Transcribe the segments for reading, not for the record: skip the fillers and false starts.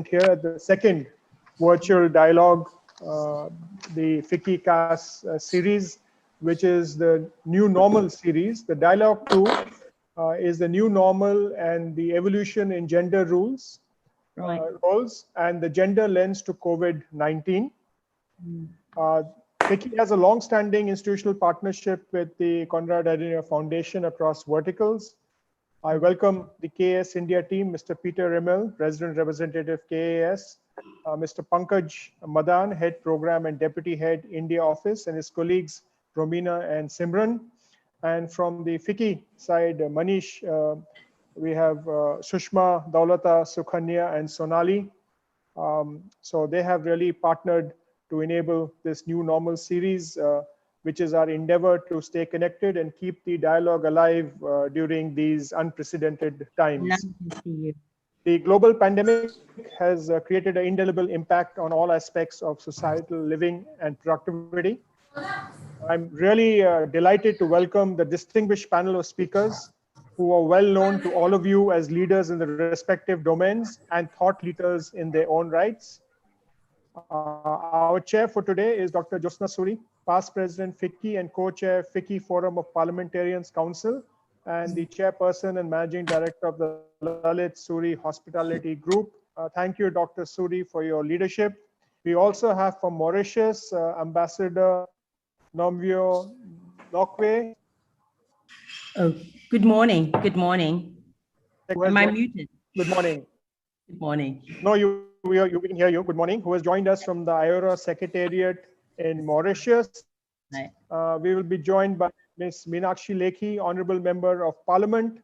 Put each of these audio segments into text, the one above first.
here at the second virtual dialogue, the FICCI-KAS series, which is the new normal series. The dialogue 2 is the new normal and the evolution in gender roles and the gender lens to COVID-19. FICCI has a long-standing institutional partnership with the Konrad Adenauer Foundation across verticals. I welcome the KAS India team, Mr. Peter Rimmel, Resident Representative KAS, Mr. Pankaj Madan, Head Program and Deputy Head India Office, and his colleagues Romina and Simran. And from the FICCI side, Manish, we have Sushma, Daulata, Sukhanya, and Sonali. So they have really partnered to enable this new normal series, which is our endeavor to stay connected and keep the dialogue alive during these unprecedented times. Nice to see you. The global pandemic has created an indelible impact on all aspects of societal living and productivity. I'm really delighted to welcome the distinguished panel of speakers who are well known to all of you as leaders in the respective domains and thought leaders in their own rights. Our chair for today is Dr. Josna Suri, past president FICCI and co-chair FICCI Forum of Parliamentarians Council, and the chairperson and managing director of the Lalit Suri Hospitality Group. Thank you, Dr. Suri, for your leadership. We also have from Mauritius, Ambassador Nomvio Lokwe. Oh, good morning. Good morning. Am I muted? Good morning. Good morning. No, we can hear you. Good morning. Who has joined us from the IORA Secretariat in Mauritius. Right. We will be joined by Ms. Meenakshi Lekhi, Honorable Member of Parliament.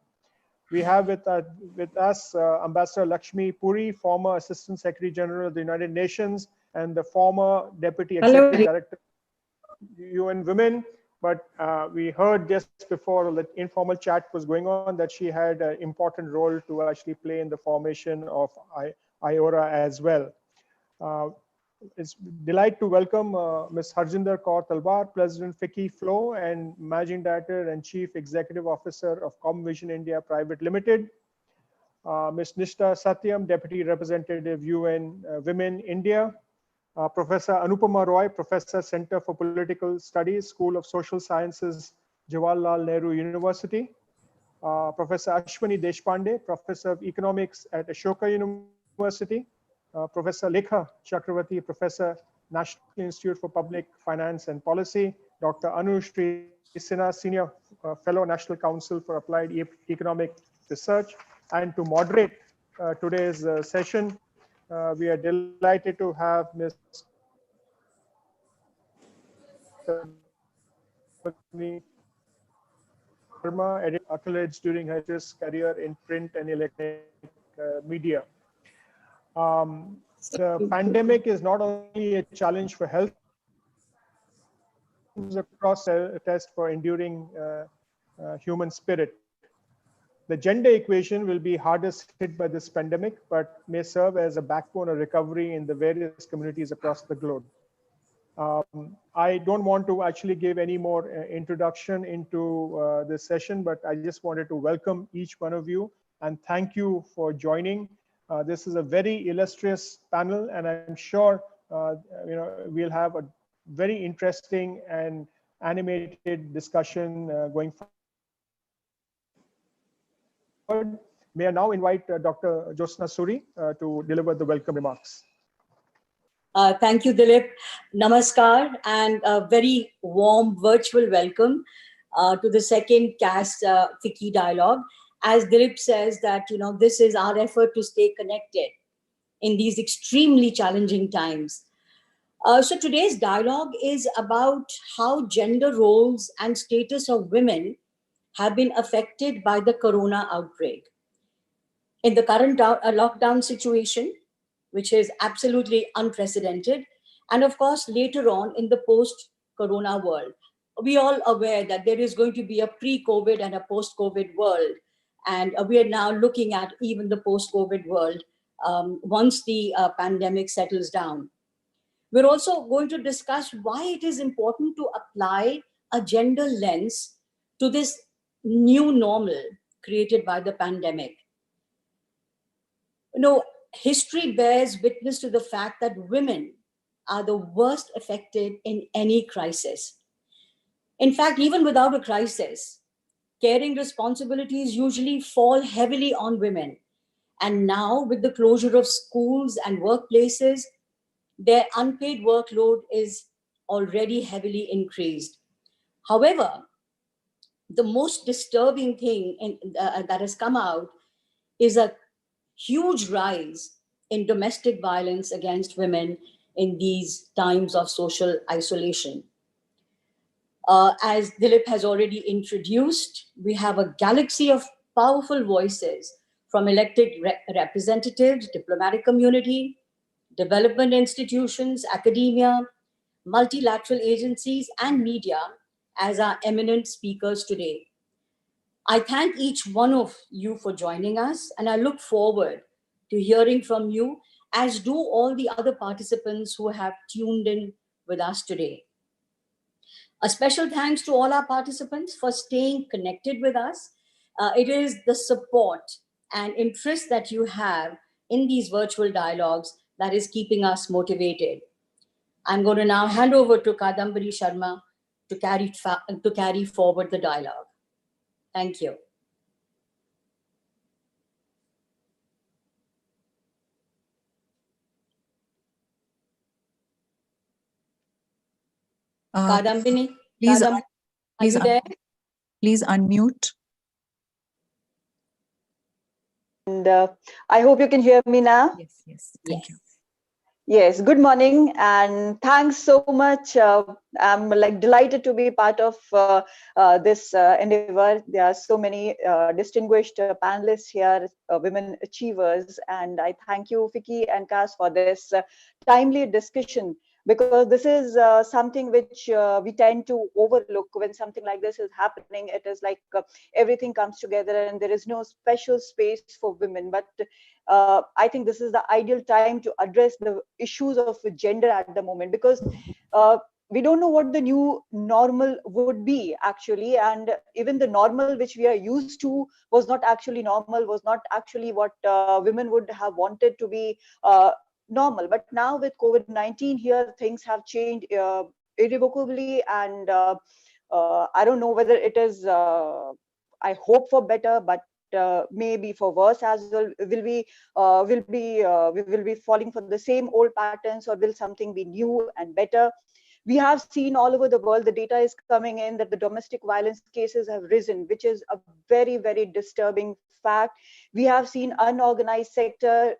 We have with us Ambassador Lakshmi Puri, former Assistant Secretary General of the United Nations and the former Deputy Executive Director of UN Women. But we heard just before the informal chat was going on that she had an important role to actually play in the formation of IORA as well. It's a delight to welcome Ms. Harjinder Kaur Talwar, President FICCI Flow and Managing Director and Chief Executive Officer of Comvision India Private Limited. Ms. Nishta Satyam, Deputy Representative UN Women India. Professor Anupama Roy, Professor Center for Political Studies, School of Social Sciences, Jawaharlal Nehru University. Professor Ashwani Deshpande, Professor of Economics at Ashoka University. Professor Lekha Chakravarti, Professor, National Institute for Public Finance and Policy. Dr. Anu Sri Sinha, Senior Fellow, National Council for Applied Economic Research. And to moderate today's session, we are delighted to have Ms. Sharma, accolades during her career in print and electronic media. The pandemic is not only a challenge for health, it's across a test for enduring human spirit. The gender equation will be hardest hit by this pandemic, but may serve as a backbone of recovery in the various communities across the globe. I don't want to actually give any more introduction into this session, but I just wanted to welcome each one of you and thank you for joining. This is a very illustrious panel, and I'm sure we'll have a very interesting and animated discussion going forward. May I now invite Dr. Josna Suri to deliver the welcome remarks. Thank you, Dilip. Namaskar, and a very warm virtual welcome to the second KAS FICCI dialogue. As Dilip says that, this is our effort to stay connected in these extremely challenging times. So today's dialogue is about how gender roles and status of women have been affected by the corona outbreak. In the current lockdown situation, which is absolutely unprecedented, and of course, later on in the post-corona world, we all aware that there is going to be a pre-COVID and a post-COVID world. And we are now looking at even the post-COVID world once the pandemic settles down. We're also going to discuss why it is important to apply a gender lens to this new normal created by the pandemic. history bears witness to the fact that women are the worst affected in any crisis. In fact, even without a crisis, caring responsibilities usually fall heavily on women. And now, with the closure of schools and workplaces, their unpaid workload is already heavily increased. However, the most disturbing thing that has come out is a huge rise in domestic violence against women in these times of social isolation. As Dilip has already introduced, we have a galaxy of powerful voices from elected representatives, diplomatic community, development institutions, academia, multilateral agencies, and media as our eminent speakers today. I thank each one of you for joining us, and I look forward to hearing from you, as do all the other participants who have tuned in with us today. A special thanks to all our participants for staying connected with us. It is the support and interest that you have in these virtual dialogues that is keeping us motivated. I'm going to now hand over to Kadambari Sharma to carry forward the dialogue. Thank you. Kadambini, please, are you there? Please unmute. And I hope you can hear me now. Yes. Thank you. Yes, good morning and thanks so much. I'm delighted to be part of this endeavor. There are so many distinguished panelists here, women achievers, and I thank you, FICCI-KAS, for this timely discussion, because this is something which we tend to overlook when something like this is happening. It is like everything comes together and there is no special space for women. But I think this is the ideal time to address the issues of gender at the moment, because we don't know what the new normal would be actually, and even the normal which we are used to was not actually normal, was not actually what women would have wanted to be normal. But now with COVID-19 here, things have changed irrevocably, and I don't know whether it is, I hope for better, but maybe for worse as well. We will be falling for the same old patterns, or will something be new and better? We have seen all over the world, the data is coming in that the domestic violence cases have risen, which is a very, very disturbing fact. We have seen unorganized sector,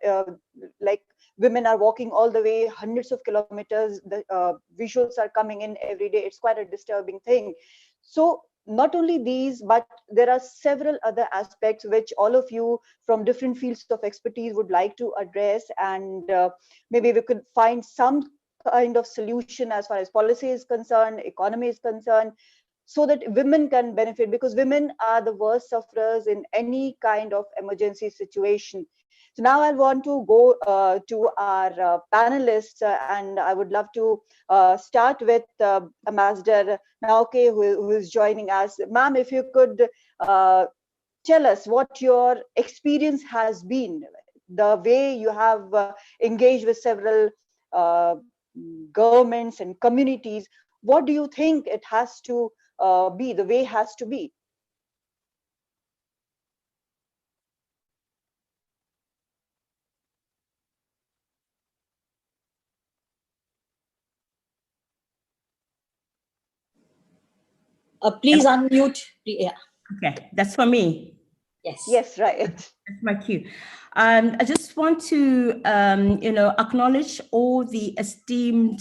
like women are walking all the way hundreds of kilometers. The visuals are coming in every day. It's quite a disturbing thing. So not only these, but there are several other aspects which all of you from different fields of expertise would like to address, and maybe we could find some kind of solution as far as policy is concerned, economy is concerned, so that women can benefit, because women are the worst sufferers in any kind of emergency situation. So now I want to go to our panelists, and I would love to start with Ambassador Naoke, who is joining us. Ma'am, if you could tell us what your experience has been, the way you have engaged with several governments and communities. What do you think it has to be, the way has to be? Please unmute. Yeah. Okay, that's for me. Yes, right. That's my cue. I just want to, acknowledge all the esteemed,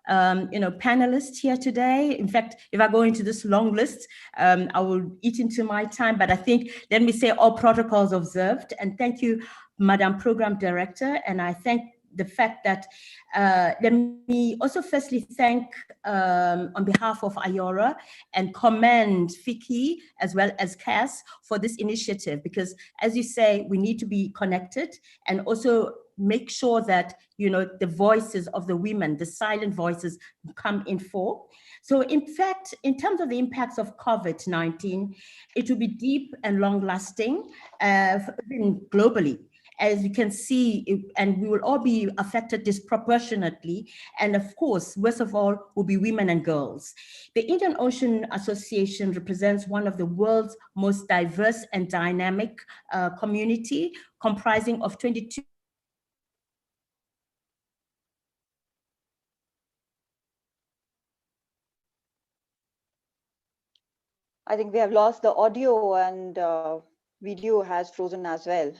panelists here today. In fact, if I go into this long list, I will eat into my time. But I think, let me say, all protocols observed. And thank you, Madam Program Director. And I thank the fact that, let me also firstly thank on behalf of IORA and commend FICCI as well as KAS for this initiative, because as you say, we need to be connected and also make sure that, the voices of the women, the silent voices, come in full. So in fact, in terms of the impacts of COVID-19, it will be deep and long lasting globally. as you can see, and we will all be affected disproportionately. And of course, worst of all, will be women and girls. The Indian Ocean Association represents one of the world's most diverse and dynamic community, comprising of 22 I think we have lost the audio, and video has frozen as well.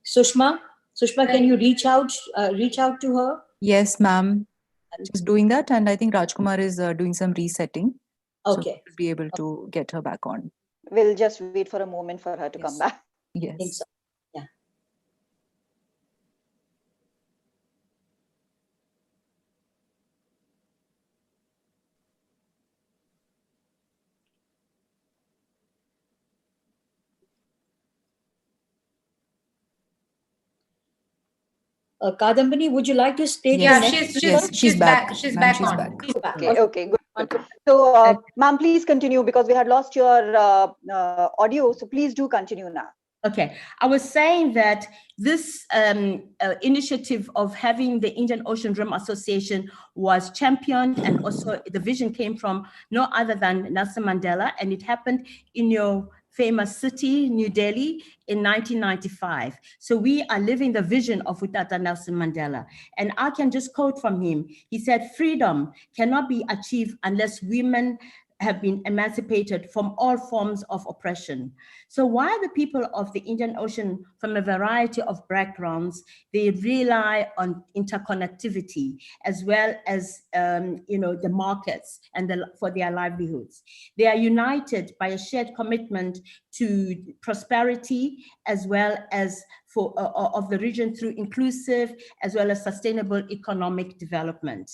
Sushma, can you reach out to her? Yes, ma'am. Just doing that, and I think Rajkumar is doing some resetting. Okay. So to be able to get her back on. We'll just wait for a moment for her to Yes. come back. Yes. I think so. Yeah. Kadambini, would you like to state Yeah, the next she's back. She's Ma'am, back she's on. back. She's back. Okay, good. So, ma'am, please continue, because we had lost your audio. So please do continue now. Okay, I was saying that this initiative of having the Indian Ocean Rim Association was championed, and also the vision came from no other than Nelson Mandela, and it happened in your famous city, New Delhi, in 1995. So we are living the vision of Utata Nelson Mandela. And I can just quote from him. He said, "Freedom cannot be achieved unless women have been emancipated from all forms of oppression." So while the people of the Indian Ocean, from a variety of backgrounds, they rely on interconnectivity as well as the markets and for their livelihoods. They are united by a shared commitment to prosperity as well as of the region through inclusive as well as sustainable economic development.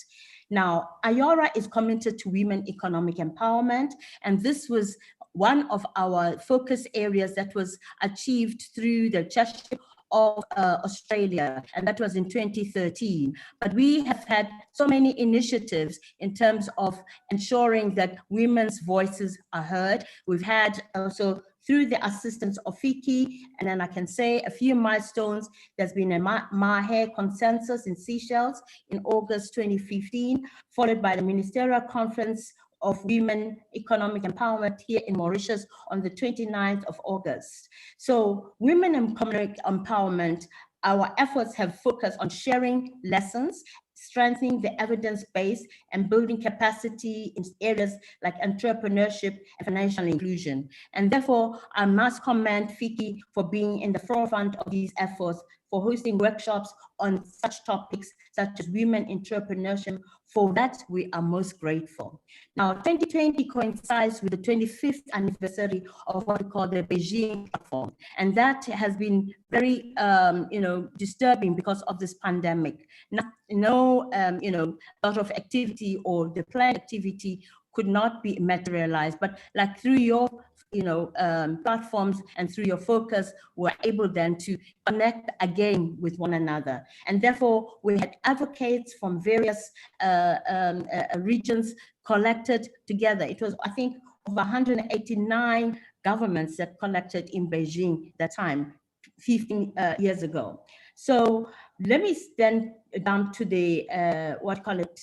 Now, IORA is committed to women economic empowerment, and this was one of our focus areas that was achieved through the Chairship of Australia, and that was in 2013. But we have had so many initiatives in terms of ensuring that women's voices are heard. We've had also through the assistance of FICCI, and then I can say a few milestones. There's been a Mahe consensus in Seychelles in August 2015, followed by the Ministerial Conference of Women Economic Empowerment here in Mauritius on the 29th of August. So women economic empowerment, our efforts have focused on sharing lessons, strengthening the evidence base, and building capacity in areas like entrepreneurship and financial inclusion. And therefore, I must commend FICCI for being in the forefront of these efforts, for hosting workshops on such topics such as women entrepreneurship. For that, we are most grateful. Now, 2020 coincides with the 25th anniversary of what we call the Beijing platform. And that has been very, disturbing because of this pandemic. No, lot of activity or the planned activity could not be materialized, but like through your platforms and through your focus, we're able then to connect again with one another. And therefore, we had advocates from various regions collected together. It was, I think, over 189 governments that collected in Beijing that time, 15 years ago. So let me then down to the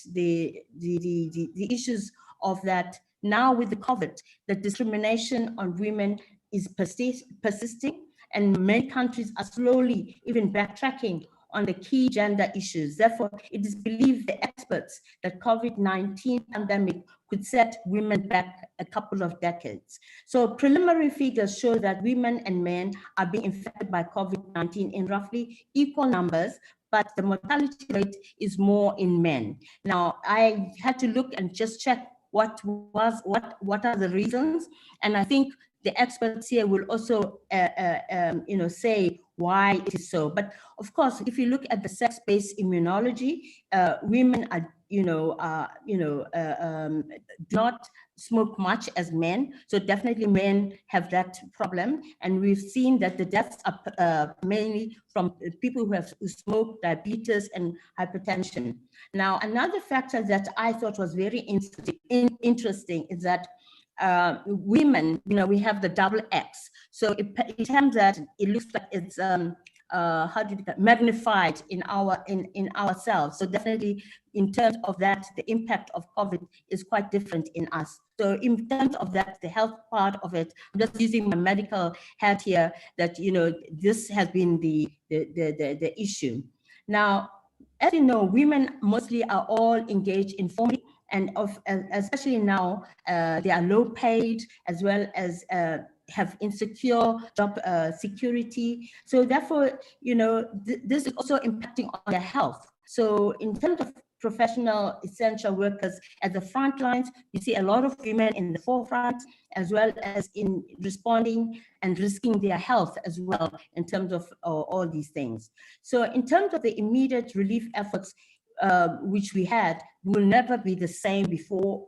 the issues of that. Now with the COVID, the discrimination on women is persisting, and many countries are slowly even backtracking on the key gender issues. Therefore, it is believed the experts that COVID-19 pandemic could set women back a couple of decades. So preliminary figures show that women and men are being infected by COVID-19 in roughly equal numbers, but the mortality rate is more in men. Now, I had to look and just check what are the reasons, and I think the experts here will also say why it is so. But of course, if you look at the sex-based immunology, women are do not smoke much as men. So definitely men have that problem. And we've seen that the deaths are mainly from people who smoke, diabetes and hypertension. Now, another factor that I thought was very interesting is that women, we have the double X. So it terms that it looks like it's magnified in ourselves. So definitely in terms of that, the impact of COVID is quite different in us. So in terms of that, the health part of it, I'm just using my medical hat here, that, this has been the issue. Now, as you know, women mostly are all engaged in formally, and especially now, they are low paid, as well as have insecure job security. So therefore, this is also impacting on their health. So in terms of professional essential workers at the front lines, you see a lot of women in the forefront, as well as in responding and risking their health as well in terms of all these things. So in terms of the immediate relief efforts, which we had, will never be the same before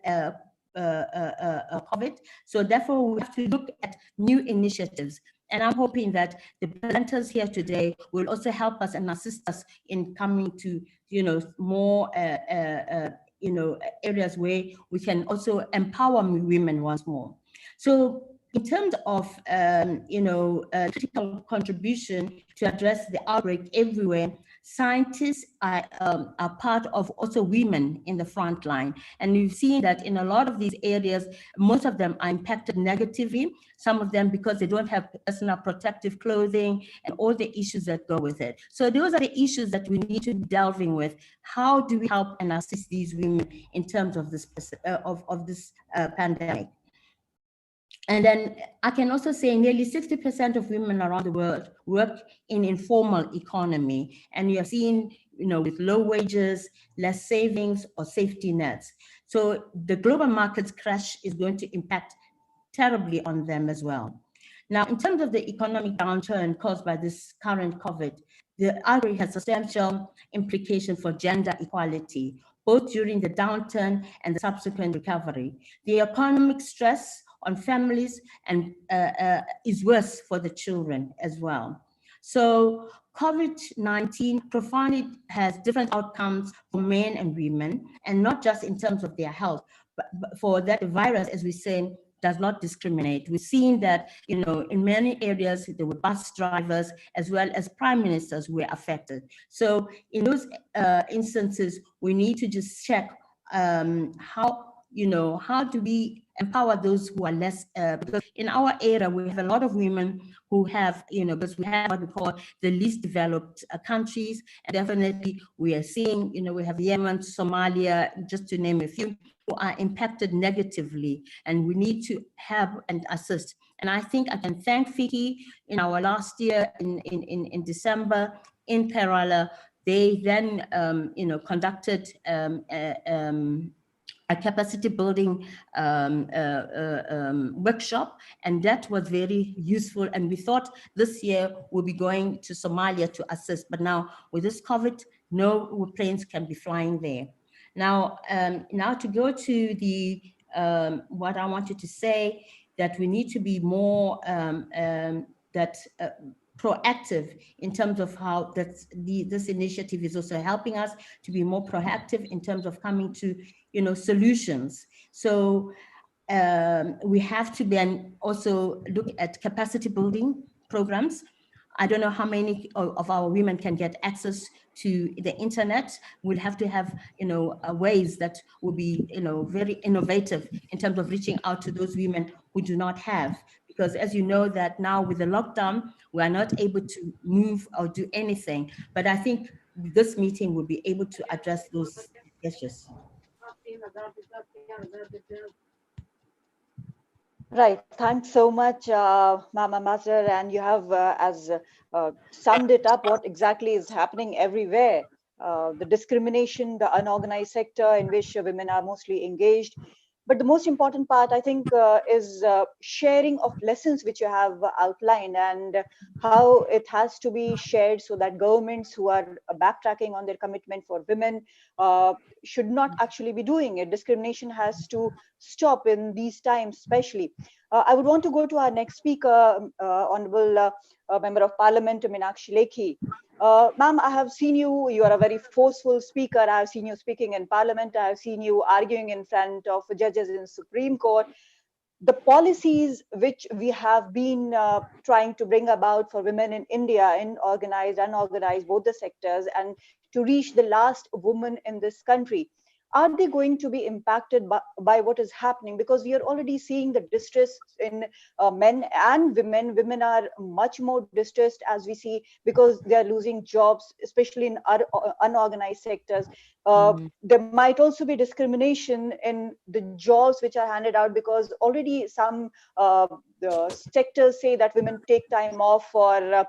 COVID. So therefore, we have to look at new initiatives. And I'm hoping that the presenters here today will also help us and assist us in coming to, more, areas where we can also empower women once more. So in terms of, critical contribution to address the outbreak everywhere, scientists are part of also women in the front line. And we've seen that in a lot of these areas, most of them are impacted negatively, some of them because they don't have personal protective clothing and all the issues that go with it. So those are the issues that we need to be delving with. How do we help and assist these women in terms of this, pandemic? And then I can also say nearly 60% of women around the world work in informal economy. And you're seeing, with low wages, less savings or safety nets. So the global markets crash is going to impact terribly on them as well. Now, in terms of the economic downturn caused by this current COVID, the outbreak has substantial implications for gender equality, both during the downturn and the subsequent recovery. The economic stress on families and is worse for the children as well. So COVID-19 profoundly has different outcomes for men and women, and not just in terms of their health, but for that virus, as we say, does not discriminate. We've seen that, in many areas, there were bus drivers as well as prime ministers were affected. So in those instances, we need to just check how do we empower those who are less, because in our era, we have a lot of women who have, because we have what we call the least developed countries. And definitely we are seeing, we have Yemen, Somalia, just to name a few, who are impacted negatively, and we need to have and assist. And I think I can thank FICCI in our last year in December in Kerala. They then, conducted a capacity building workshop, and that was very useful. And we thought this year we'll be going to Somalia to assist, but now with this COVID, no planes can be flying there. Now, now to go to the what I wanted to say, that we need to be more proactive in terms of how this initiative is also helping us to be more proactive in terms of coming to solutions. So we have to then also look at capacity building programs. I don't know how many of our women can get access to the internet. We'll have to have, ways that will be, very innovative in terms of reaching out to those women who do not have. Because as you know that now with the lockdown, we are not able to move or do anything. But I think this meeting will be able to address those issues. Right. Thanks so much, Ma'am Ambassador. And you have summed it up, what exactly is happening everywhere. The discrimination, the unorganized sector in which women are mostly engaged, But the most important part, I think, is sharing of lessons which you have outlined, and how it has to be shared so that governments who are backtracking on their commitment for women uh, should not actually be doing it. Discrimination has to stop in these times, especially. I would want to go to our next speaker, Honorable Member of Parliament, Meenakshi Lekhi. Ma'am, I have seen you. You are a very forceful speaker. I have seen you speaking in Parliament. I have seen you arguing in front of judges in Supreme Court. The policies which we have been trying to bring about for women in India, in organized, unorganized, both the sectors, and to reach the last woman in this country, are they going to be impacted by what is happening? Because we are already seeing the distress in men and women. Women are much more distressed, as we see, because they are losing jobs, especially in our unorganized sectors. There might also be discrimination in the jobs which are handed out, because already some the sectors say that women take time off for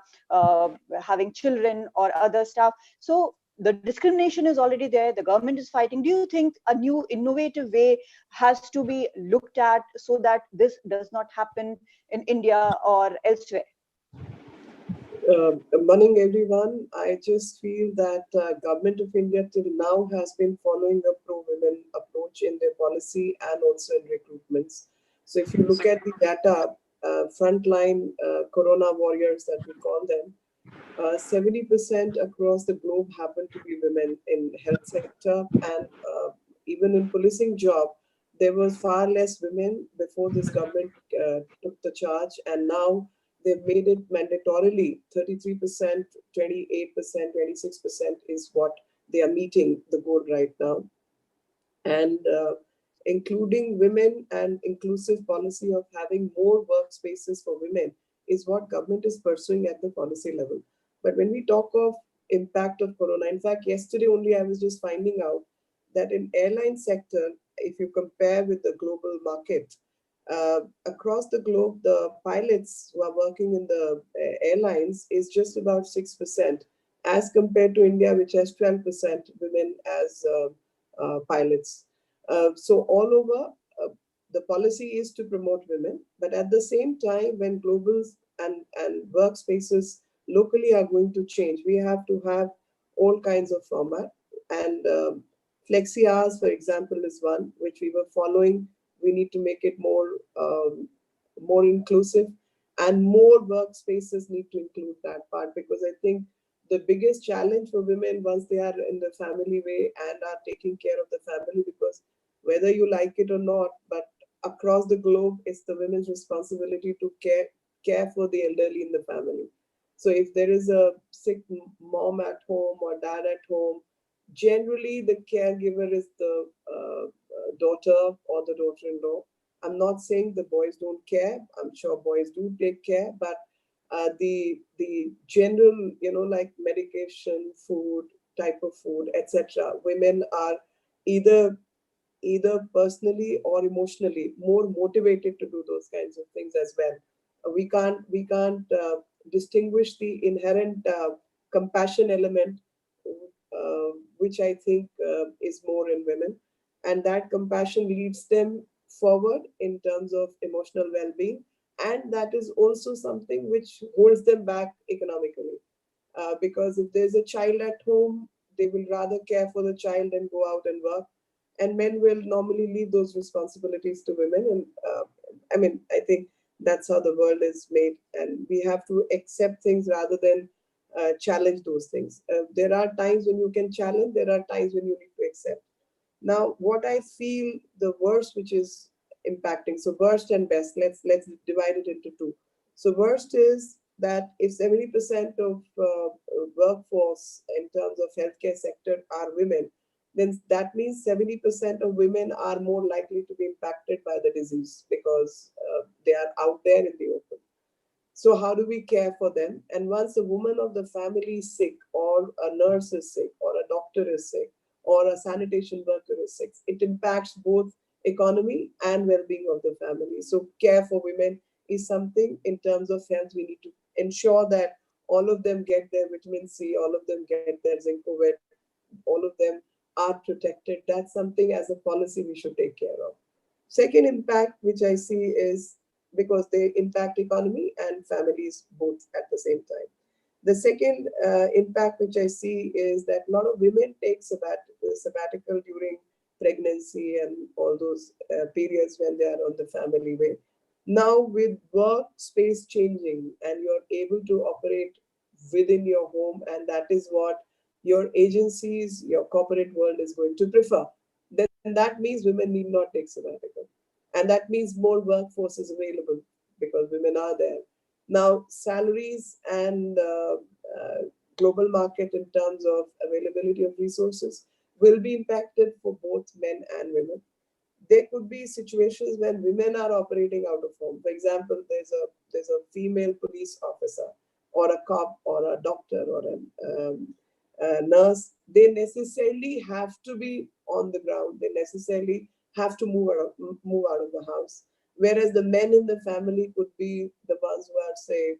having children or other stuff. So the discrimination is already there. The government is fighting. Do you think a new innovative way has to be looked at so that this does not happen in India or elsewhere? Morning, everyone. I just feel that Government of India till now has been following a pro-women approach in their policy and also in recruitments. So if you look at the data, frontline corona warriors that we call them, 70% across the globe happen to be women in health sector, and even in policing job, there was far less women before this government took the charge, and now they've made it mandatorily. 33%, 28%, 26% is what they are meeting the goal right now. And including women and inclusive policy of having more workspaces for women is what government is pursuing at the policy level. But when we talk of impact of corona, in fact, yesterday only I was just finding out that in airline sector, if you compare with the global market, across the globe, the pilots who are working in the airlines is just about 6%, as compared to India, which has 12% women as pilots. So all over, the policy is to promote women, but at the same time, when globals and workspaces locally are going to change, we have to have all kinds of format. And FICCI-KAS, for example, is one which we were following. We need to make it more inclusive, and more workspaces need to include that part, because I think the biggest challenge for women once they are in the family way and are taking care of the family, because whether you like it or not, but across the globe, it's the women's responsibility to care for the elderly in the family. So if there is a sick mom at home or dad at home, generally the caregiver is the daughter or the daughter-in-law. I'm not saying the boys don't care. I'm sure boys do take care, but the general, like medication, food, type of food, etc. Women are either personally or emotionally more motivated to do those kinds of things as well. We can't distinguish the inherent compassion element, which I think is more in women, and that compassion leads them forward in terms of emotional well-being, and that is also something which holds them back economically, because if there's a child at home, they will rather care for the child than go out and work, and men will normally leave those responsibilities to women. And I think that's how the world is made, and we have to accept things rather than challenge those things. There are times when you can challenge, there are times when you need to accept. Now, what I feel the worst, which is impacting, so worst and best, let's divide it into two. So worst is that if 70% of workforce in terms of healthcare sector are women, then that means 70% of women are more likely to be impacted by the disease, because they are out there in the open. So how do we care for them? And once a woman of the family is sick, or a nurse is sick, or a doctor is sick, or a sanitation worker is sick, it impacts both economy and well-being of the family. So care for women is something in terms of health. We need to ensure that all of them get their vitamin C, all of them get their zinc-O-Vet, all of them are protected. That's something as a policy we should take care of. Second impact which I see is because they impact economy and families both at the same time. The second impact which I see is that a lot of women take sabbatical during pregnancy and all those periods when they are on the family way. Now with workspace changing and you're able to operate within your home, and that is what your agencies, your corporate world is going to prefer, then that means women need not take sabbatical. And that means more workforce is available because women are there. Now, salaries and global market in terms of availability of resources will be impacted for both men and women. There could be situations when women are operating out of home. For example, there's a female police officer or a cop or a doctor or a nurse. They necessarily have to be on the ground. They necessarily have to move out of the house. Whereas the men in the family could be the ones who are, say,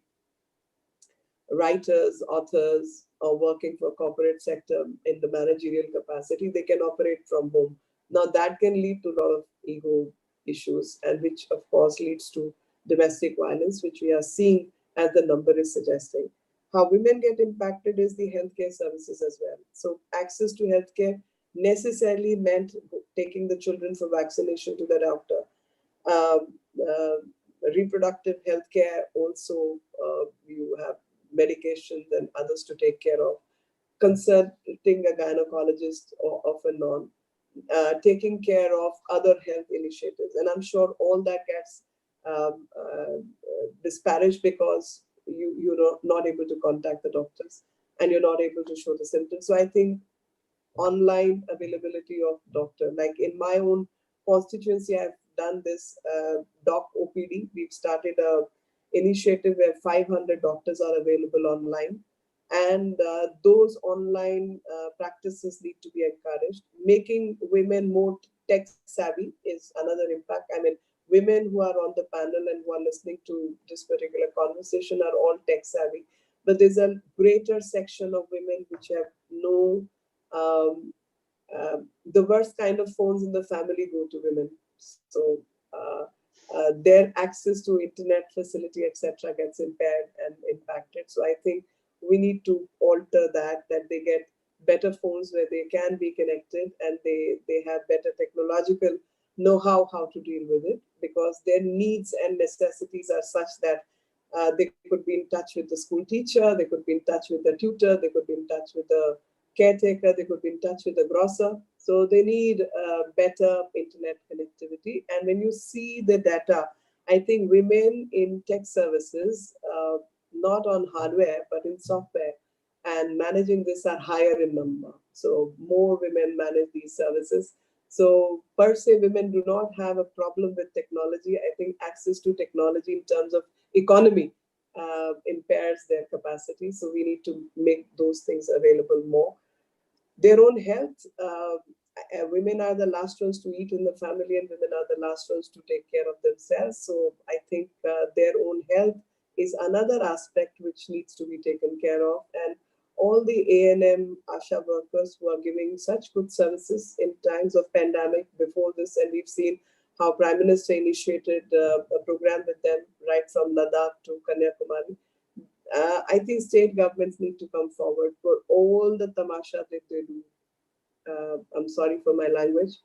writers, authors, or working for corporate sector in the managerial capacity. They can operate from home. Now that can lead to a lot of ego issues, and which of course leads to domestic violence, which we are seeing as the number is suggesting. How women get impacted is the healthcare services as well. So access to healthcare necessarily meant taking the children for vaccination to the doctor. Reproductive healthcare also, you have medications and others to take care of, consulting a gynecologist or off and on, taking care of other health initiatives. And I'm sure all that gets disparaged because you're not able to contact the doctors and you're not able to show the symptoms. So I think online availability of doctor, like in my own constituency, I've done this doc OPD. We've started a initiative where 500 doctors are available online, and those online practices need to be encouraged. Making women more tech savvy is another impact. I mean, women who are on the panel and who are listening to this particular conversation are all tech savvy, but there's a greater section of women which have no the worst kind of phones in the family go to women. So their access to internet facility, etc., gets impaired and impacted. So I think we need to alter that they get better phones where they can be connected and they have better technological know-how how to deal with it, because their needs and necessities are such that they could be in touch with the school teacher, they could be in touch with the tutor, they could be in touch with the caretaker, they could be in touch with the grocer. So they need better internet connectivity. And when you see the data, I think women in tech services, not on hardware, but in software and managing this are higher in number. So more women manage these services. So per se, women do not have a problem with technology. I think access to technology in terms of economy impairs their capacity. So we need to make those things available more. Their own health, women are the last ones to eat in the family and women are the last ones to take care of themselves. So I think their own health is another aspect which needs to be taken care of. And all the A&M ASHA workers who are giving such good services in times of pandemic before this, and we've seen how Prime Minister initiated a program with them right from Ladakh to Kanyakumari. I think state governments need to come forward for all the tamasha that they do. I'm sorry for my language,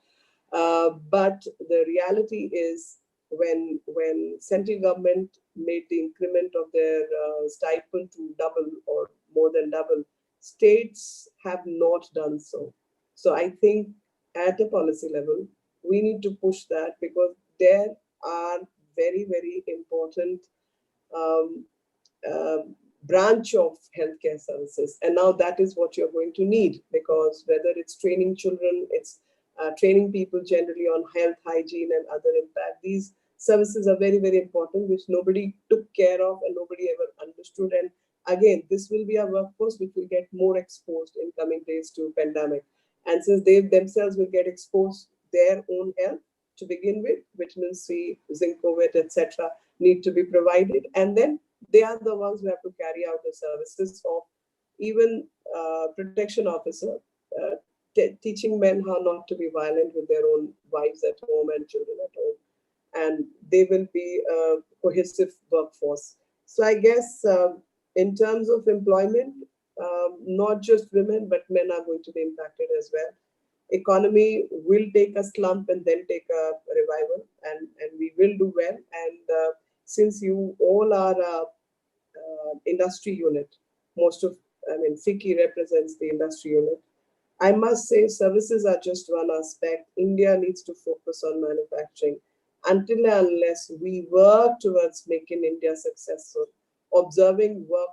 but the reality is when central government made the increment of their stipend to double or more than double, states have not done so. So I think at a policy level, we need to push that, because there are very, very important branch of healthcare services. And now that is what you're going to need, because whether it's training children, it's training people generally on health, hygiene, and other impact. These services are very, very important, which nobody took care of and nobody ever understood. And again, this will be a workforce which will get more exposed in coming days to pandemic. And since they themselves will get exposed, their own health to begin with, vitamin C, zinc, COVID, etc., need to be provided. And then they are the ones who have to carry out the services of even protection officer, teaching men how not to be violent with their own wives at home and children at home. and they will be a cohesive workforce. So I guess in terms of employment, not just women, but men are going to be impacted as well. Economy will take a slump and then take a revival, and we will do well. And since you all are industry unit, FICCI represents the industry unit. I must say services are just one aspect. India needs to focus on manufacturing until and unless we work towards making India successful, observing work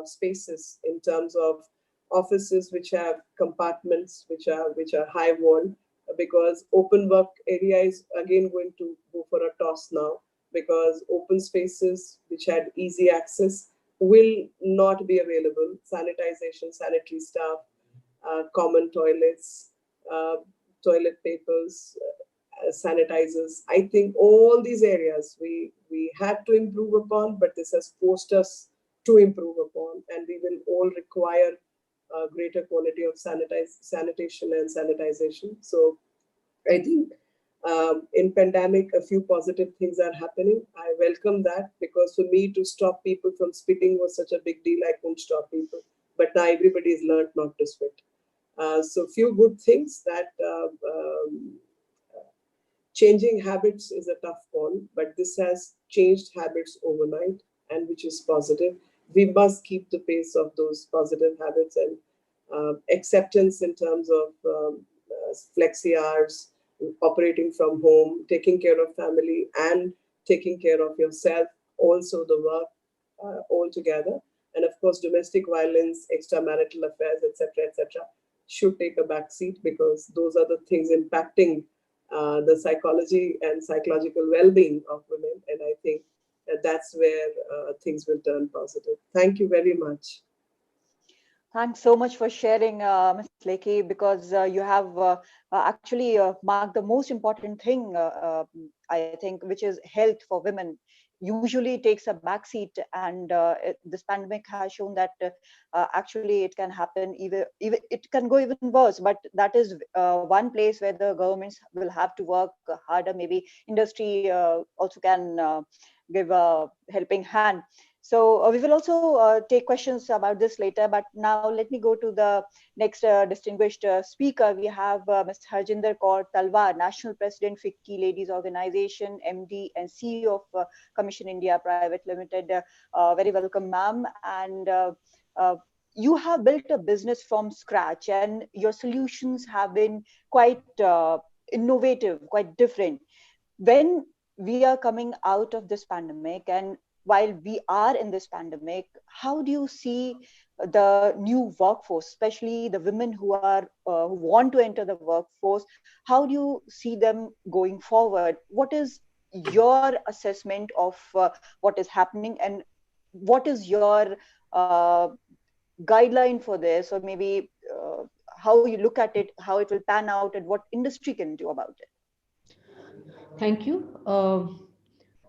spaces in terms of offices which have compartments which are high walled, because open work area is again going to go for a toss now, because open spaces which had easy access will not be available. Sanitization, sanitary staff, common toilets, toilet papers, sanitizers. I think all these areas we had to improve upon, but this has forced us to improve upon, and we will all require greater quality of sanitation and sanitization. So I think in pandemic, a few positive things are happening. I welcome that, because for me to stop people from spitting was such a big deal. I couldn't stop people, but now everybody's learned not to spit. So few good things that changing habits is a tough call, but this has changed habits overnight, and which is positive. We must keep the pace of those positive habits, and acceptance in terms of flexi hours, operating from home, taking care of family, and taking care of yourself, also the work all together. And of course, domestic violence, extramarital affairs, etc., should take a back seat, because those are the things impacting the psychology and psychological well-being of women. And I think that's where things will turn positive. Thank you very much. Thanks so much for sharing, Ms. Lekhi, because you have actually marked the most important thing, I think, which is health for women. Usually takes a backseat, and this pandemic has shown that actually it can happen, even it can go even worse. But that is one place where the governments will have to work harder. Maybe industry also can give a helping hand. So we will also take questions about this later, but now let me go to the next distinguished speaker. We have Ms. Harjinder Kaur Talwar, National President, FICCI Ladies Organization, MD and CEO of Commission India Private Limited. Very welcome, ma'am. And you have built a business from scratch, and your solutions have been quite innovative, quite different. When we are coming out of this pandemic, and while we are in this pandemic, how do you see the new workforce, especially the women who want to enter the workforce? How do you see them going forward? What is your assessment of what is happening, and what is your guideline for this, or maybe how you look at it, how it will pan out, and what industry can do about it? Thank you.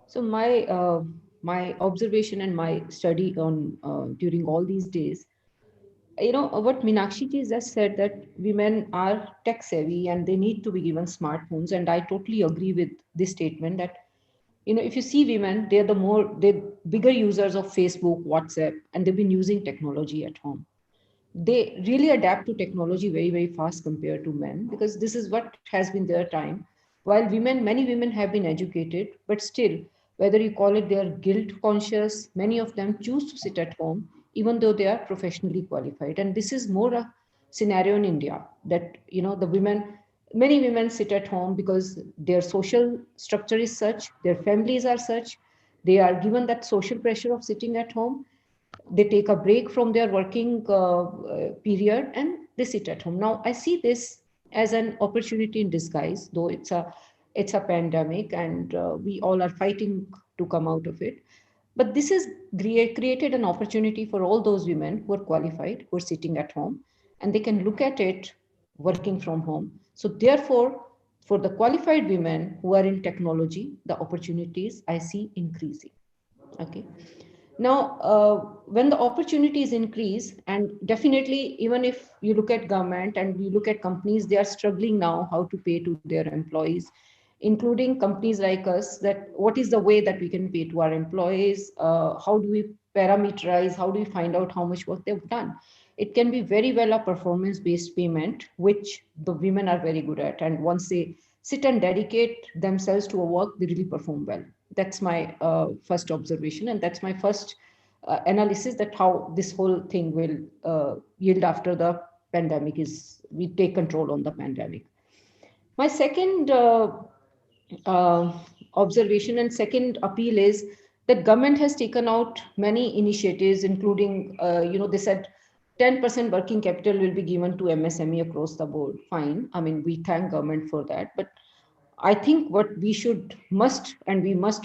So my observation and my study on during all these days, what Meenakshi ji just said, that women are tech savvy and they need to be given smartphones, and I totally agree with this statement that if you see women, they're bigger users of Facebook, WhatsApp, and they've been using technology at home. They really adapt to technology very, very fast compared to men, because this is what has been their time. While many women have been educated, but still, whether you call it they're guilt conscious, many of them choose to sit at home, even though they are professionally qualified. And this is more a scenario in India, that, many women sit at home because their social structure is such, their families are such, they are given that social pressure of sitting at home. They take a break from their working period and they sit at home. Now, I see this as an opportunity in disguise, though it's a pandemic, and we all are fighting to come out of it. But this has created an opportunity for all those women who are qualified, who are sitting at home, and they can look at it working from home. So therefore, for the qualified women who are in technology, the opportunities I see increasing. Okay. Now, when the opportunities increase, and definitely, even if you look at government and you look at companies, they are struggling now how to pay to their employees. including companies like us, that what is the way that we can pay to our employees, how do we parameterize, how do we find out how much work they've done. It can be very well a performance-based payment, which the women are very good at. And once they sit and dedicate themselves to a work, they really perform well. That's my first observation. And that's my first analysis, that how this whole thing will yield after the pandemic we take control on the pandemic. My second observation and second appeal is that government has taken out many initiatives, including, they said 10% working capital will be given to MSME across the board. Fine. I mean, we thank government for that. But I think what we must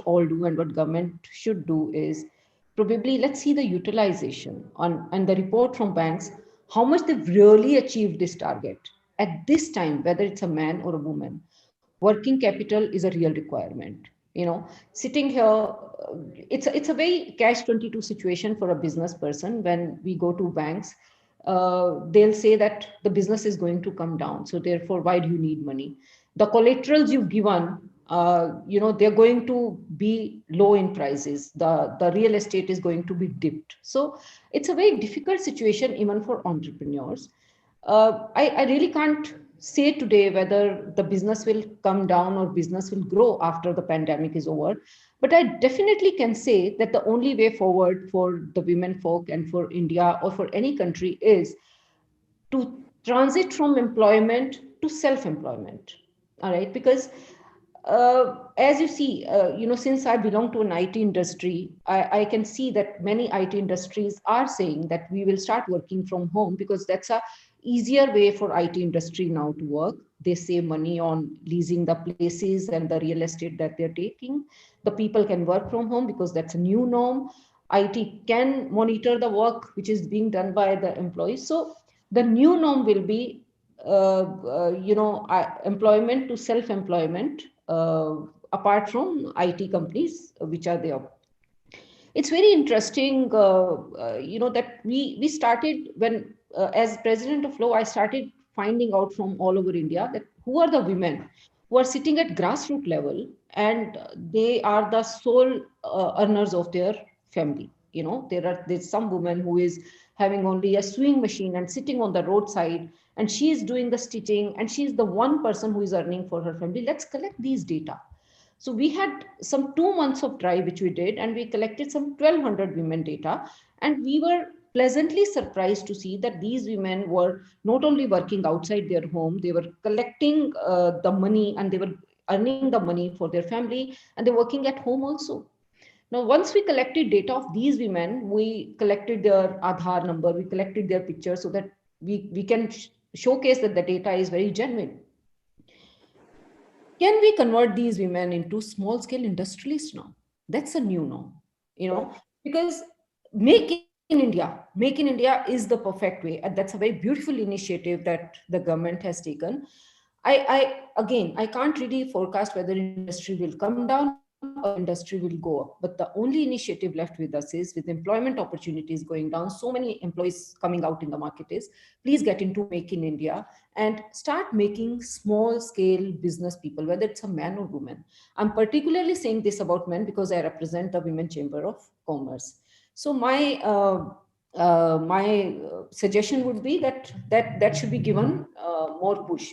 all do, and what government should do, is probably let's see the utilization and the report from banks, how much they've really achieved this target. At this time, whether it's a man or a woman, working capital is a real requirement. Sitting here, it's a very catch-22 situation for a business person. When we go to banks, they'll say that the business is going to come down, so therefore why do you need money? The collaterals you've given, they're going to be low in prices. The real estate is going to be dipped. So it's a very difficult situation even for entrepreneurs. I really can't say today whether the business will come down or business will grow after the pandemic is over. But I definitely can say that the only way forward for the women folk and for India or for any country is to transit from employment to self-employment. All right, because as you see, since I belong to an IT industry, I can see that many IT industries are saying that we will start working from home, because that's a easier way for IT industry now to work. They save money on leasing the places and the real estate that they're taking. The people can work from home because that's a new norm. IT can monitor the work which is being done by the employees. So the new norm will be, employment to self-employment, apart from IT companies which are there. It's very interesting, that we started when, as president of Law, I started finding out from all over India that who are the women who are sitting at grassroots level, and they are the sole earners of their family. There's some woman who is having only a sewing machine and sitting on the roadside, and she is doing the stitching, and she's the one person who is earning for her family. Let's collect these data. So we had some 2 months of drive, which we did, and we collected some 1,200 women data. And we were pleasantly surprised to see that these women were not only working outside their home, they were collecting the money, and they were earning the money for their family, and they're working at home also. Now, once we collected data of these women, we collected their Aadhaar number, we collected their picture, so that we can showcase that the data is very genuine. Can we convert these women into small scale industrialists now? That's a new norm, because Make in India is the perfect way. And that's a very beautiful initiative that the government has taken. I can't really forecast whether industry will come down or industry will go up. But the only initiative left with us is, with employment opportunities going down, so many employees coming out in the market, is please get into Make in India and start making small scale business people, whether it's a man or woman. I'm particularly saying this about men because I represent the Women Chamber of Commerce. So my suggestion would be that should be given more push.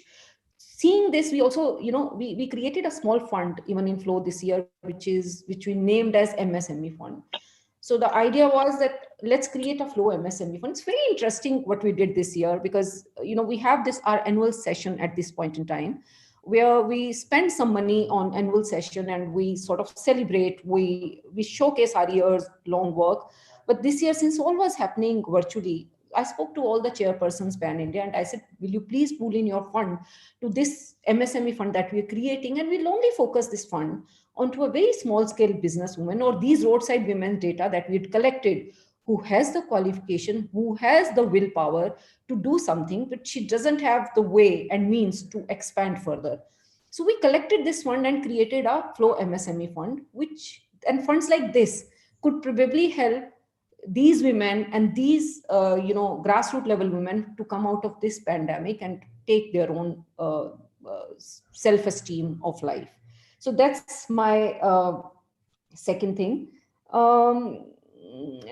Seeing this, we also, we created a small fund even in Flow this year, which we named as MSME Fund. So the idea was that let's create a Flow MSME Fund. It's very interesting what we did this year, because we have our annual session at this point in time, where we spend some money on annual session and we sort of celebrate, we showcase our year's long work. But this year, since all was happening virtually, I spoke to all the chairpersons pan India, and I said, will you please pool in your fund to this MSME fund that we're creating, and we'll only focus this fund onto a very small scale businesswoman or these roadside women data that we'd collected, who has the qualification, who has the willpower to do something, but she doesn't have the way and means to expand further. So we collected this fund and created a Flow MSME fund, and funds like this could probably help these women and these grassroots level women to come out of this pandemic and take their own self-esteem of life. So that's my second thing.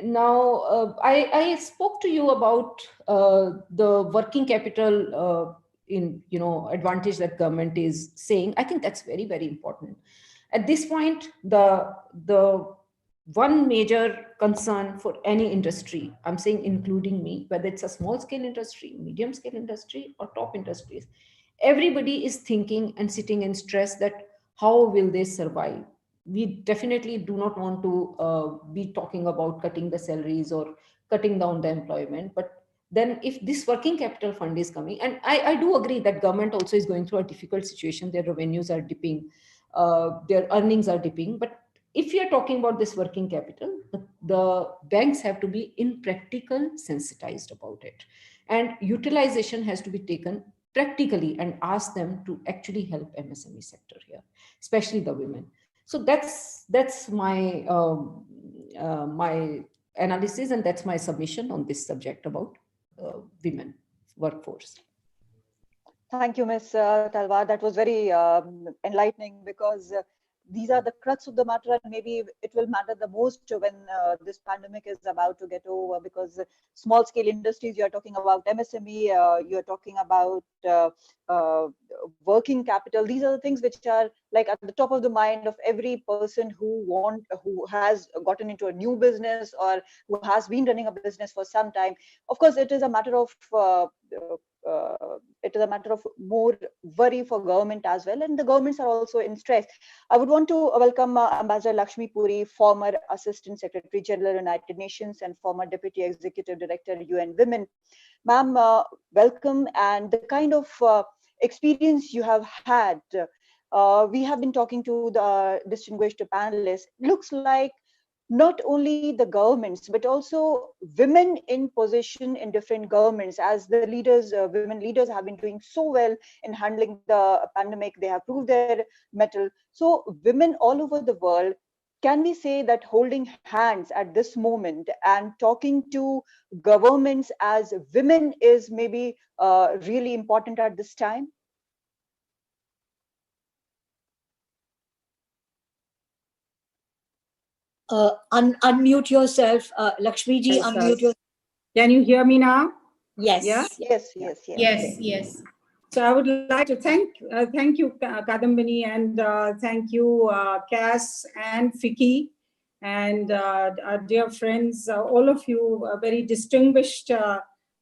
Now, I spoke to you about the working capital advantage that government is saying. I think that's very, very important. At this point, the one major concern for any industry, I'm saying including me, whether it's a small scale industry, medium scale industry, or top industries, everybody is thinking and sitting in stress that how will they survive? We definitely do not want to be talking about cutting the salaries or cutting down the employment. But then if this working capital fund is coming, and I do agree that government also is going through a difficult situation, their revenues are dipping, their earnings are dipping. But if you're talking about this working capital, the banks have to be in practical sensitized about it. And utilization has to be taken practically and ask them to actually help MSME sector here, especially the women. So that's my my analysis, and that's my submission on this subject about women workforce. Thank you, Ms. Talwar. That was very enlightening, because these are the crux of the matter, and maybe it will matter the most when this pandemic is about to get over, because small scale industries, you're talking about MSME, you're talking about working capital. These are the things which are like at the top of the mind of every person who has gotten into a new business or who has been running a business for some time. Of course, it is a matter of more worry for government as well, and the governments are also in stress. I would want to welcome Ambassador Lakshmi Puri, former Assistant Secretary General, United Nations, and former Deputy Executive Director, UN Women. Ma'am, welcome. And the kind of experience you have had, we have been talking to the distinguished panelists. Looks like not only the governments, but also women in position in different governments, as the leaders, women leaders have been doing so well in handling the pandemic. They have proved their mettle. So women all over the world, can we say that holding hands at this moment and talking to governments as women is maybe really important at this time? Unmute yourself, Lakshmi ji. Yes, Unmute yourself. Can you hear me now? Yes. Yeah? Yes. Yes. So I would like to thank you, Kadambini, and thank you, KAS and FICCI, and our dear friends, all of you, very distinguished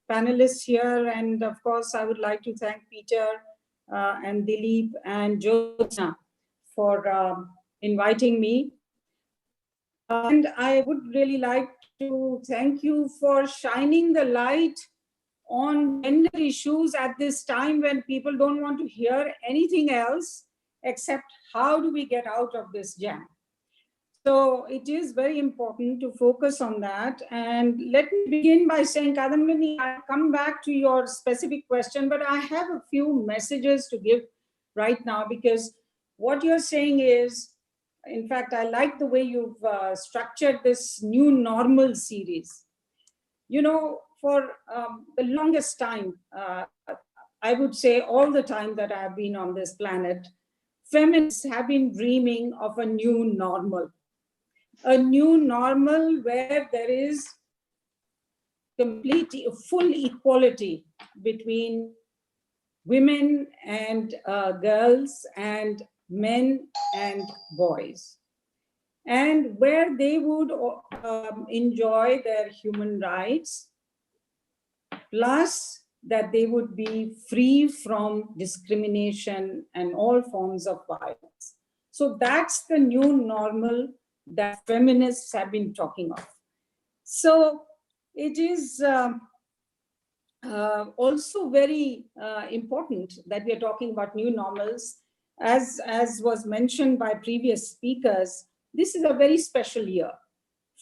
panelists here. And of course, I would like to thank Peter and Dilip and Jyotsna for inviting me. And I would really like to thank you for shining the light on gender issues at this time when people don't want to hear anything else except how do we get out of this jam. So it is very important to focus on that. And let me begin by saying, Kadambini, I'll come back to your specific question, but I have a few messages to give right now, because what you're saying is, in fact, I like the way you've structured this new normal series. You know, for the longest time, I would say all the time that I've been on this planet, feminists have been dreaming of a new normal where there is full equality between women and girls and men and boys, and where they would enjoy their human rights, plus that they would be free from discrimination and all forms of violence. So that's the new normal that feminists have been talking of. So it is also very important that we are talking about new normals. As was mentioned by previous speakers, this is a very special year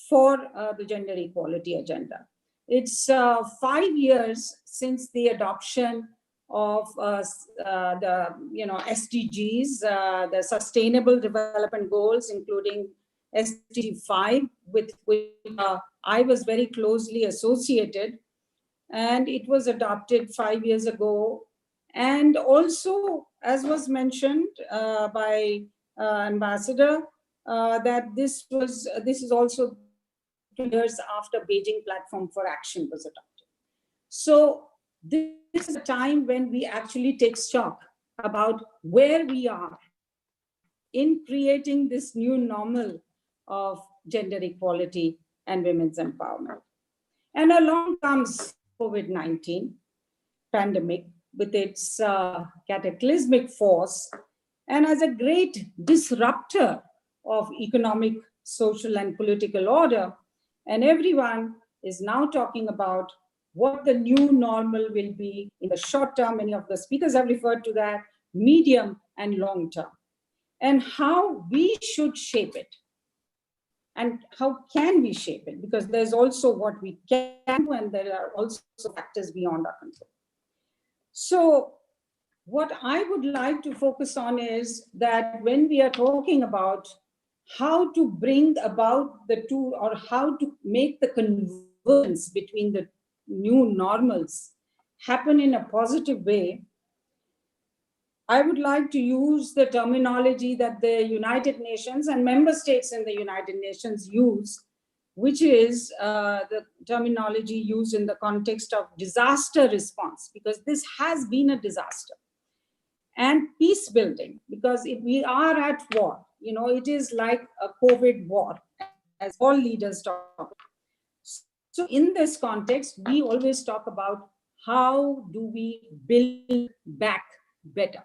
for the gender equality agenda. It's 5 years since the adoption of the SDGs, the Sustainable Development Goals, including SDG 5, with which I was very closely associated. And it was adopted 5 years ago. And also, as was mentioned by Ambassador, that this is also 2 years after Beijing Platform for Action was adopted. So this is a time when we actually take stock about where we are in creating this new normal of gender equality and women's empowerment. And along comes COVID-19 pandemic with its cataclysmic force, and as a great disruptor of economic, social, and political order. And everyone is now talking about what the new normal will be in the short term. Many of the speakers have referred to that, medium and long term, and how we should shape it. And how can we shape it? Because there's also what we can do, and there are also factors beyond our control. So what I would like to focus on is that when we are talking about how to bring about the two, or how to make the convergence between the new normals happen in a positive way, I would like to use the terminology that the United Nations and member states in the United Nations use, which is the terminology used in the context of disaster response, because this has been a disaster, and peace building, because we are at war. You know, it is like a COVID war, as all leaders talk about. So in this context, we always talk about how do we build back better.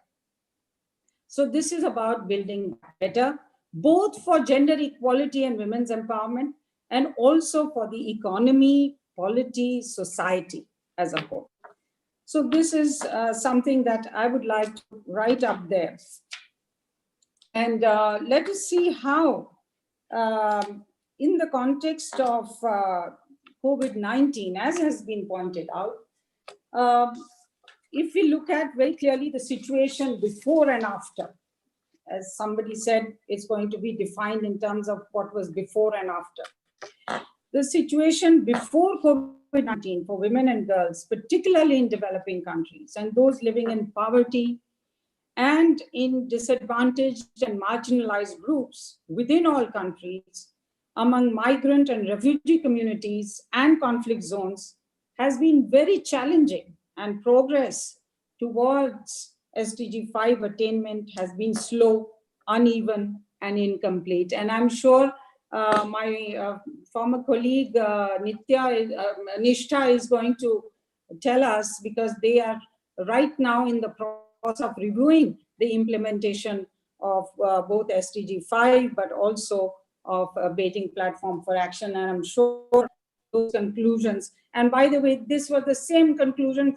So this is about building better, both for gender equality and women's empowerment, and also for the economy, polity, society as a whole. So this is something that I would like to write up there. And let us see how, in the context of COVID-19, as has been pointed out, if we look at very clearly the situation before and after, as somebody said, it's going to be defined in terms of what was before and after. The situation before COVID-19 for women and girls, particularly in developing countries and those living in poverty and in disadvantaged and marginalized groups within all countries, among migrant and refugee communities and conflict zones, has been very challenging, and progress towards SDG 5 attainment has been slow, uneven, and incomplete. And I'm sure my former colleague Nishtha is going to tell us, because they are right now in the process of reviewing the implementation of both SDG 5, but also of Beijing Platform for Action. And I'm sure those conclusions, and by the way, this was the same conclusion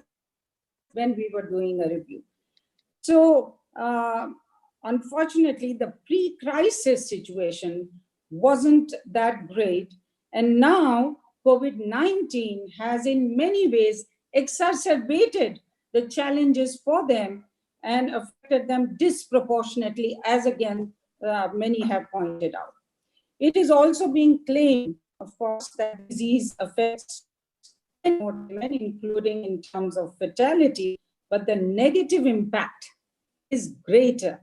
when we were doing a review. So unfortunately, the pre-crisis situation wasn't that great. And now COVID-19 has in many ways exacerbated the challenges for them and affected them disproportionately, as again, many have pointed out. It is also being claimed, of course, that disease affects more women, including in terms of fatality, but the negative impact is greater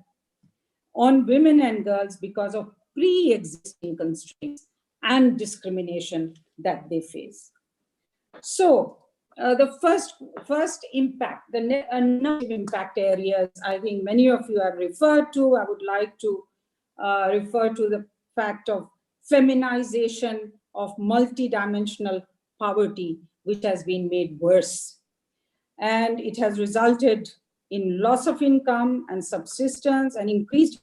on women and girls because of pre-existing constraints and discrimination that they face. So the first impact, the negative impact areas, I think many of you have referred to. I would like to refer to the fact of feminization of multidimensional poverty, which has been made worse. And it has resulted in loss of income and subsistence and increased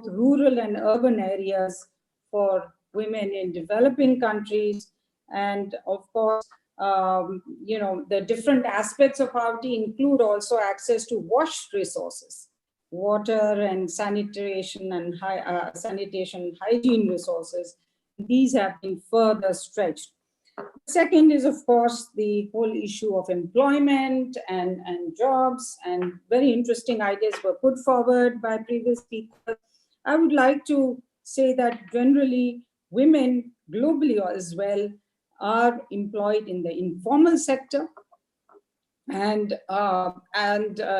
rural and urban areas for women in developing countries. And of course, you know, the different aspects of poverty include also access to wash resources, water and sanitation and sanitation hygiene resources. These have been further stretched. The second is, of course, the whole issue of employment and jobs, and very interesting ideas were put forward by previous speakers. I would like to say that generally women globally as well are employed in the informal sector, and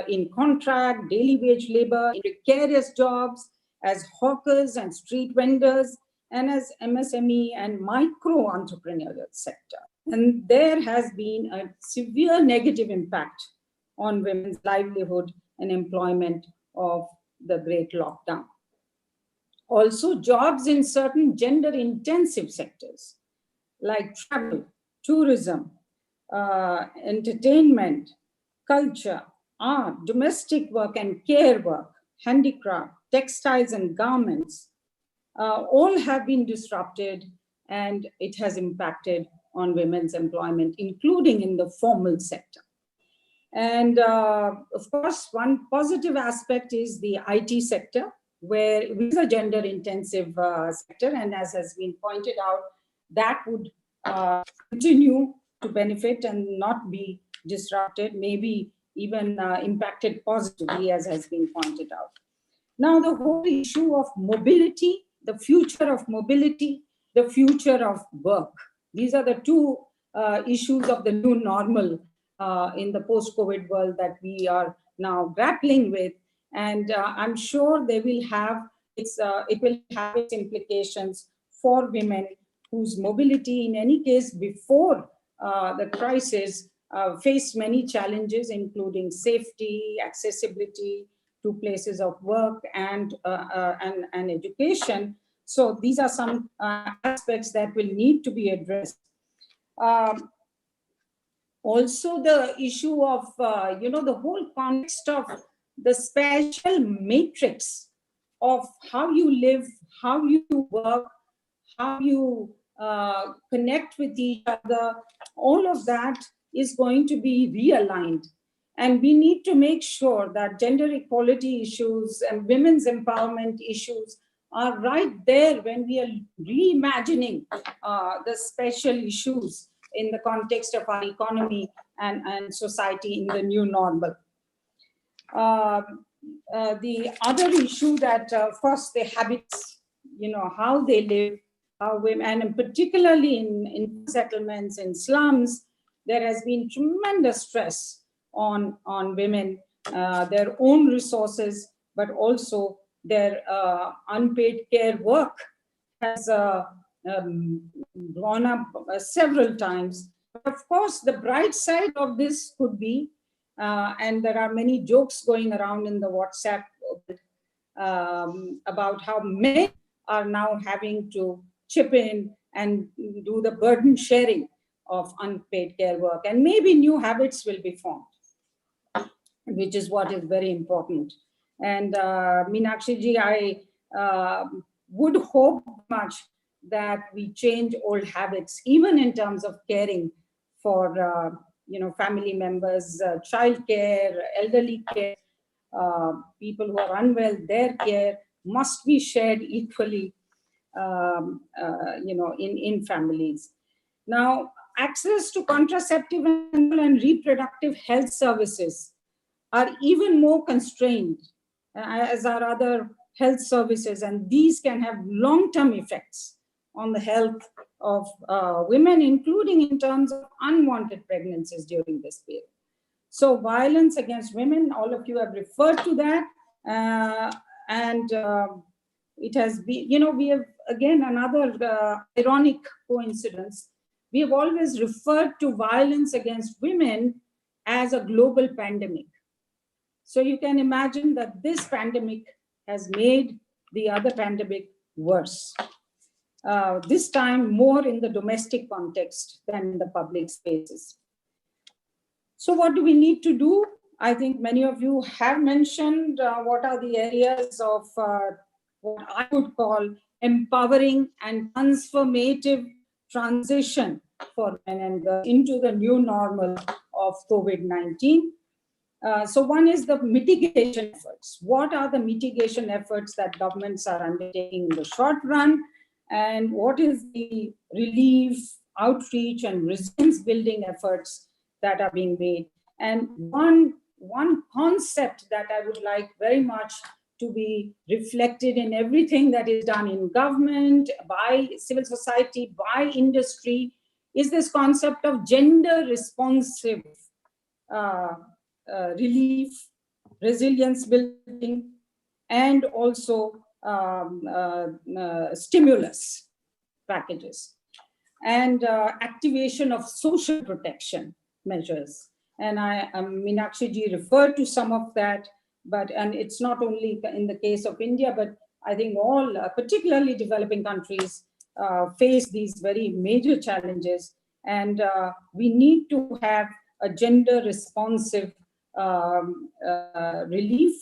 in contract, daily wage labor, in precarious jobs, as hawkers and street vendors, and as MSME and micro entrepreneurial sector. And there has been a severe negative impact on women's livelihood and employment of the Great Lockdown. Also, jobs in certain gender-intensive sectors like travel, tourism, entertainment, culture, art, domestic work and care work, handicraft, textiles and garments, all have been disrupted, and it has impacted on women's employment, including in the formal sector. And of course, one positive aspect is the IT sector, where it is a gender-intensive sector, and as has been pointed out, that would continue to benefit and not be disrupted, maybe even impacted positively, as has been pointed out. Now, the whole issue of mobility, the future of mobility, the future of work. These are the two issues of the new normal in the post-COVID world that we are now grappling with. And I'm sure they will have it will have its implications for women whose mobility, in any case, before the crisis, faced many challenges, including safety, accessibility to places of work and education. So these are some aspects that will need to be addressed. Also, the issue of, the whole context of the special matrix of how you live, how you work, how you connect with each other, all of that is going to be realigned. And we need to make sure that gender equality issues and women's empowerment issues are right there when we are reimagining the special issues in the context of our economy and society in the new normal. The other issue that, first, the habits, how they live, how women, and particularly in settlements, in slums, there has been tremendous stress on women, their own resources, but also their unpaid care work has gone up several times. Of course, the bright side of this could be, and there are many jokes going around in the WhatsApp about how men are now having to chip in and do the burden sharing of unpaid care work, and maybe new habits will be formed, which is what is very important. And Meenakshi ji, I would hope much that we change old habits, even in terms of caring for family members, child care, elderly care, people who are unwell, their care must be shared equally, in families. Now, access to contraceptive and reproductive health services are even more constrained as are other health services, and these can have long-term effects on the health of women, including in terms of unwanted pregnancies during this period. So violence against women, all of you have referred to that, and it has been, we have, again, another ironic coincidence. We have always referred to violence against women as a global pandemic. So you can imagine that this pandemic has made the other pandemic worse. This time more in the domestic context than in the public spaces. So what do we need to do? I think many of you have mentioned what are the areas of what I would call empowering and transformative transition for men and girls into the new normal of COVID-19. So one is the mitigation efforts. What are the mitigation efforts that governments are undertaking in the short run? And what is the relief, outreach, and resilience building efforts that are being made? And one concept that I would like very much to be reflected in everything that is done in government, by civil society, by industry, is this concept of gender responsive relief, resilience building, and also stimulus packages, and activation of social protection measures. And Meenakshi ji referred to some of that, and it's not only in the case of India, but I think all, particularly developing countries, face these very major challenges. And we need to have a gender responsive relief,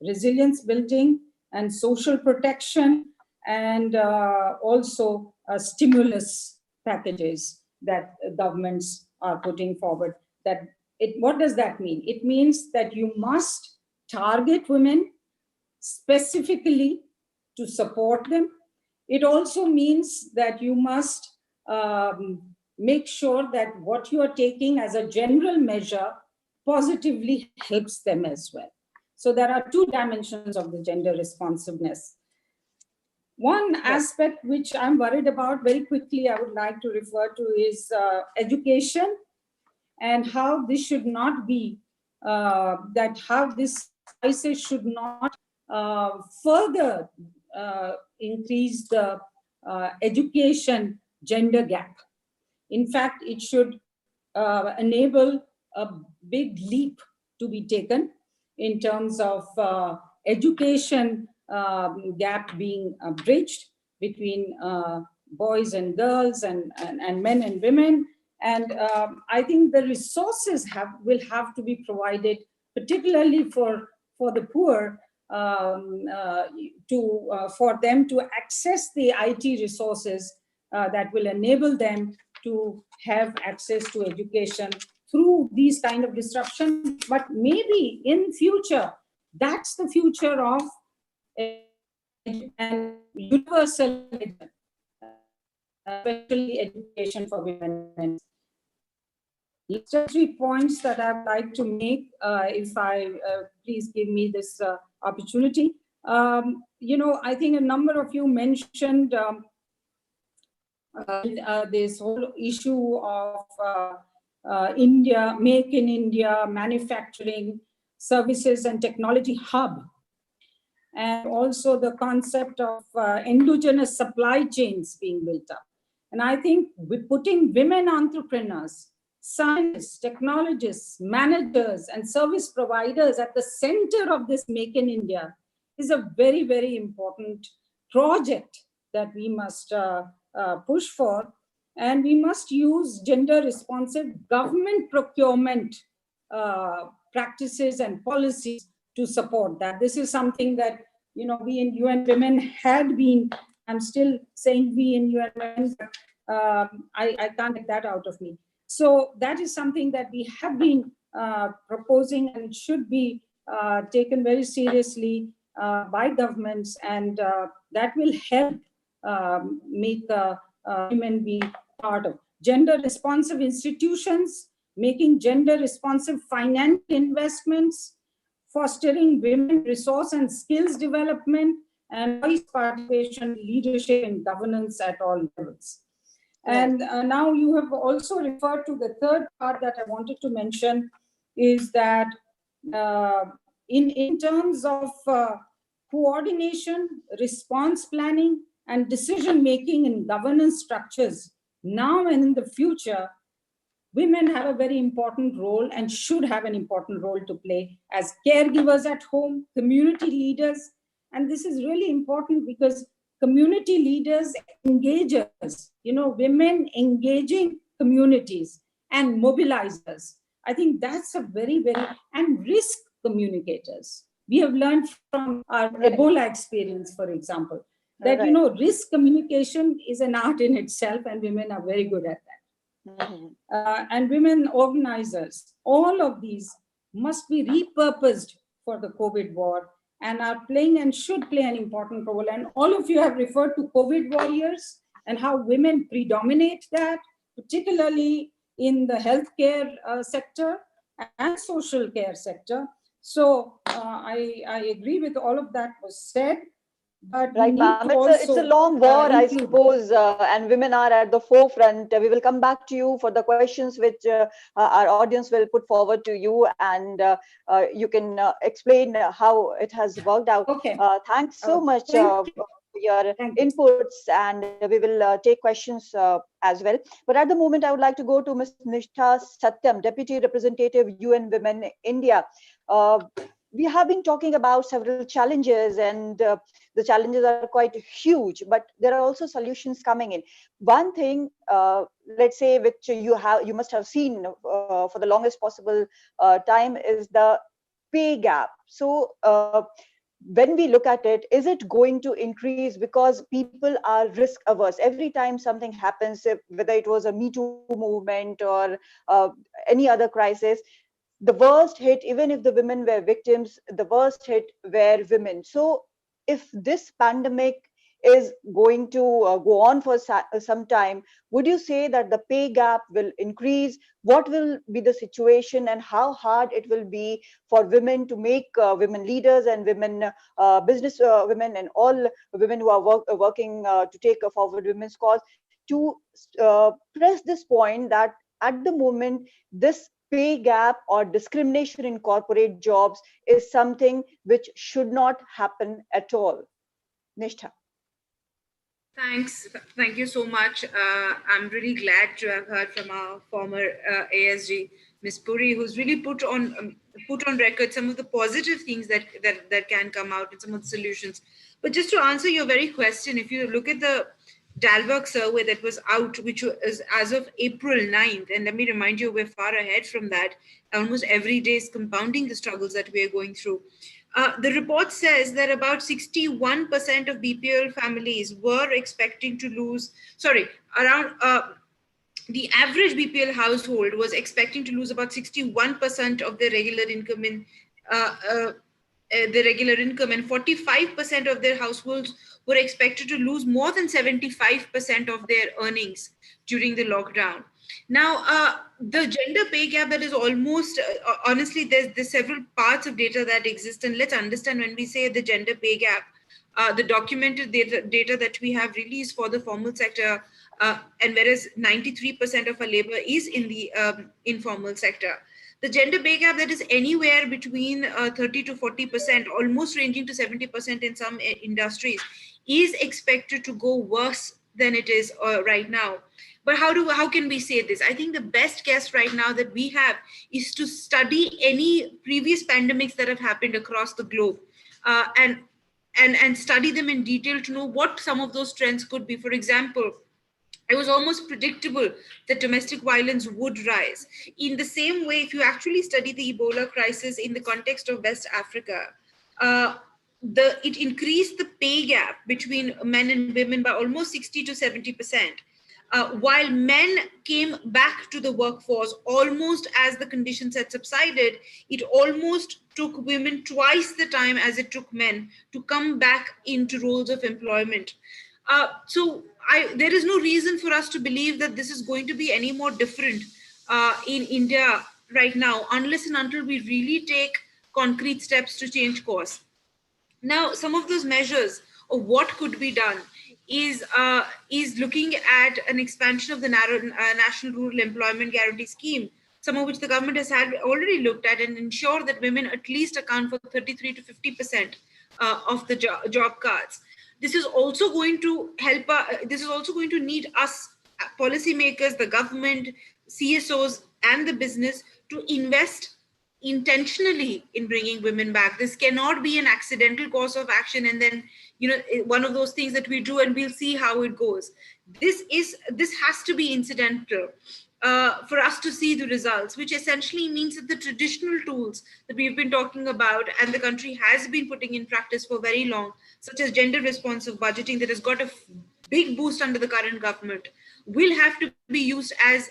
resilience building, and social protection, and also stimulus packages that governments are putting forward. What does that mean? It means that you must target women specifically to support them. It also means that you must make sure that what you are taking as a general measure positively helps them as well. So there are two dimensions of the gender responsiveness. One aspect which I'm worried about very quickly, I would like to refer to, is education, and how this should not be, how this crisis should not further increase the education gender gap. In fact, it should enable a big leap to be taken in terms of education gap being bridged between boys and girls, and men and women. And I think the resources will have to be provided, particularly for the poor, for them to access the IT resources that will enable them to have access to education through these kind of disruptions. But maybe in future, that's the future of and universal education, especially education for women. Just 3 points that I'd like to make, if I please give me this opportunity. I think a number of you mentioned this whole issue of India, Make in India, manufacturing, services and technology hub, and also the concept of endogenous supply chains being built up. And I think putting women entrepreneurs, scientists, technologists, managers, and service providers at the center of this Make in India is a very, very important project that we must push for. And we must use gender responsive government procurement practices and policies to support that. This is something that, we in UN Women had been, I'm still saying we in UN Women, I can't get that out of me. So that is something that we have been proposing, and it should be taken very seriously by governments, and that will help make women be part of gender responsive institutions, making gender responsive financial investments, fostering women resource and skills development, and voice participation, leadership, and governance at all levels. And now you have also referred to the third part that I wanted to mention, is that in terms of coordination, response planning, and decision-making in governance structures, now and in the future, women have a very important role and should have an important role to play as caregivers at home, community leaders. And this is really important because community leaders, engagers, women engaging communities and mobilizers. I think that's a very, and risk communicators. We have learned from our Ebola experience, for example, that, risk communication is an art in itself, and women are very good at that. And women organizers, all of these must be repurposed for the COVID war, and are playing and should play an important role. And all of you have referred to COVID warriors and how women predominate that, particularly in the healthcare sector and social care sector. So I agree with all of that was said. But Right, we need ma'am. to It's a also long war, I include. suppose, and women are at the forefront. We will come back to you for the questions which our audience will put forward to you, and you can explain how it has worked out. Okay. Thanks so much Thank you. for your Thank you. inputs, and we will take questions as well. But at the moment, I would like to go to Ms. Nishtha Satyam, Deputy Representative, UN Women India. Uh, we have been talking about several challenges, and the challenges are quite huge, but there are also solutions coming in. One thing, let's say, which you must have seen for the longest possible time, is the pay gap. So when we look at it, is it going to increase because people are risk averse? Every time something happens, whether it was a Me Too movement or any other crisis, the worst hit, even if the women were victims, the worst hit were women. So if this pandemic is going to go on for some time, would you say that the pay gap will increase? What will be the situation, and how hard it will be for women to make women leaders and women business women and all women who are working to take forward women's cause, to press this point that at the moment this pay gap or discrimination in corporate jobs is something which should not happen at all? Nishtha. Thanks. Thank you so much. I'm really glad to have heard from our former ASG, Ms. Puri, who's really put on record some of the positive things that can come out and some of the solutions. But just to answer your very question, if you look at the Dalberg survey that was out, which was as of April 9th, and let me remind you, we're far ahead from that. Almost every day is compounding the struggles that we are going through. The report says that about 61% of BPL families were expecting to lose, the average BPL household was expecting to lose about 61% of their regular income and 45% of their households were expected to lose more than 75% of their earnings during the lockdown. Now, the gender pay gap that is almost, honestly, there's several parts of data that exist. And let's understand, when we say the gender pay gap, the documented data that we have released for the formal sector, and whereas 93% of our labor is in the informal sector. The gender pay gap that is anywhere between 30 to 40%, almost ranging to 70% in some industries, is expected to go worse than it is right now. But how can we say this? I think the best guess right now that we have is to study any previous pandemics that have happened across the globe, and study them in detail to know what some of those trends could be. For example, it was almost predictable that domestic violence would rise. In the same way, if you actually study the Ebola crisis in the context of West Africa, it increased the pay gap between men and women by almost 60 to 70%. While men came back to the workforce almost as the conditions had subsided, it almost took women twice the time as it took men to come back into roles of employment. So there is no reason for us to believe that this is going to be any more different in India right now, unless and until we really take concrete steps to change course. Now, some of those measures of what could be done is looking at an expansion of the National Rural Employment Guarantee Scheme, some of which the government has already looked at, and ensure that women at least account for 33 to 50% of the job cards. This is also going to help. This is also going to need us, policymakers, the government, CSOs, and the business to invest intentionally in bringing women back. This cannot be an accidental course of action and then, one of those things that we do and we'll see how it goes. This has to be incidental for us to see the results, which essentially means that the traditional tools that we've been talking about and the country has been putting in practice for very long, such as gender responsive budgeting that has got a big boost under the current government, will have to be used as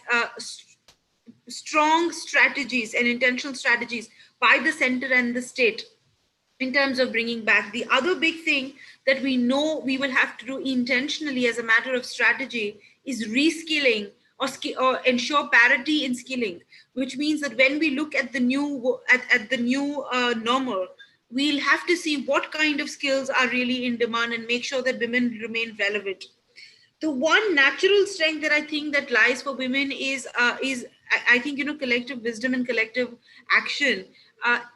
strong strategies and intentional strategies by the center and the state in terms of bringing back. The other big thing that we know we will have to do intentionally as a matter of strategy is reskilling or ensure parity in skilling, which means that when we look at the new normal, we'll have to see what kind of skills are really in demand and make sure that women remain relevant. The one natural strength that I think that lies for women is I think, collective wisdom and collective action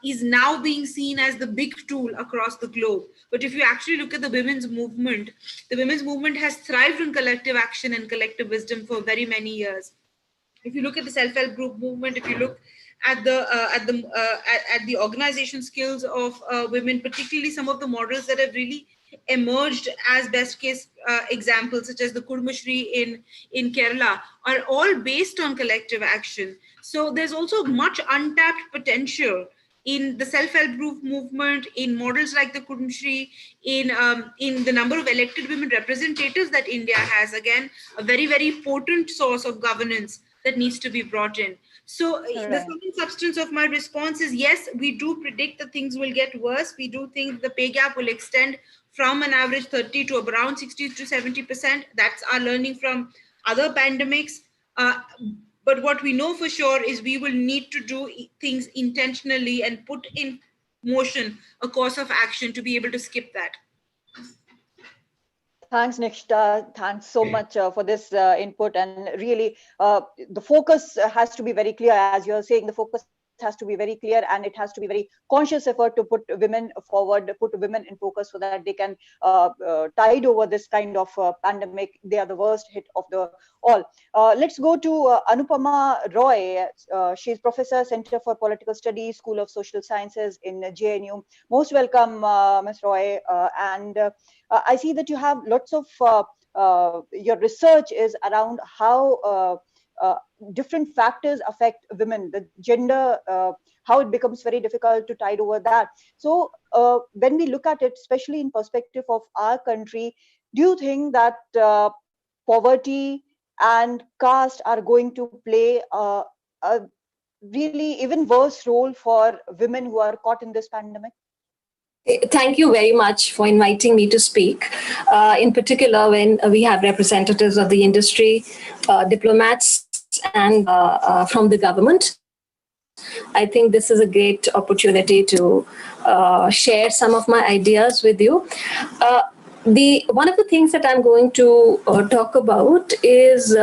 is now being seen as the big tool across the globe. But if you actually look at the women's movement has thrived on collective action and collective wisdom for very many years. If you look at the self-help group movement, if you look at the organization skills of women, particularly some of the models that have really emerged as best case examples, such as the Kudumushri in Kerala, are all based on collective action. So there's also much untapped potential in the self-help group movement, in models like the Kudumushri, in the number of elected women representatives that India has. Again, a very, very potent source of governance that needs to be brought in. So the sum and substance of my response is, yes, we do predict that things will get worse. We do think the pay gap will extend from an average 30 to around 60 to 70%. That's our learning from other pandemics. But what we know for sure is we will need to do things intentionally and put in motion a course of action to be able to skip that. Thanks, Nikshita. Thanks so much for this input. And really, the focus has to be very clear. As you're saying, the focus has to be very clear, and it has to be very conscious effort to put women forward, put women in focus so that they can tide over this kind of pandemic. They are the worst hit of the all. Let's go to Anupama Roy. She's Professor, Center for Political Studies, School of Social Sciences in JNU. Most welcome, Ms. Roy. I see that you have lots of, your research is around how different factors affect women, the gender, how it becomes very difficult to tide over that. So when we look at it, especially in perspective of our country, do you think that poverty and caste are going to play a really even worse role for women who are caught in this pandemic? Thank you very much for inviting me to speak, in particular when we have representatives of the industry, diplomats, and from the government. I think this is a great opportunity to share some of my ideas with you. One of the things that I'm going to talk about is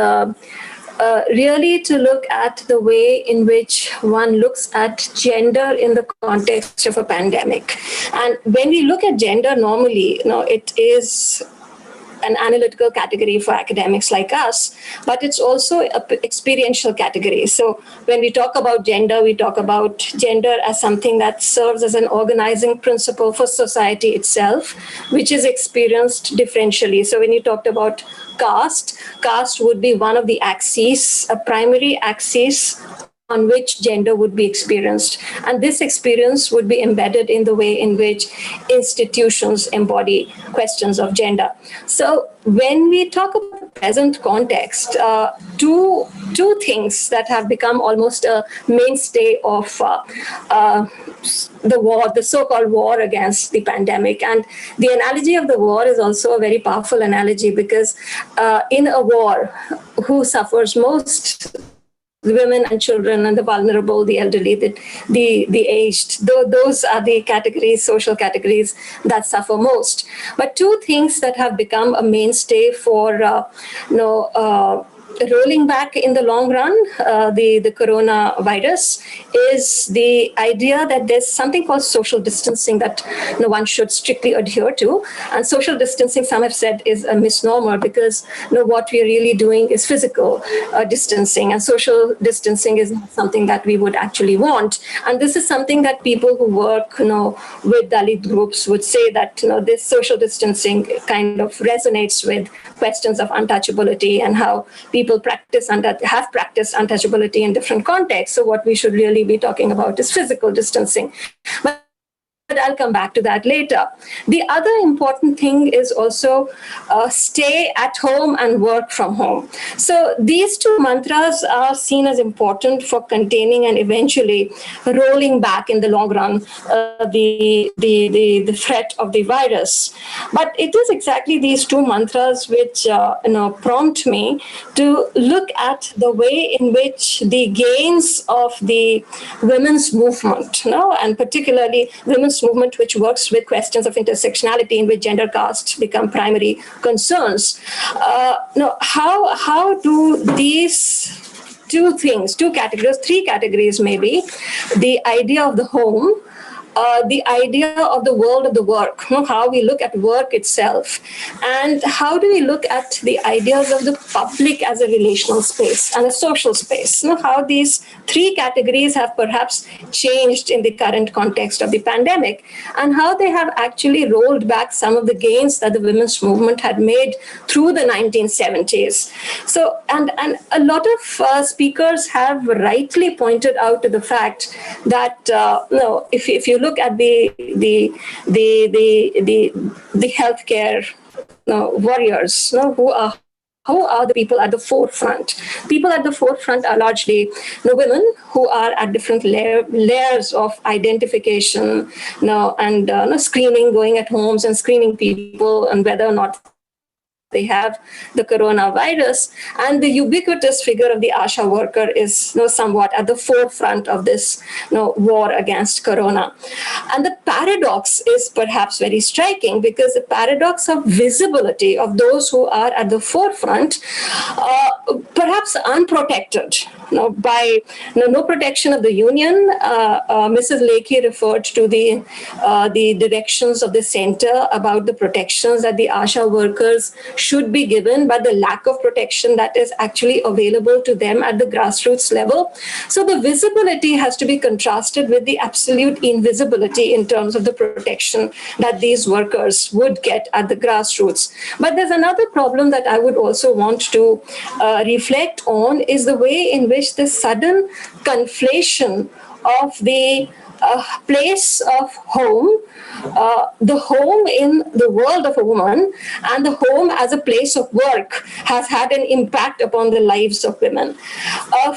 really to look at the way in which one looks at gender in the context of a pandemic. And when we look at gender normally, it is an analytical category for academics like us, but it's also an experiential category. So when we talk about gender, we talk about gender as something that serves as an organizing principle for society itself, which is experienced differentially. So when you talked about caste would be one of the axes, a primary axis on which gender would be experienced. And this experience would be embedded in the way in which institutions embody questions of gender. So when we talk about the present context, two things that have become almost a mainstay of the war, the so-called war against the pandemic. And the analogy of the war is also a very powerful analogy because in a war, who suffers most? The women and children and the vulnerable, the elderly, the aged. Those are the categories, social categories that suffer most. But two things that have become a mainstay for rolling back in the long run, the coronavirus, is the idea that there's something called social distancing that one should strictly adhere to. And social distancing, some have said, is a misnomer because what we're really doing is physical distancing, and social distancing is not something that we would actually want. And this is something that people who work with Dalit groups would say that this social distancing kind of resonates with questions of untouchability and how people have practiced untouchability in different contexts. So what we should really be talking about is physical distancing. But I'll come back to that later. The other important thing is also stay at home and work from home. So these two mantras are seen as important for containing and eventually rolling back in the long run the threat of the virus. But it is exactly these two mantras which prompt me to look at the way in which the gains of the women's movement, and particularly women's women's movement which works with questions of intersectionality in which gender castes become primary concerns. How do these two categories, three categories maybe, the idea of the home, the idea of the world of the work, how we look at work itself, and how do we look at the ideas of the public as a relational space and a social space, how these three categories have perhaps changed in the current context of the pandemic, and how they have actually rolled back some of the gains that the women's movement had made through the 1970s. So, and a lot of speakers have rightly pointed out to the fact that if you look at the healthcare warriors, who are the people at the forefront? People at the forefront are largely women who are at different layers of identification, and screening, going at homes and screening people and whether or not they have the coronavirus. And the ubiquitous figure of the ASHA worker is somewhat at the forefront of this war against corona. And the paradox is perhaps very striking, because the paradox of visibility of those who are at the forefront, perhaps unprotected, by no protection of the union. Mrs. Lekhi referred to the directions of the center about the protections that the ASHA workers should be given, but the lack of protection that is actually available to them at the grassroots level. So the visibility has to be contrasted with the absolute invisibility in terms of the protection that these workers would get at the grassroots. But there's another problem that I would also want to reflect on, is the way in which the sudden conflation of the place of home, the home in the world of a woman, and the home as a place of work has had an impact upon the lives of women.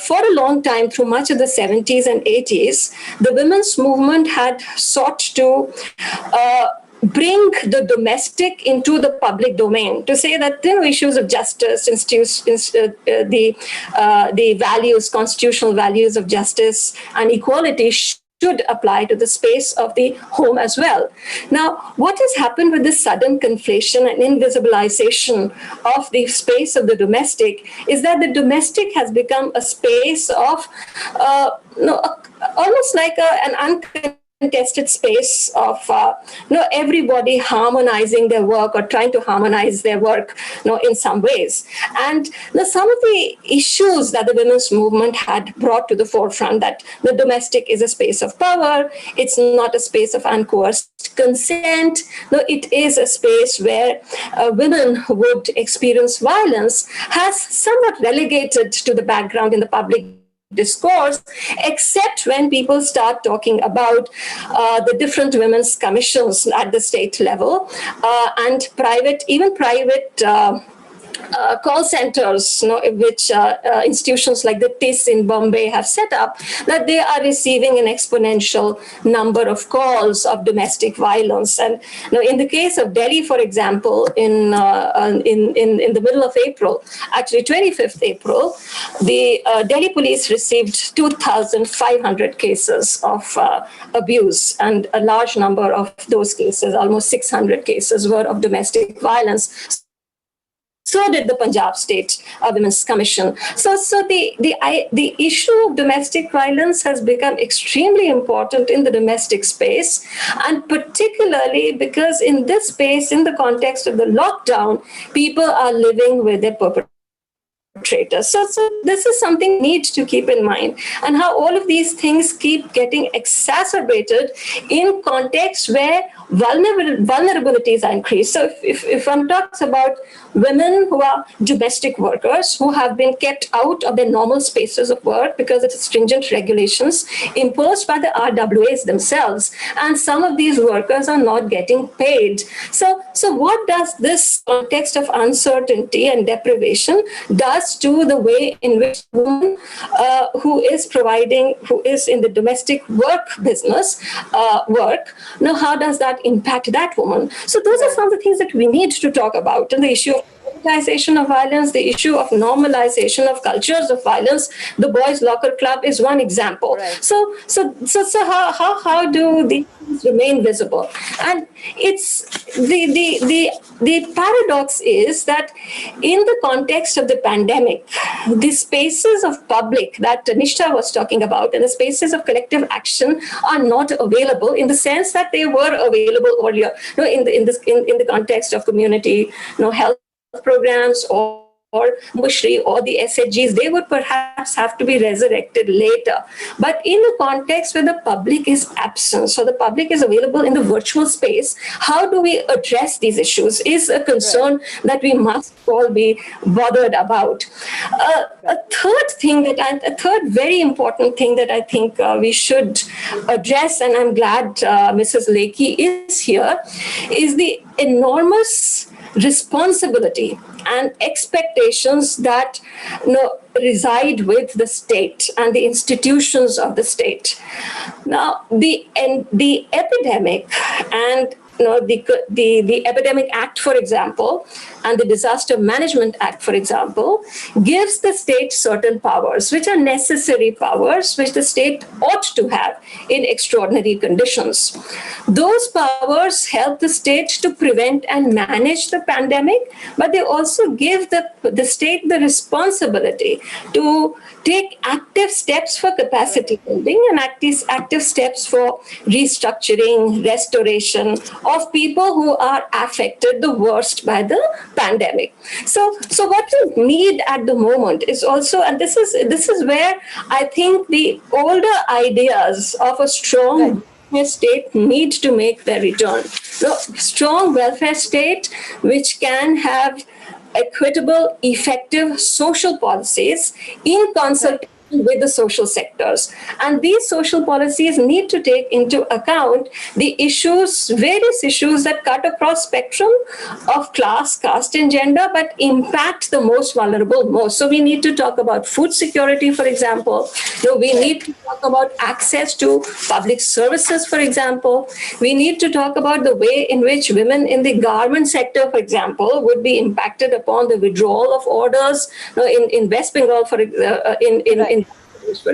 For a long time, through much of the 70s and 80s, the women's movement had sought to bring the domestic into the public domain, to say that issues of justice, the values, constitutional values of justice and equality should apply to the space of the home as well. Now, what has happened with this sudden conflation and invisibilization of the space of the domestic is that the domestic has become a space of almost like an uncontested space of everybody harmonizing their work or trying to harmonize their work in some ways. And some of the issues that the women's movement had brought to the forefront, that the domestic is a space of power, it's not a space of uncoerced consent, it is a space where women would experience violence, has somewhat relegated to the background in the public discourse, except when people start talking about the different women's commissions at the state level, and private call centers, which institutions like the TIS in Bombay have set up, that they are receiving an exponential number of calls of domestic violence. And in the case of Delhi, for example, in the middle of April, actually 25th April, the Delhi police received 2,500 cases of abuse, and a large number of those cases, almost 600 cases, were of domestic violence. So did the Punjab State Women's Commission. So the issue of domestic violence has become extremely important in the domestic space, and particularly because in this space, in the context of the lockdown, people are living with their perpetrators. So this is something we need to keep in mind, and how all of these things keep getting exacerbated in context where vulnerabilities are increased. So if one talks about women who are domestic workers, who have been kept out of their normal spaces of work because of the stringent regulations imposed by the RWAs themselves, and some of these workers are not getting paid. So what does this context of uncertainty and deprivation does to the way in which a woman who is in the domestic work business how does that impact that woman? So those are some of the things that we need to talk about, and the issue of destigmatization of violence, the issue of normalization of cultures of violence. The Boys Locker Club is one example. Right. So how do these things remain visible? And it's the paradox is that in the context of the pandemic, the spaces of public that Nishtha was talking about and the spaces of collective action are not available in the sense that they were available earlier. In the context of community, health programs or Mushri or the SHGs, they would perhaps have to be resurrected later. But in the context where the public is absent, so the public is available in the virtual space, how do we address these issues is a concern that we must all be bothered about. A third very important thing that I think we should address, and I'm glad Mrs. Lakhi is here, is the enormous responsibility and expectations that reside with the state and the institutions of the state. Now, the epidemic and the Epidemic Act, for example, and the Disaster Management Act, for example, gives the state certain powers, which are necessary powers, which the state ought to have in extraordinary conditions. Those powers help the state to prevent and manage the pandemic, but they also give the state the responsibility to take active steps for capacity building and active steps for restructuring, restoration of people who are affected the worst by the pandemic. So what we need at the moment is also, and this is where I think the older ideas of a strong state need to make their return. Strong welfare state which can have equitable, effective social policies in consultation with the social sectors. And these social policies need to take into account the various issues that cut across spectrum of class, caste, and gender, but impact the most vulnerable most. So we need to talk about food security, for example. We need to talk about access to public services, for example. We need to talk about the way in which women in the garment sector, for example, would be impacted upon the withdrawal of orders. In West Bengal, for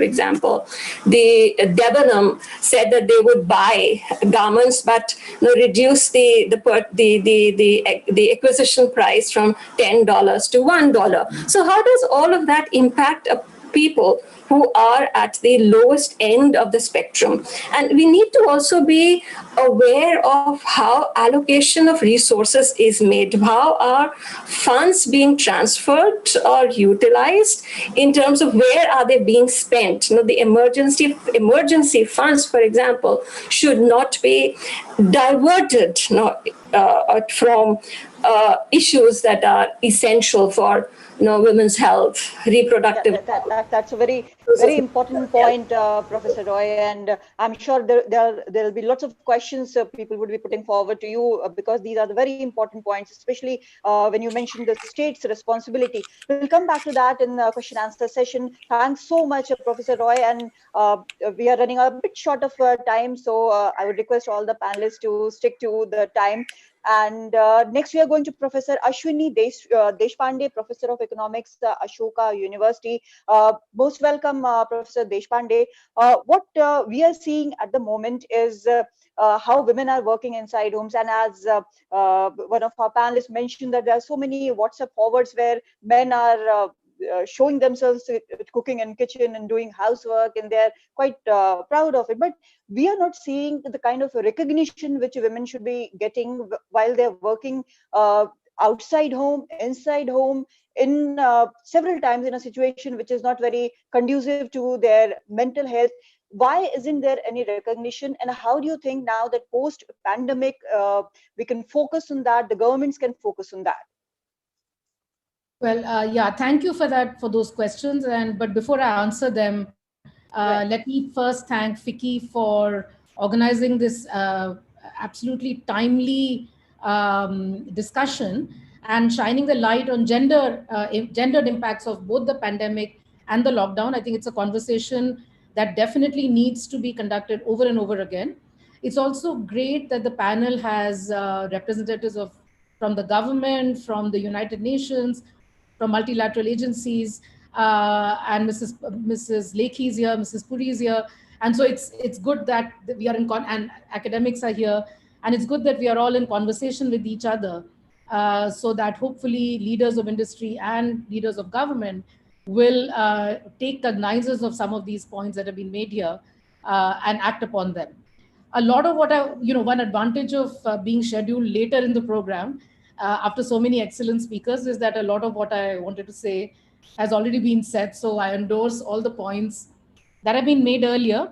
example, the Debenham said that they would buy garments but reduce the acquisition price from $10 to $1. So how does all of that impact people who are at the lowest end of the spectrum? And we need to also be aware of how allocation of resources is made, how are funds being transferred or utilized in terms of where are they being spent. The emergency funds, for example, should not be diverted from issues that are essential for women's health, reproductive. That's a very important point, Professor Roy, and I'm sure there will be lots of questions people would be putting forward to you because these are the very important points, especially when you mentioned the state's responsibility. We'll come back to that in the question answer session. Thanks so much, Professor Roy, and we are running a bit short of time, so I would request all the panelists to stick to the time. And next we are going to Professor Ashwini Deshpande, Professor of Economics, Ashoka University. Most welcome, Professor Deshpande. What we are seeing at the moment is how women are working inside homes. And as one of our panelists mentioned, that there are so many WhatsApp forwards where men are showing themselves cooking in kitchen and doing housework, and they're quite proud of it. But we are not seeing the kind of recognition which women should be getting while they're working outside home, inside home, in several times in a situation which is not very conducive to their mental health. Why isn't there any recognition, and how do you think now that post-pandemic we can focus on that, the governments can focus on that? Well, yeah, thank you for those questions. But before I answer them, let me first thank FICCI for organizing this absolutely timely discussion and shining the light on gendered impacts of both the pandemic and the lockdown. I think it's a conversation that definitely needs to be conducted over and over again. It's also great that the panel has representatives of from the government, from the United Nations, from multilateral agencies, and Mrs. Lakhi is here, Mrs. Puri is here, and so it's good that we are and academics are here, and it's good that we are all in conversation with each other, so that hopefully leaders of industry and leaders of government will take cognizance of some of these points that have been made here and act upon them. A lot of what one advantage of being scheduled later in the program after so many excellent speakers is that a lot of what I wanted to say has already been said. So I endorse all the points that have been made earlier.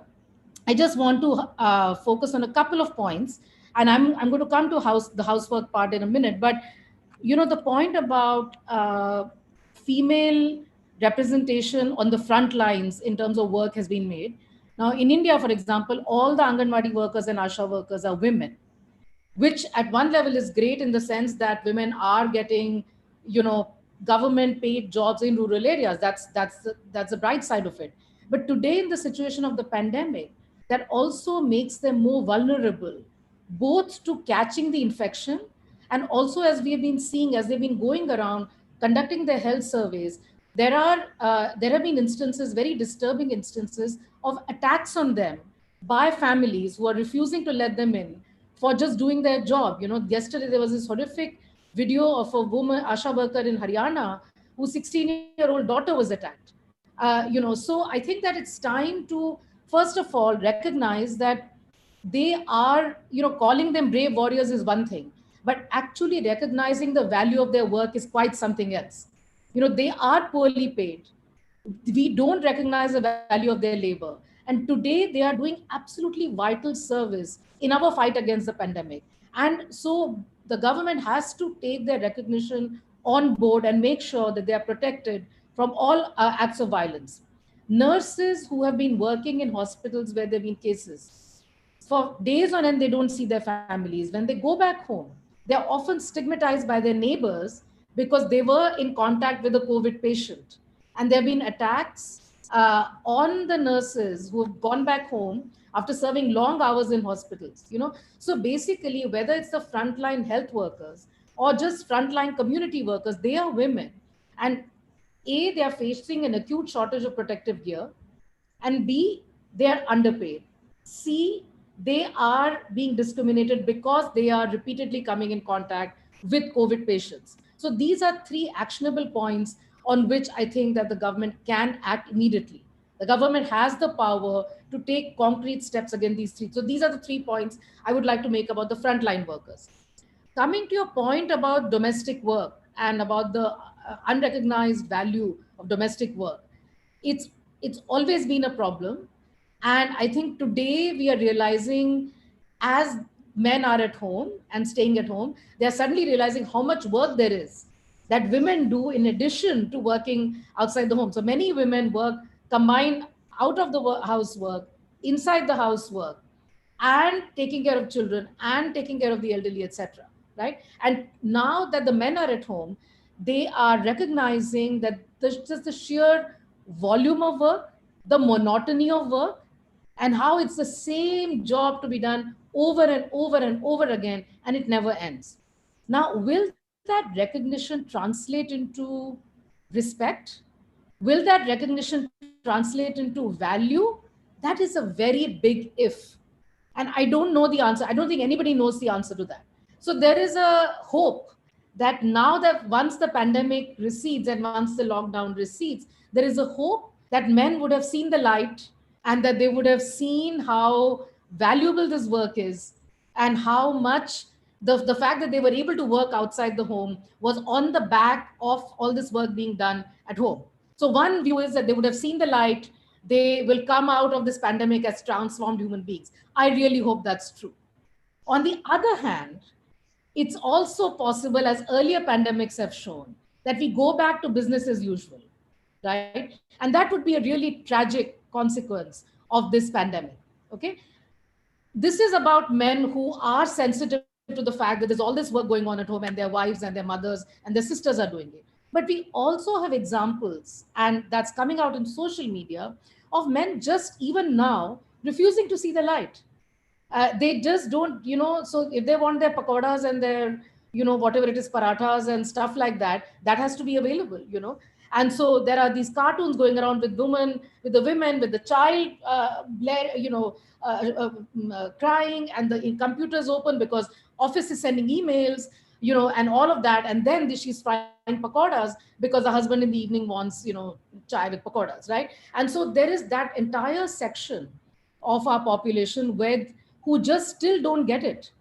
I just want to focus on a couple of points, and I'm going to come to the housework part in a minute. But the point about female representation on the front lines in terms of work has been made. Now, in India, for example, all the Anganwadi workers and Asha workers are women, which at one level is great in the sense that women are getting, government paid jobs in rural areas. That's the bright side of it. But today, in the situation of the pandemic, that also makes them more vulnerable, both to catching the infection and also, as we have been seeing, as they've been going around conducting their health surveys, there have been instances, very disturbing instances of attacks on them by families who are refusing to let them in for just doing their job. Yesterday there was this horrific video of a woman, Asha worker in Haryana, whose 16-year-old daughter was attacked. So I think that it's time to, first of all, recognize that they are, calling them brave warriors is one thing, but actually recognizing the value of their work is quite something else. They are poorly paid. We don't recognize the value of their labor. And today they are doing absolutely vital service in our fight against the pandemic. And so the government has to take their recognition on board and make sure that they are protected from all acts of violence. Nurses who have been working in hospitals where there have been cases, for days on end, they don't see their families. When they go back home, they're often stigmatized by their neighbors because they were in contact with a COVID patient. And there have been attacks on the nurses who have gone back home after serving long hours in hospitals. So basically, whether it's the frontline health workers or just frontline community workers, they are women. And A, they are facing an acute shortage of protective gear, and B, they are underpaid. C, they are being discriminated because they are repeatedly coming in contact with COVID patients. So these are three actionable points on which I think that the government can act immediately. The government has the power to take concrete steps against these three. So these are the 3 points I would like to make about the frontline workers. Coming to your point about domestic work and about the unrecognized value of domestic work, it's always been a problem. And I think today we are realizing, as men are at home and staying at home, they're suddenly realizing how much work there is that women do in addition to working outside the home. So many women work, combine out of the housework, inside the housework, and taking care of children and taking care of the elderly, etc. Right? And now that the men are at home, they are recognizing that just the sheer volume of work, the monotony of work, and how it's the same job to be done over and over and over again, and it never ends. Now, will that recognition translate into respect? Will that recognition translate into value? That is a very big if. And I don't know the answer. I don't think anybody knows the answer to that. So there is a hope that now that once the pandemic recedes and once the lockdown recedes, there is a hope that men would have seen the light and that they would have seen how valuable this work is and how much the fact that they were able to work outside the home was on the back of all this work being done at home. So one view is that they would have seen the light. They will come out of this pandemic as transformed human beings. I really hope that's true. On the other hand, it's also possible, as earlier pandemics have shown, that we go back to business as usual, right? And that would be a really tragic consequence of this pandemic, okay? This is about men who are sensitive to the fact that there's all this work going on at home and their wives and their mothers and their sisters are doing it. But we also have examples, and that's coming out in social media, of men just even now refusing to see the light. They just don't, so if they want their pakoras and their, whatever it is, parathas and stuff like that, that has to be available, And so there are these cartoons going around with women, with the women, with the child, crying, and the computers open because office is sending emails, and all of that. And then she's frying pakoras because the husband in the evening wants, chai with pakoras, right? And so there is that entire section of our population who just still don't get it,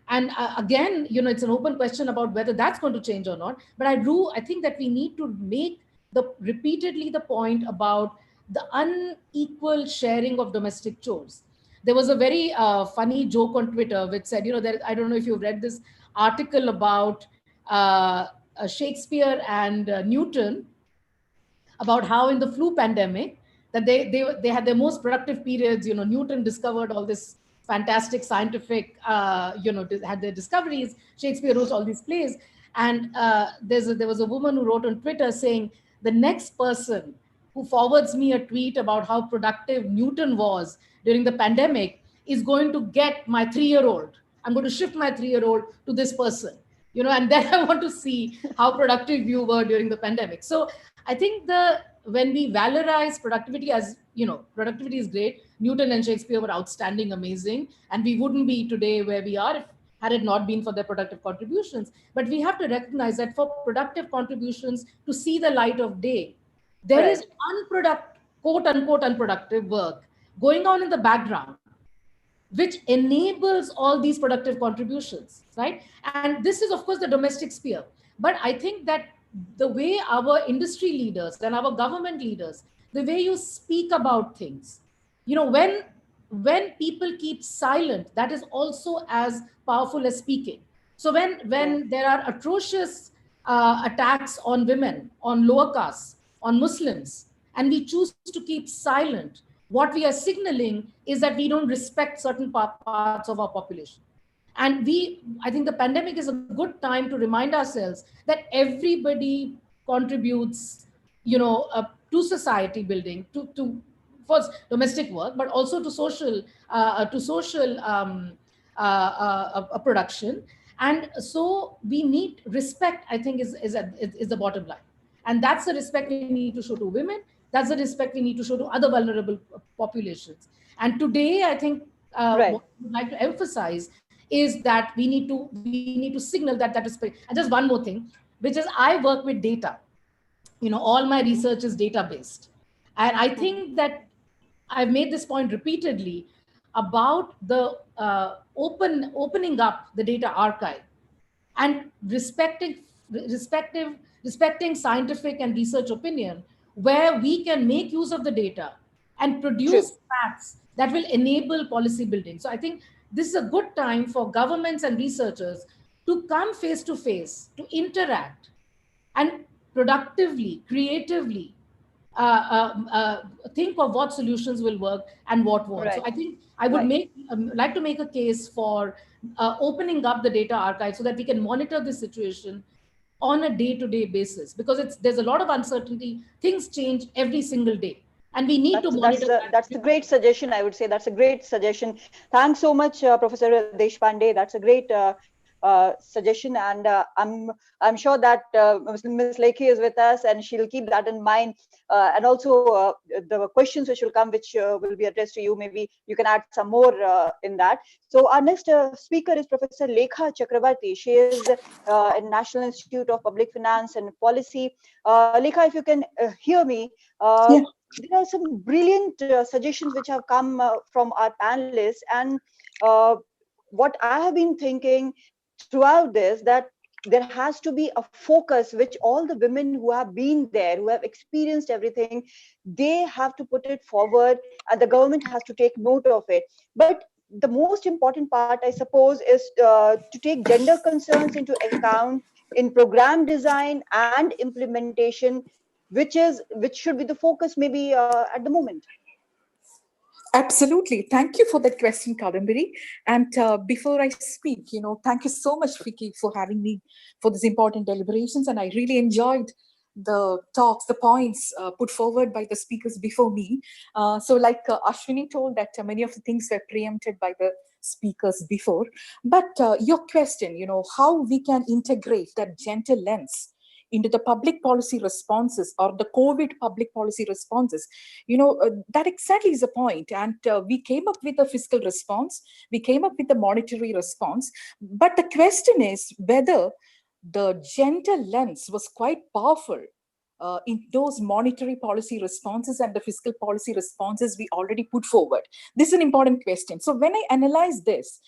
And again, it's an open question about whether that's going to change or not. But I think that we need to make repeatedly the point about the unequal sharing of domestic chores. There was a very funny joke on Twitter which said, I don't know if you've read this article about Shakespeare and Newton, about how in the flu pandemic that they had their most productive periods. Newton discovered all this fantastic scientific, had their discoveries. Shakespeare wrote all these plays. And there was a woman who wrote on Twitter saying, the next person who forwards me a tweet about how productive Newton was during the pandemic is going to get my 3-year-old. I'm going to shift my 3-year-old to this person, and then I want to see how productive you were during the pandemic. So I think when we valorize productivity, as productivity is great. Newton and Shakespeare were outstanding, amazing, and we wouldn't be today where we are had it not been for their productive contributions. But we have to recognize that for productive contributions to see the light of day, there is unproductive, quote unquote, unproductive work going on in the background, which enables all these productive contributions, right? And this is, of course, the domestic sphere. But I think that the way our industry leaders and our government leaders, the way you speak about things, when people keep silent, that is also as powerful as speaking. So when there are atrocious attacks on women, on lower castes, on Muslims, and we choose to keep silent, what we are signaling is that we don't respect certain parts of our population. And I think the pandemic is a good time to remind ourselves that everybody contributes, to society building, to first domestic work, but also to social production. And so we need respect, I think, is the bottom line. And that's the respect we need to show to women. That's the respect we need to show to other vulnerable populations. And today, I think what I'd like to emphasize is that we need to signal that respect. And just one more thing, which is I work with data. All my research is data-based. And I think that I've made this point repeatedly about the opening up the data archive and respecting scientific and research opinion, where we can make use of the data and produce facts that will enable policy building. So I think this is a good time for governments and researchers to come face to face, to interact, and productively, creatively think of what solutions will work and what won't. So I think I would like to make a case for opening up the data archive so that we can monitor the situation on a day-to-day basis, because there's a lot of uncertainty. Things change every single day, and we need to monitor. That's a great suggestion. I would say that's a great suggestion. Thanks so much, Professor Deshpande. That's a great suggestion, and I'm sure that Ms. Lekhi is with us, and she'll keep that in mind. And also the questions which will come, which will be addressed to you. Maybe you can add some more in that. So our next speaker is Professor Lekha Chakrabarti. She is in National Institute of Public Finance and Policy. Lekha, if you can hear me, there are some brilliant suggestions which have come from our panelists, and what I have been thinking throughout this, that there has to be a focus which all the women who have been there, who have experienced everything, they have to put it forward, and the government has to take note of it. But the most important part, I suppose, is to take gender concerns into account in program design and implementation, which should be the focus maybe at the moment. Absolutely. Thank you for that question, Kadambari. And before I speak, thank you so much, FICCI, for having me for these important deliberations. And I really enjoyed the talks, the points put forward by the speakers before me. So like Ashwini told, that many of the things were preempted by the speakers before. But your question, how we can integrate that gender lens into the public policy responses or the COVID public policy responses, that exactly is the point. And we came up with a fiscal response, we came up with a monetary response. But the question is whether the gender lens was quite powerful in those monetary policy responses and the fiscal policy responses we already put forward. This is an important question. So when I analyze this,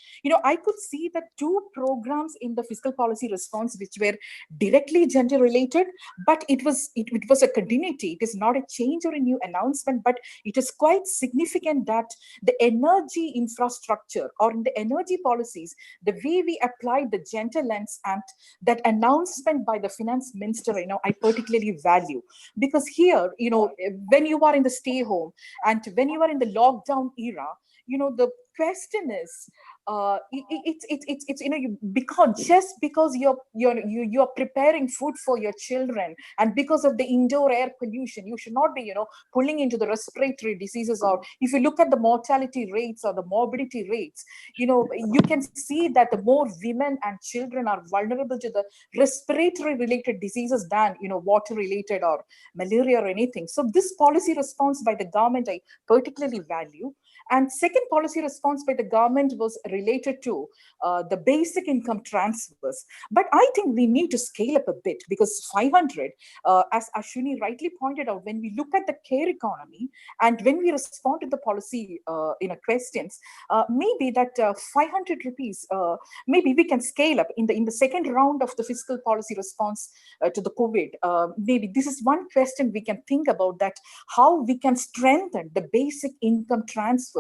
I could see that two programs in the fiscal policy response which were directly gender related, but it was a continuity. It is not a change or a new announcement, but it is quite significant that the energy infrastructure or in the energy policies, the way we applied the gender lens and that announcement by the finance minister, I particularly value. Because here, when you are in the stay home and when you are in the lockdown era, the question is, just because you're preparing food for your children and because of the indoor air pollution, you should not be, pulling into the respiratory diseases. Or if you look at the mortality rates or the morbidity rates, you can see that the more women and children are vulnerable to the respiratory related diseases than, water related or malaria or anything. So this policy response by the government, I particularly value. And second policy response by the government was related to the basic income transfers. But I think we need to scale up a bit because 500, as Ashwini rightly pointed out, when we look at the care economy and when we respond to the policy questions, maybe that 500 rupees, maybe we can scale up in the second round of the fiscal policy response to the COVID. Maybe this is one question we can think about, that how we can strengthen the basic income transfers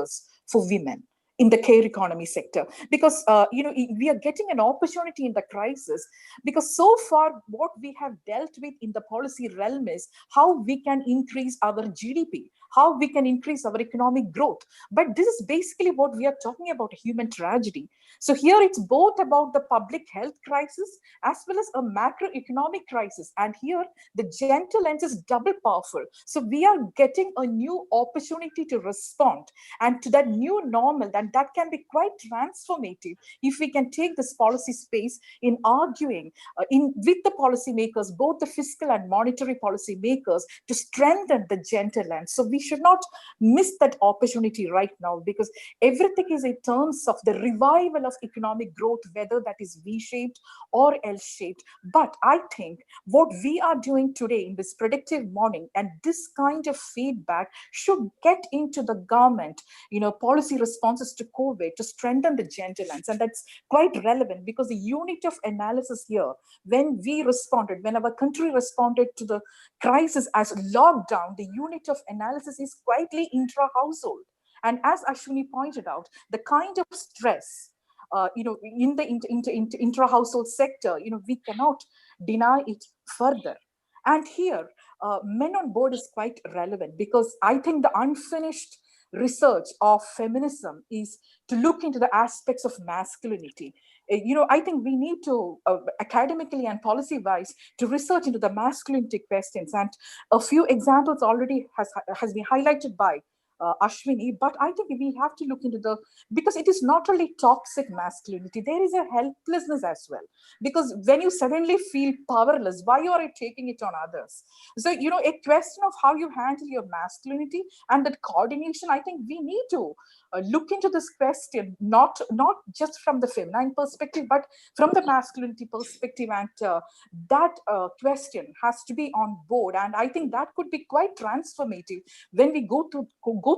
for women in the care economy sector, because we are getting an opportunity in the crisis, because so far what we have dealt with in the policy realm is how we can increase our GDP, how we can increase our economic growth. But this is basically what we are talking about, a human tragedy. So here it's both about the public health crisis as well as a macroeconomic crisis. And here the gender lens is double powerful. So we are getting a new opportunity to respond and to that new normal, and that can be quite transformative if we can take this policy space in arguing with the policymakers, both the fiscal and monetary policy makers, to strengthen the gender lens. So we should not miss that opportunity right now, because everything is in terms of the revival of economic growth, whether that is V-shaped or L-shaped. But I think what we are doing today in this predictive morning and this kind of feedback should get into the government, policy responses to COVID to strengthen the gender lens. And that's quite relevant because the unit of analysis here, when our country responded to the crisis as lockdown, the unit of analysis is quietly intra-household. And as Ashwini pointed out, the kind of stress, in the intra-household sector, we cannot deny it further. And here, men on board is quite relevant, because I think the unfinished research of feminism is to look into the aspects of masculinity. I think we need to academically and policy-wise to research into the masculinity questions, and a few examples already has been highlighted by Ashwini, but I think we have to look into because it is not only toxic masculinity, there is a helplessness as well. Because when you suddenly feel powerless, why are you taking it on others? So, a question of how you handle your masculinity and that coordination, I think we need to look into this question, not just from the feminine perspective, but from the masculinity perspective. And that question has to be on board. And I think that could be quite transformative when we go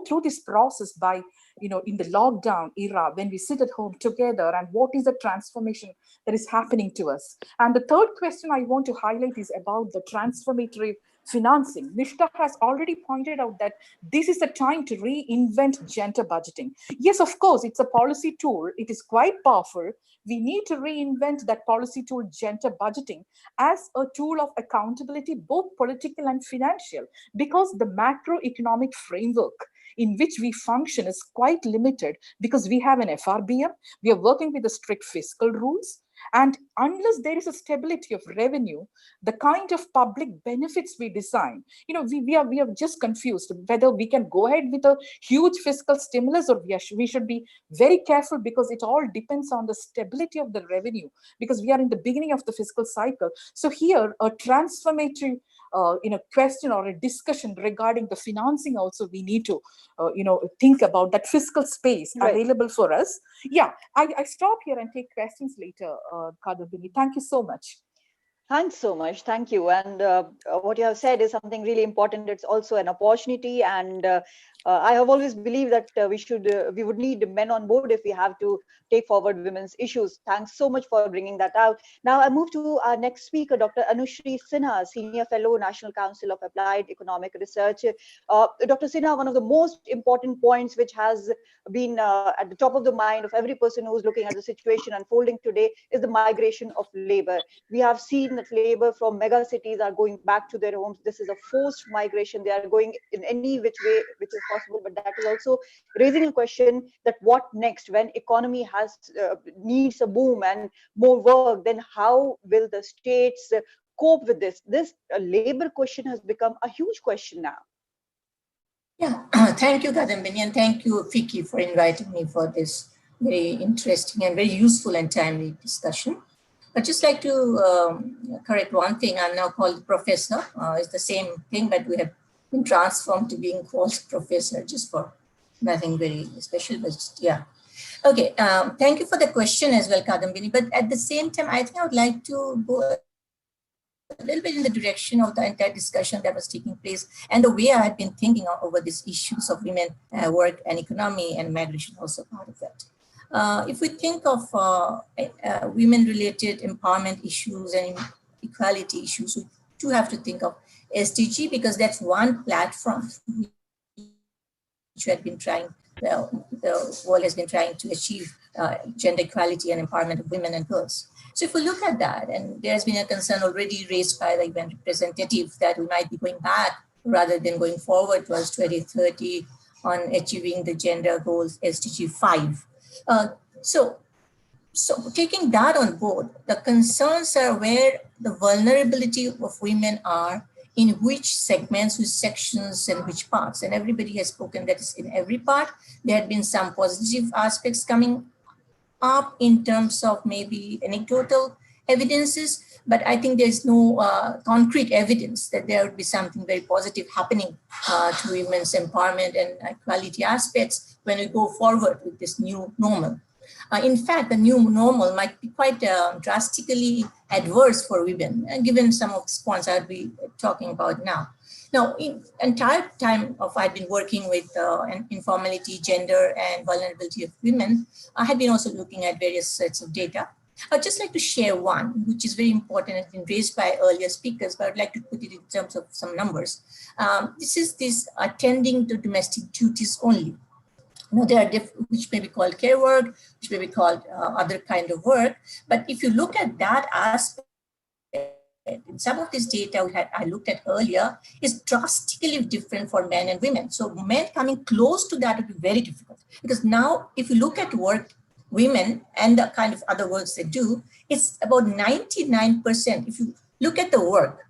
through this process by, in the lockdown era, when we sit at home together, and what is the transformation that is happening to us. And the third question I want to highlight is about the transformative financing. Nishta has already pointed out that this is the time to reinvent gender budgeting. Yes, of course, it's a policy tool. It is quite powerful. We need to reinvent that policy tool, gender budgeting, as a tool of accountability, both political and financial, because the macroeconomic framework in which we function is quite limited, because we have an FRBM, we are working with the strict fiscal rules, And unless there is a stability of revenue, the kind of public benefits we design, we are just confused whether we can go ahead with a huge fiscal stimulus, or we should be very careful, because it all depends on the stability of the revenue, because we are in the beginning of the fiscal cycle. So here, a transformative question or a discussion regarding the financing also we need to think about that fiscal space available for us. Yeah, I stop here and take questions later, Kadambini. Thank you so much. Thanks so much. Thank you. And what you have said is something really important. It's also an opportunity. And I have always believed that we would need men on board if we have to take forward women's issues. Thanks so much for bringing that out. Now I move to our next speaker, Dr. Anushri Sinha, Senior Fellow, National Council of Applied Economic Research. Dr. Sinha, one of the most important points which has been at the top of the mind of every person who's looking at the situation unfolding today is the migration of labor. We have seen that labor from mega cities are going back to their homes. This is a forced migration. They are going in any which way which is possible, but that is also raising a question that what next when economy needs a boom and more work, then how will the states cope with this? This labor question has become a huge question now. Yeah, thank you, Kadambini, and thank you, FICCI, for inviting me for this very interesting and very useful and timely discussion. I'd just like to correct one thing. I'm now called professor. It's the same thing, but we have been transformed to being called professor, just for nothing very special, but just, yeah. Okay, thank you for the question as well, Kadambini. But at the same time, I think I would like to go a little bit in the direction of the entire discussion that was taking place and the way I had been thinking over these issues of women, work and economy, and migration also part of that. If we think of women-related empowerment issues and equality issues, we do have to think of SDG, because that's one platform which we have been trying, the world has been trying to achieve gender equality and empowerment of women and girls. So if we look at that, and there's been a concern already raised by the UN representative that we might be going back rather than going forward towards 2030 on achieving the gender goals SDG 5. So taking that on board, the concerns are where the vulnerability of women are, in which segments, which sections, and which parts. And everybody has spoken that is in every part. There had been some positive aspects coming up in terms of maybe anecdotal evidences, but I think there's no concrete evidence that there would be something very positive happening to women's empowerment and equality aspects when we go forward with this new normal. In fact, the new normal might be quite drastically adverse for women, given some of the points I'll be talking about now. Now, in entire time of I've been working with informality, gender, and vulnerability of women, I have been also looking at various sets of data. I'd just like to share one, which is very important, has been raised by earlier speakers, but I'd like to put it in terms of some numbers. This is this attending to domestic duties only. You know, there are which may be called care work, which may be called other kind of work. But if you look at that aspect, in some of this data I looked at earlier is drastically different for men and women. So men coming close to that would be very difficult, because now if you look at work, women and the kind of other works they do, it's about 99%. If you look at the work,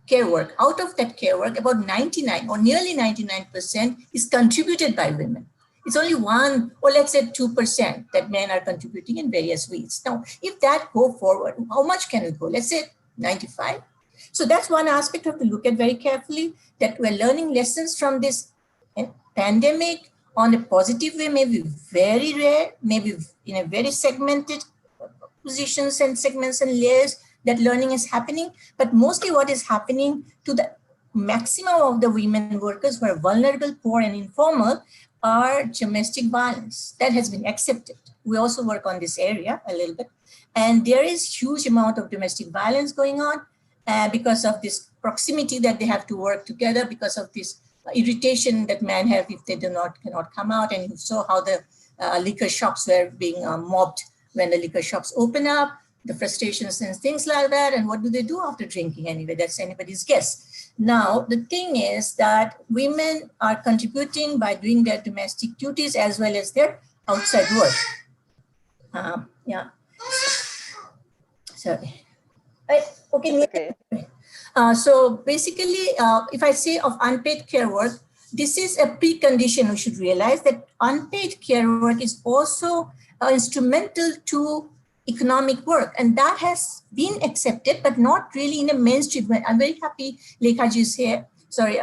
care work, out of that care work, about 99 or nearly 99% is contributed by women. It's only 1 or let's say 2% that men are contributing in various ways. Now, if that go forward, how much can it go? Let's say 95. So that's one aspect we have to look at very carefully, that we're learning lessons from this pandemic on a positive way, maybe very rare, maybe in a very segmented positions and segments and layers that learning is happening. But mostly what is happening to the maximum of the women workers who are vulnerable, poor, and informal are domestic violence. That has been accepted. We also work on this area a little bit. And there is huge amount of domestic violence going on because of this proximity that they have to work together, because of this irritation that men have if they cannot come out. And you saw how the liquor shops were being mobbed when the liquor shops open up, the frustrations and things like that. And what do they do after drinking anyway? That's anybody's guess. Now, the thing is that women are contributing by doing their domestic duties as well as their outside work. Yeah. Sorry. Okay. So basically, if I say of unpaid care work, this is a precondition. We should realize that unpaid care work is also instrumental to economic work, and that has been accepted, but not really in a mainstream way. I'm very happy Lekhaji is here. Sorry,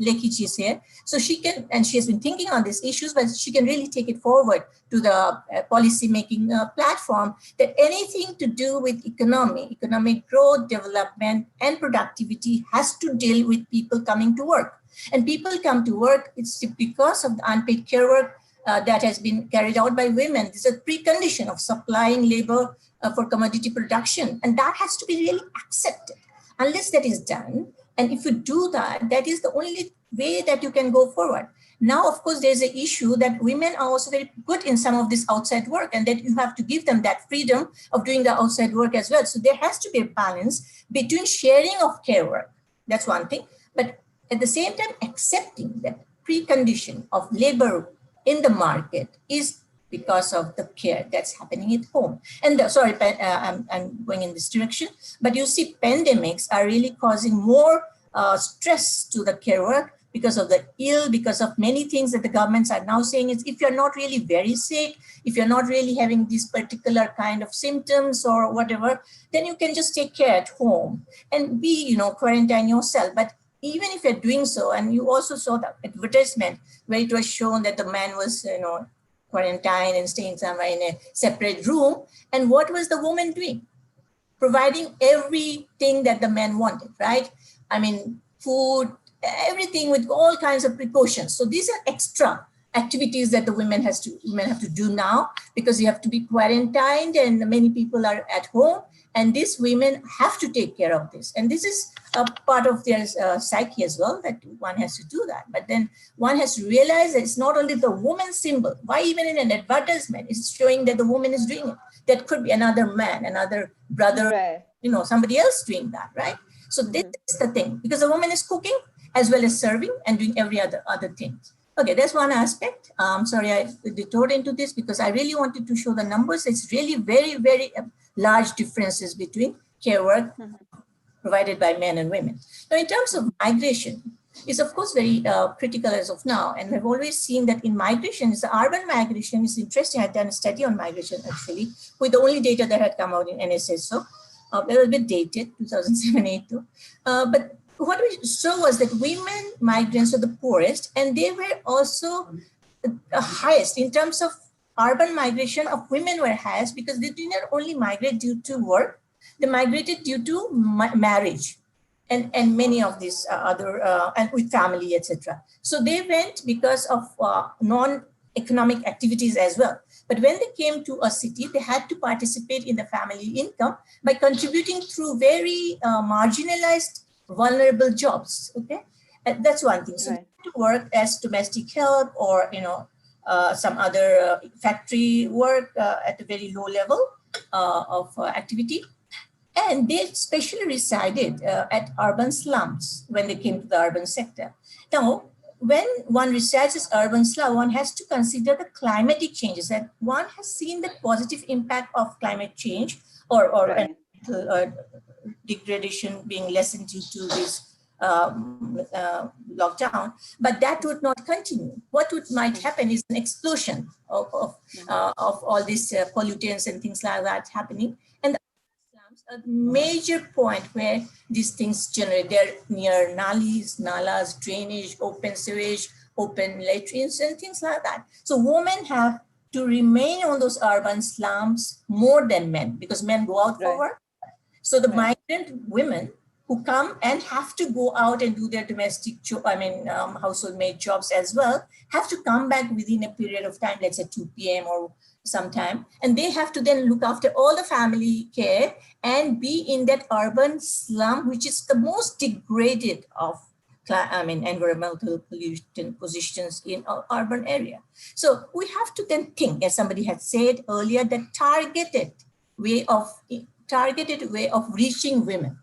Lekhi is here. So she can, and she has been thinking on these issues, but she can really take it forward to the policy making platform, that anything to do with economic growth, development, and productivity has to deal with people coming to work. And people come to work, it's because of the unpaid care work that has been carried out by women. This is a precondition of supplying labor for commodity production. And that has to be really accepted. Unless that is done, and if you do that, that is the only way that you can go forward. Now, of course, there's an issue that women are also very good in some of this outside work, and that you have to give them that freedom of doing the outside work as well. So there has to be a balance between sharing of care work. That's one thing. But at the same time, accepting that precondition of labor in the market is because of the care that's happening at home. And sorry, I'm going in this direction, but you see pandemics are really causing more stress to the care work because of the ill, because of many things that the governments are now saying is, if you're not really very sick, if you're not really having this particular kind of symptoms or whatever, then you can just take care at home and be, quarantine yourself. But even if you're doing so, and you also saw the advertisement where it was shown that the man was, quarantine and staying somewhere in a separate room. And what was the woman doing? Providing everything that the man wanted, right? I mean, food, everything with all kinds of precautions. So these are extra activities that the women have to do now, because you have to be quarantined and many people are at home, and these women have to take care of this. And this is a part of their psyche as well, that one has to do that. But then one has to realize that it's not only the woman symbol. Why even in an advertisement it's showing that the woman is doing it? That could be another man, another brother, right. Somebody else doing that, right? So this is the thing, because the woman is cooking as well as serving and doing every other thing. Okay, that's one aspect. Sorry, I detoured into this because I really wanted to show the numbers. It's really very, very large differences between care work provided by men and women. Now, in terms of migration, it's of course very critical as of now. And we've always seen that in migration, the urban migration is interesting. I've done a study on migration actually, with the only data that had come out in NSS. So a little bit dated, 2007-8 too. But what we saw was that women migrants are the poorest, and they were also the highest in terms of urban migration of women were highest, because they did not only migrate due to work, they migrated due to marriage and many of these other, and with family, etc. So they went because of non-economic activities as well. But when they came to a city, they had to participate in the family income by contributing through very marginalized, vulnerable jobs. Okay, and that's one thing. So they had to work as domestic help or some other factory work at a very low level of activity. And they especially resided at urban slums when they came to the urban sector. Now, when one resides in urban slum, one has to consider the climatic changes, and one has seen the positive impact of climate change or degradation being lessened due to this lockdown, but that would not continue. What might happen is an explosion of all these pollutants and things like that happening. And a major point where these things generate, they're near nalas, drainage, open sewage, open latrines, and things like that. So women have to remain on those urban slums more than men, because men go out for work. So the migrant women who come and have to go out and do their domestic, household maid jobs as well, have to come back within a period of time, let's say 2 p.m. or sometime, and they have to then look after all the family care and be in that urban slum, which is the most degraded of environmental pollution positions in our urban area. So we have to then think, as somebody had said earlier, that targeted way of reaching women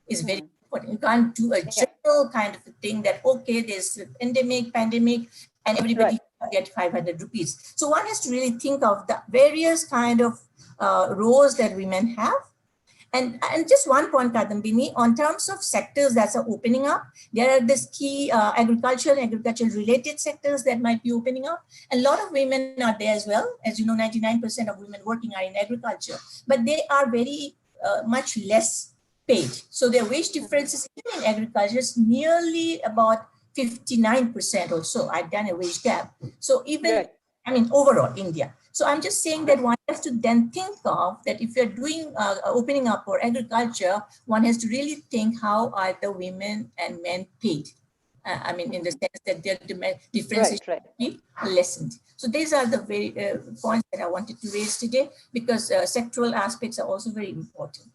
is very important. You can't do a general kind of a thing that, okay, there's a pandemic, and everybody get 500 rupees. So one has to really think of the various kind of roles that women have. And just one point, Kadambini, on terms of sectors that are opening up, there are this key agricultural and agriculture-related sectors that might be opening up. And a lot of women are there as well. As you know, 99% of women working are in agriculture, but they are very much less paid. So their wage differences even in agriculture is nearly about 59% or so. I've done a wage gap. So even, I mean, overall India. So I'm just saying that one has to then think of that if you're doing opening up for agriculture, one has to really think how are the women and men paid. I mean, in the sense that their differences should be lessened. So these are the very points that I wanted to raise today, because sectoral aspects are also very important.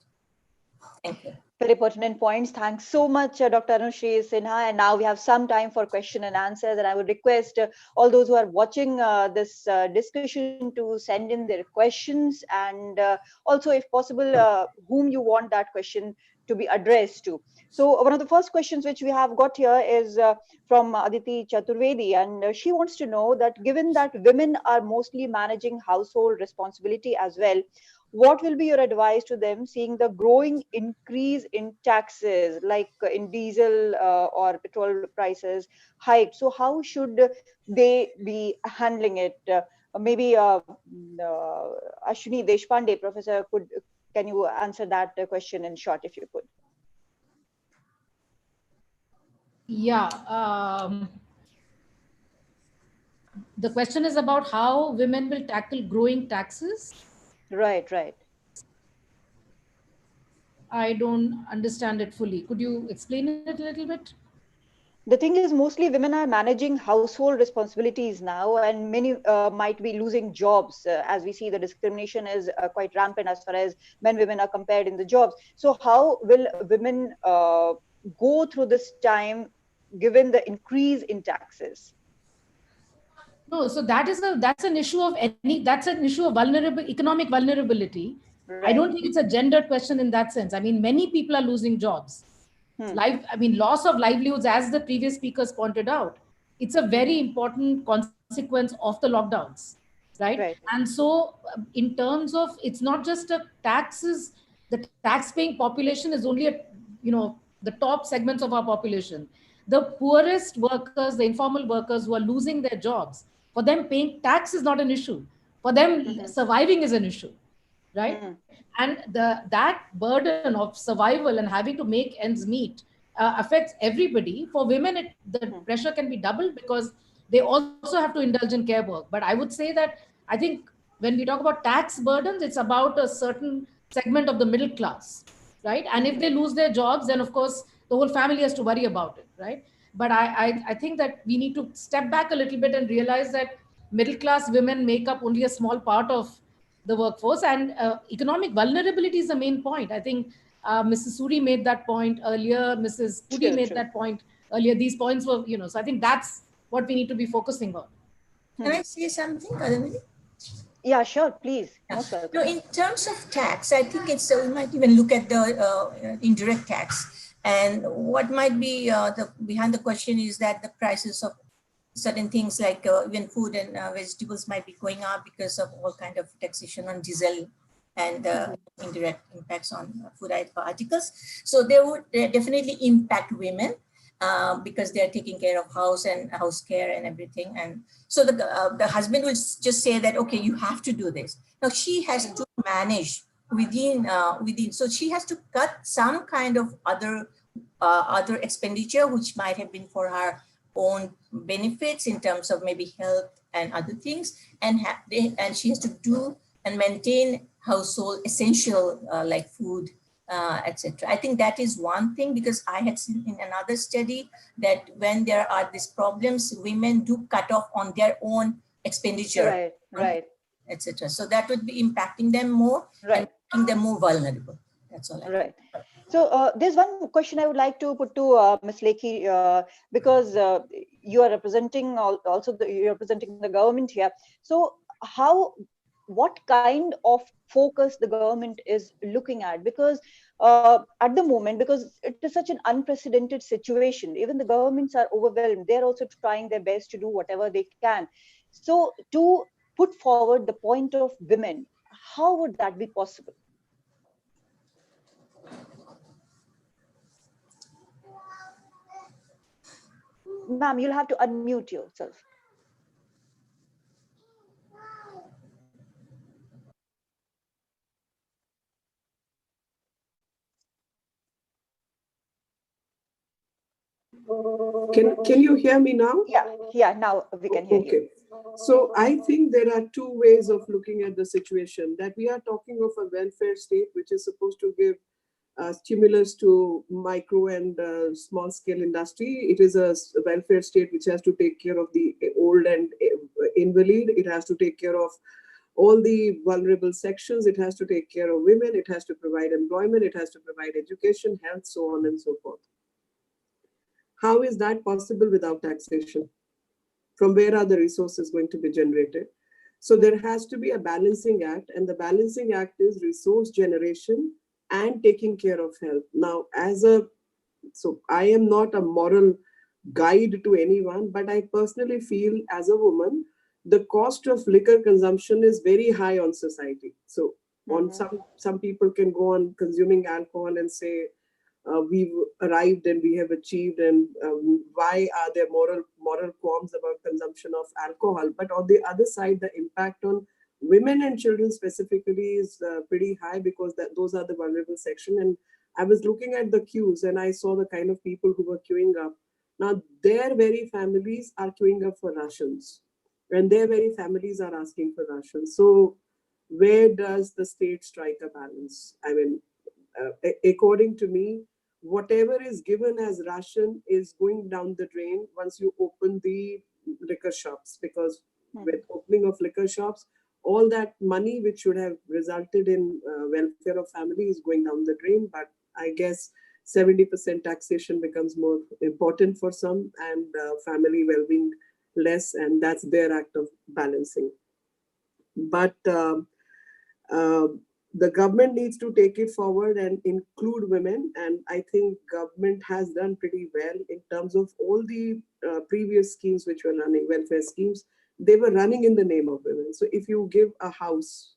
Thank you. Very pertinent points. Thanks so much, Dr. Anushree Sinha. And now we have some time for question and answers. And I would request all those who are watching this discussion to send in their questions, and also, if possible, whom you want that question to be addressed to. So one of the first questions which we have got here is from Aditi Chaturvedi, and she wants to know that given that women are mostly managing household responsibility as well, what will be your advice to them seeing the growing increase in taxes, like in diesel or petrol prices hiked? So how should they be handling it? Maybe Ashwini Deshpande, Professor, can you answer that question in short, if you could? Yeah. The question is about how women will tackle growing taxes. Right, right. I don't understand it fully. Could you explain it a little bit? The thing is, mostly women are managing household responsibilities now, and many might be losing jobs. As we see, the discrimination is quite rampant as far as men women are compared in the jobs. So how will women go through this time given the increase in taxes? No, so that's an issue of economic vulnerability. Right. I don't think it's a gendered question in that sense. I mean, many people are losing jobs. Loss of livelihoods, as the previous speakers pointed out, it's a very important consequence of the lockdowns, right? And so in terms of, it's not just the tax-paying population is only the top segments of our population. The poorest workers, the informal workers who are losing their jobs, for them paying tax is not an issue. For them, surviving is an issue, right? And that burden of survival and having to make ends meet affects everybody. For women, the pressure can be doubled because they also have to indulge in care work. But I would say that I think when we talk about tax burdens, it's about a certain segment of the middle class, right? And if they lose their jobs, then of course the whole family has to worry about it, right? But I think that we need to step back a little bit and realize that middle class women make up only a small part of the workforce, and economic vulnerability is the main point. I think Mrs. Suri made that point earlier, Mrs. Puri made that point earlier. These points were, so I think that's what we need to be focusing on. Can I say something, Kadambini? Yeah, sure, please. No, in terms of tax, I think we might even look at the indirect tax. And what might be behind the question is that the prices of certain things like even food and vegetables might be going up because of all kind of taxation on diesel and indirect impacts on food articles. So they would definitely impact women because they're taking care of house and house care and everything. And so the husband will just say that, okay, you have to do this. Now she has to manage within, so she has to cut some kind of other expenditure, which might have been for her own benefits in terms of maybe health and other things, and she has to do and maintain household essential like food, etc. I think that is one thing, because I had seen in another study that when there are these problems, women do cut off on their own expenditure, right, etc. So that would be impacting them more, and making them more vulnerable. That's all. So there's one question I would like to put to Ms. Lekhi, because you are representing you're representing the government here. So what kind of focus the government is looking at? Because at the moment, because it is such an unprecedented situation, even the governments are overwhelmed. They're also trying their best to do whatever they can. So to put forward the point of women, how would that be possible? Ma'am, you'll have to unmute yourself. Can you hear me now? Yeah, now we can hear you. Okay. So I think there are two ways of looking at the situation, that we are talking of a welfare state, which is supposed to give stimulus to micro and small scale industry. It is a welfare state which has to take care of the old and invalid. It has to take care of all the vulnerable sections. It has to take care of women. It has to provide employment. It has to provide education, health, so on and so forth. How is that possible without taxation? From where are the resources going to be generated? So there has to be a balancing act, and the balancing act is resource generation and taking care of health. Now, so I am not a moral guide to anyone, but I personally feel as a woman, the cost of liquor consumption is very high on society. So on some people can go on consuming alcohol and say, we've arrived and we have achieved, and why are there moral qualms about consumption of alcohol? But on the other side, the impact on women and children specifically is pretty high, because those are the vulnerable section. And I was looking at the queues and I saw the kind of people who were queuing up. Now, their very families are queuing up for rations, and their very families are asking for rations. So where does the state strike a balance? I mean, according to me, whatever is given as ration is going down the drain once you open the liquor shops, because with opening of liquor shops, all that money which should have resulted in welfare of family is going down the drain. But I guess 70% taxation becomes more important for some, and family well-being less, and that's their act of balancing. But the government needs to take it forward and include women. And I think government has done pretty well in terms of all the previous schemes which were running, welfare schemes. They were running in the name of women. So if you give a house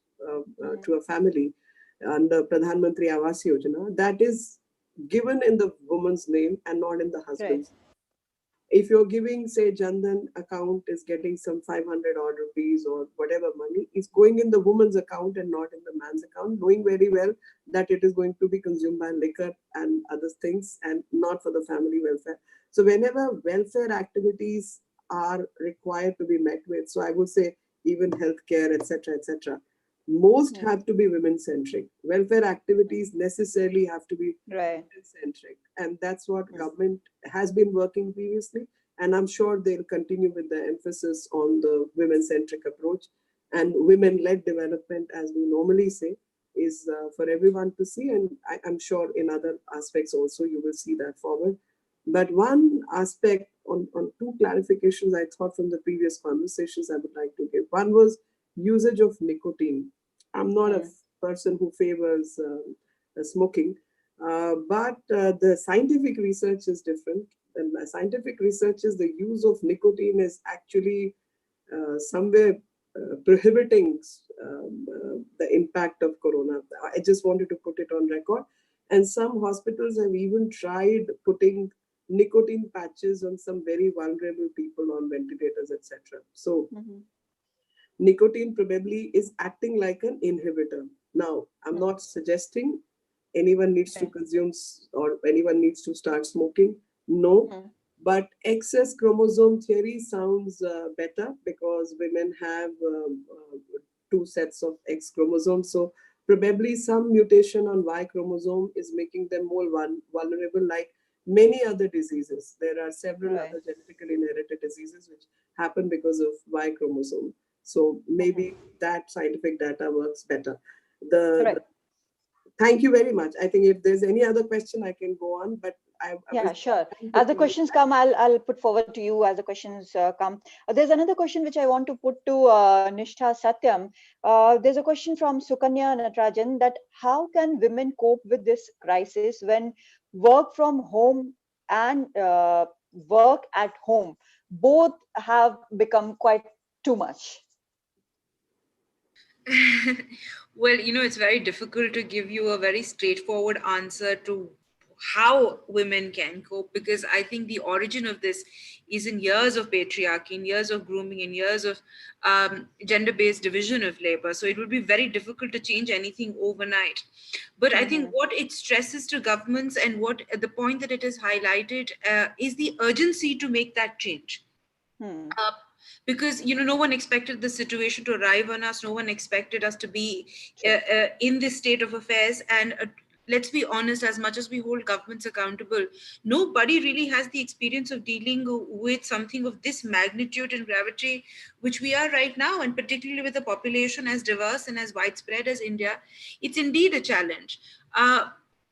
to a family under Pradhan Mantri Awas Yojana, that is given in the woman's name and not in the husband's. Right. If you're giving, say, Jandan account is getting some 500 odd rupees or whatever money, is going in the woman's account and not in the man's account, knowing very well that it is going to be consumed by liquor and other things and not for the family welfare. So whenever welfare activities are required to be met with, so I would say even healthcare, etc., most have to be women-centric. Welfare activities necessarily have to be women-centric. And that's what government has been working previously. And I'm sure they'll continue with the emphasis on the women-centric approach. And women-led development, as we normally say, is for everyone to see. And I'm sure in other aspects also, you will see that forward. But one aspect on two clarifications I thought from the previous conversations I would like to give. One was usage of nicotine. I'm not a person who favors smoking, but the scientific research is different. And the scientific research is the use of nicotine is actually somewhere prohibiting the impact of corona. I just wanted to put it on record. And some hospitals have even tried putting nicotine patches on some very vulnerable people on ventilators, etc. So nicotine probably is acting like an inhibitor. Now, I'm not suggesting anyone needs to consume or anyone needs to start smoking. No, but excess chromosome theory sounds better, because women have two sets of X chromosomes. So probably some mutation on Y chromosome is making them more vulnerable, like many other diseases. There are several other genetically inherited diseases which happen because of Y chromosome. So maybe that scientific data works better. Thank you very much. I think if there's any other question, I can go on, but sure. As the questions come, I'll put forward to you as the questions come. There's another question which I want to put to Nishtha Satyam. There's a question from Sukanya Natarajan that how can women cope with this crisis when work from home and work at home both have become quite too much? Well, it's very difficult to give you a very straightforward answer to how women can cope, because I think the origin of this is in years of patriarchy, in years of grooming, in years of gender-based division of labor. So it would be very difficult to change anything overnight. But I think what it stresses to governments, and what the point that it has highlighted is the urgency to make that change. Because no one expected the situation to arrive on us. No one expected us to be in this state of affairs. And let's be honest, as much as we hold governments accountable, nobody really has the experience of dealing with something of this magnitude and gravity which we are right now, and particularly with a population as diverse and as widespread as India. It's indeed a challenge.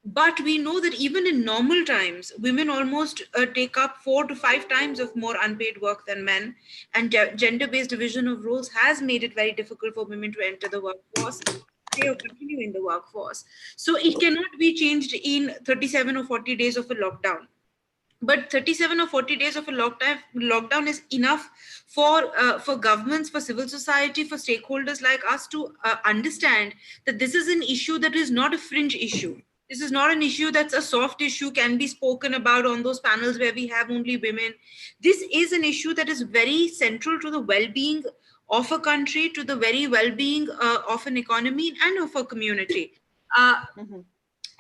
But we know that even in normal times, women almost take up 4 to 5 times of more unpaid work than men. And gender-based division of roles has made it very difficult for women to enter the workforce, stay or continue in the workforce. So it cannot be changed in 37 or 40 days of a lockdown. But 37 or 40 days of a lockdown is enough for governments, for civil society, for stakeholders like us to understand that this is an issue that is not a fringe issue. This is not an issue that's a soft issue, can be spoken about on those panels where we have only women. This is an issue that is very central to the well-being of a country, to the very well-being of an economy and of a community.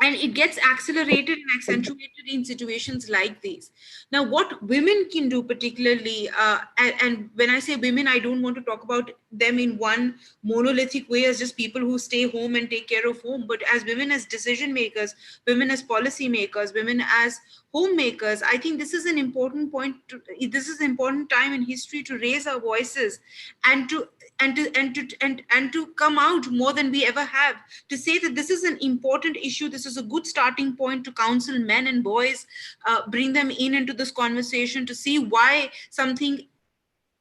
And it gets accelerated and accentuated in situations like these. Now, what women can do particularly, and when I say women, I don't want to talk about them in one monolithic way as just people who stay home and take care of home, but as women as decision makers, women as policy makers, women as homemakers. I think this is an important point. This is an important time in history to raise our voices and to come out more than we ever have, to say that this is an important issue. This is a good starting point to counsel men and boys, bring them into this conversation, to see why something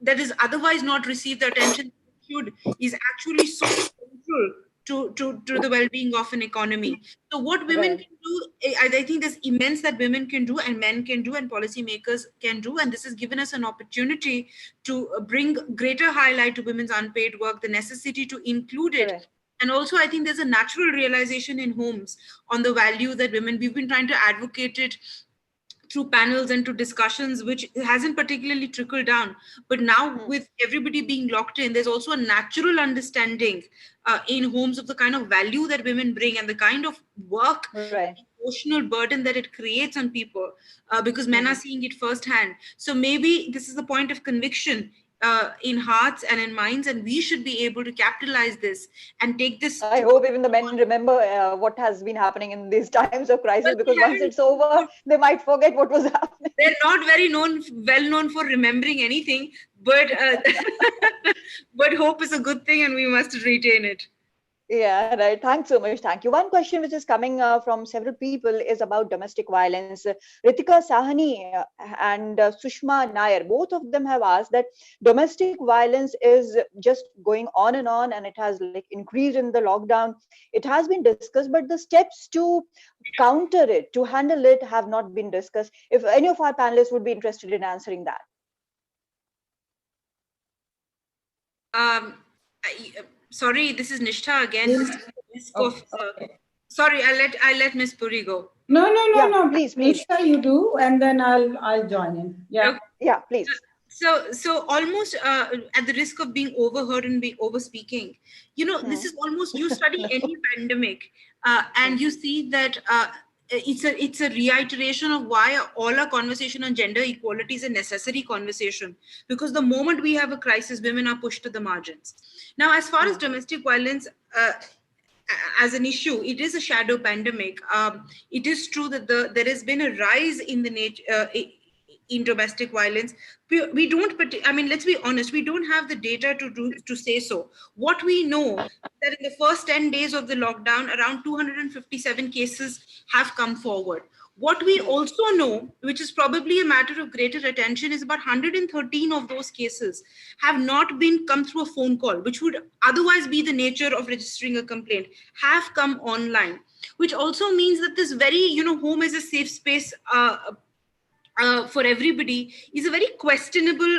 that is otherwise not received the attention it should is actually so central to the well-being of an economy. So what women can do, I think there's immense that women can do and men can do and policymakers can do. And this has given us an opportunity to bring greater highlight to women's unpaid work, the necessity to include it. And also, I think there's a natural realization in homes on the value that we've been trying to advocate it through panels and to discussions, which hasn't particularly trickled down. But now with everybody being locked in, there's also a natural understanding in homes of the kind of value that women bring and the kind of work, emotional burden that it creates on people, because men are seeing it firsthand. So maybe this is a point of conviction in hearts and in minds, and we should be able to capitalize this and take this. I hope even the men remember what has been happening in these times of crisis, because once it's over, they might forget what was happening. They're not very well known for remembering anything, but but hope is a good thing and we must retain it. Yeah, right. Thanks so much. Thank you. One question which is coming from several people is about domestic violence. Ritika Sahani and Sushma Nair, both of them have asked that domestic violence is just going on and it has like increased in the lockdown. It has been discussed, but the steps to counter it, to handle it, have not been discussed. If any of our panelists would be interested in answering that. Sorry, this is Nishtha again. Sorry, I'll let Miss Puri go. No. Please. Nishtha, you do, and then I'll join in. Yeah. Okay. Yeah, please. So almost at the risk of being overheard and be over speaking, this is almost, you study any pandemic and you see that it's a reiteration of why all our conversation on gender equality is a necessary conversation, because the moment we have a crisis, women are pushed to the margins. Now, as far as domestic violence as an issue, it is a shadow pandemic. It is true that there has been a rise in the nature in domestic violence. We don't, I mean, let's be honest, we don't have the data to say so. What we know that in the first 10 days of the lockdown, around 257 cases have come forward. What we also know, which is probably a matter of greater attention, is about 113 of those cases have not come through a phone call, which would otherwise be the nature of registering a complaint, have come online, which also means that this very, home as a safe space for everybody is a very questionable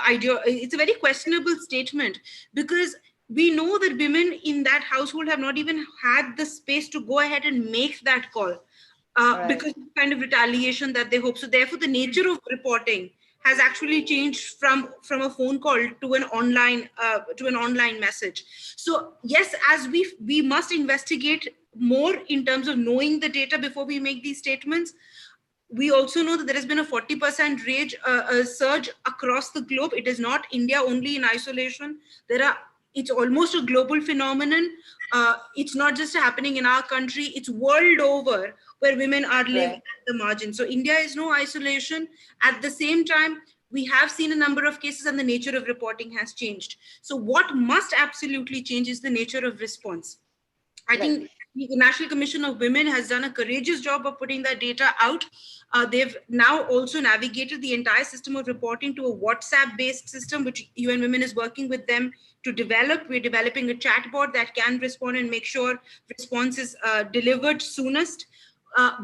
idea. It's a very questionable statement, because we know that women in that household have not even had the space to go ahead and make that call because of the kind of retaliation that they hope. So therefore, the nature of reporting has actually changed from a phone call to an online message. So yes, as we must investigate more in terms of knowing the data before we make these statements. We also know that there has been a 40% surge across the globe. It is not India only in isolation. It's almost a global phenomenon. It's not just happening in our country, it's world over where women are living at the margin. So India is no isolation. At the same time, we have seen a number of cases and the nature of reporting has changed. So what must absolutely change is the nature of response. I think the National Commission of Women has done a courageous job of putting that data out. They've now also navigated the entire system of reporting to a WhatsApp-based system, which UN Women is working with them to develop. We're developing a chatbot that can respond and make sure response is delivered soonest.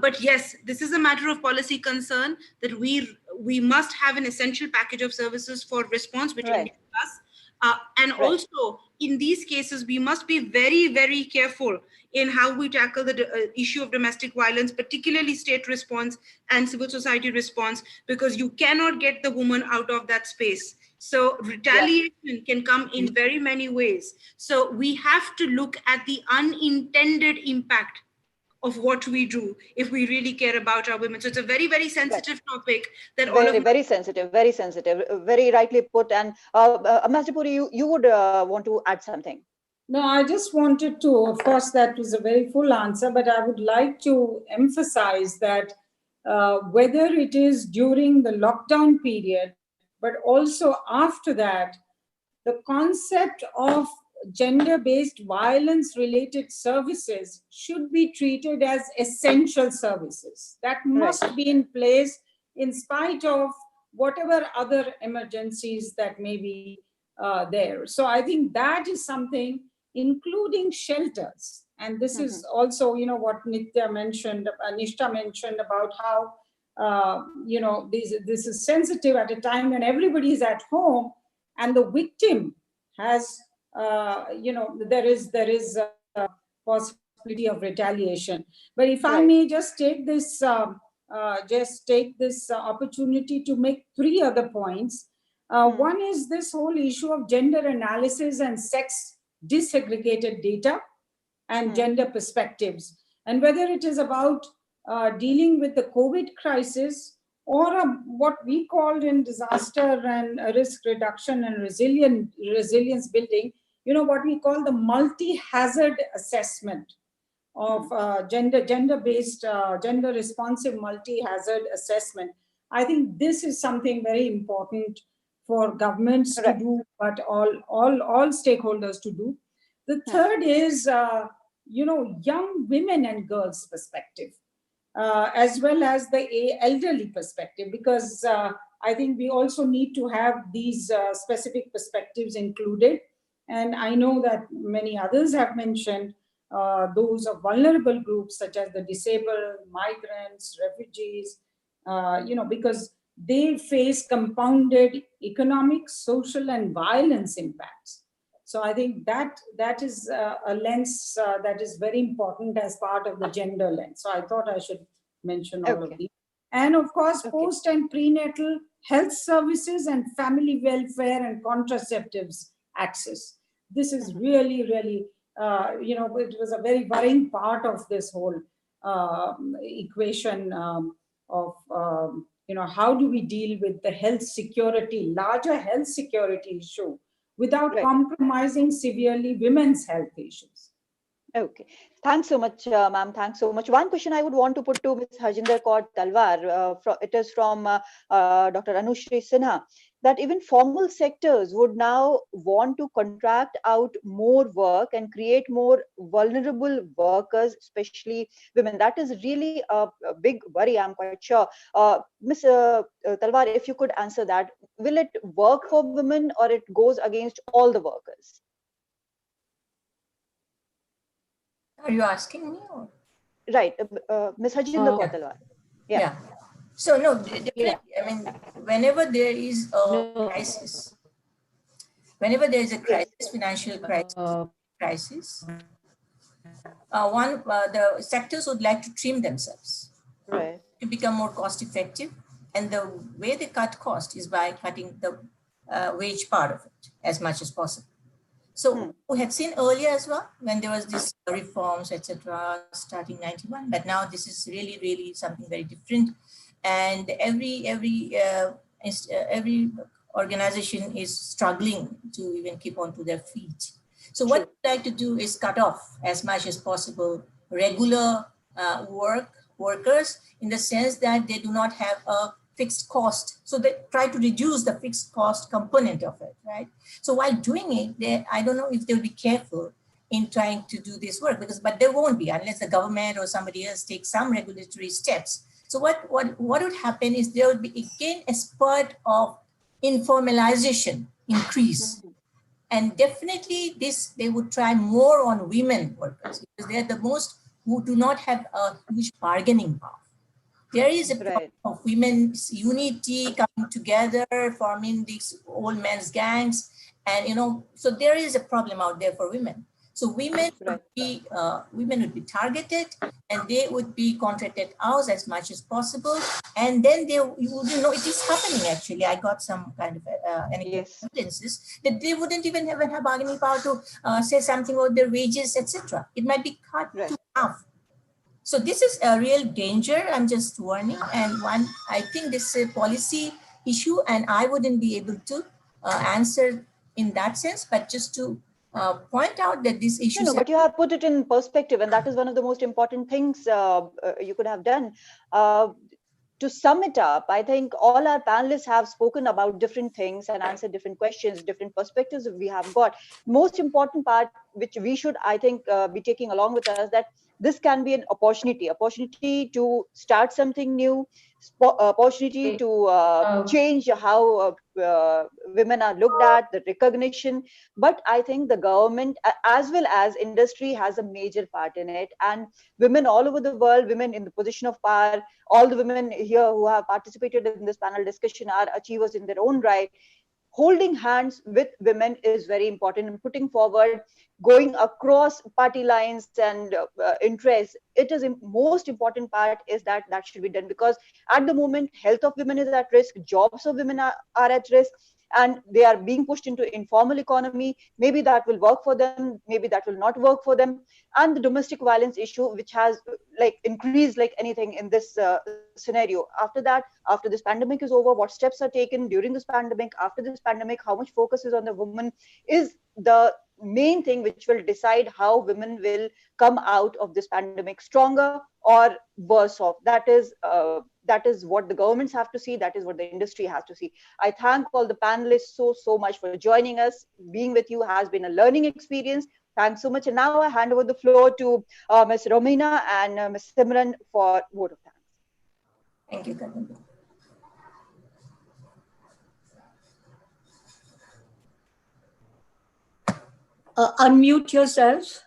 But yes, this is a matter of policy concern that we must have an essential package of services for response, which India does. And also, in these cases, we must be very, very careful in how we tackle the issue of domestic violence, particularly state response and civil society response, because you cannot get the woman out of that space. So retaliation can come in very many ways. So we have to look at the unintended impact of what we do if we really care about our women. So it's a very, very sensitive topic that very sensitive, very rightly put. And Ambassador Puri, you would want to add something. No, I just wanted to, of course, that was a very full answer, but I would like to emphasize that whether it is during the lockdown period, but also after that, the concept of gender-based violence-related services should be treated as essential services. That must be in place in spite of whatever other emergencies that may be there. So I think that is something, including shelters. And this is also, what Nishta mentioned about how, this is sensitive at a time when everybody is at home and the victim has, there is a possibility of retaliation. But if I may just take this, opportunity to make 3 other points. One is this whole issue of gender analysis and sex disaggregated data and gender perspectives, and whether it is about dealing with the COVID crisis or what we called in disaster and risk reduction and resilience building, what we call the multi-hazard assessment of gender-based, gender-responsive multi-hazard assessment. I think this is something very important for governments to do, but all stakeholders to do. The third is, young women and girls perspective, as well as the elderly perspective, because I think we also need to have these specific perspectives included. And I know that many others have mentioned those of vulnerable groups such as the disabled, migrants, refugees, because they face compounded economic, social, and violence impacts. So I think that is a lens that is very important as part of the gender lens. So I thought I should mention all of these. And of course, post and prenatal health services and family welfare and contraceptives access. This is really, really, it was a very worrying part of this whole equation of, how do we deal with the health security, larger health security issue without compromising severely women's health issues. Okay, thanks so much, ma'am. Thanks so much. One question I would want to put to Ms. Harjinder Kaur Talwar, it is from Dr. Anushri Sinha, that even formal sectors would now want to contract out more work and create more vulnerable workers, especially women. That is really a big worry, I'm quite sure. Ms. Talwar, if you could answer that, will it work for women or it goes against all the workers? Are you asking me? Or? Right, Ms. Harjinder Kaur Talwar. Yeah. So no, definitely. I mean, whenever there is a crisis, Whenever there is a crisis, financial crisis, the sectors would like to trim themselves to become more cost effective. And the way they cut cost is by cutting the wage part of it as much as possible. So we had seen earlier as well, when there was this reforms, etc., starting 91, but now this is really, really something very different. And every organization is struggling to even keep on to their feet. So what we like to do is cut off as much as possible regular workers, in the sense that they do not have a fixed cost. So they try to reduce the fixed cost component of it, right? So while doing it, I don't know if they'll be careful in trying to do this work, but there won't be unless the government or somebody else takes some regulatory steps. So what would happen is there would be again a spurt of informalization increase. And definitely they would try more on women workers, because they're the most who do not have a huge bargaining power. There is a problem of women's unity coming together, forming these old men's gangs. And, so there is a problem out there for women. So women would be targeted, and they would be contracted out as much as possible. And then you know, it is happening actually. I got some kind of evidences that they wouldn't even have bargaining power to say something about their wages, etc. It might be cut to half. So this is a real danger. I'm just warning. And I think this is a policy issue, and I wouldn't be able to answer in that sense, but just to point out that these issues. No, but you have put it in perspective, and that is one of the most important things you could have done. To sum it up, I think all our panelists have spoken about different things and answered different questions, different perspectives we have got. Most important part, which we should, I think, be taking along with us, that this can be an opportunity to start something new, opportunity to change how women are looked at, the recognition. But I think the government as well as industry has a major part in it. And women all over the world, women in the position of power, all the women here who have participated in this panel discussion are achievers in their own right. Holding hands with women is very important, and putting forward, going across party lines and interests. It is most important part is that should be done, because at the moment, health of women is at risk, jobs of women are at risk, and they are being pushed into informal economy. Maybe that will work for them, maybe that will not work for them. And the domestic violence issue, which has increased like anything in this scenario. After that, after this pandemic is over, what steps are taken during this pandemic, after this pandemic, how much focus is on the woman is the main thing which will decide how women will come out of this pandemic stronger or worse off. That is what the governments have to see. That is what the industry has to see. I thank all the panelists so much for joining us. Being with you has been a learning experience. Thanks so much. And now I hand over the floor to Ms. Romina and Ms. Simran for vote of thanks. Thank you, Kadam. Unmute yourself.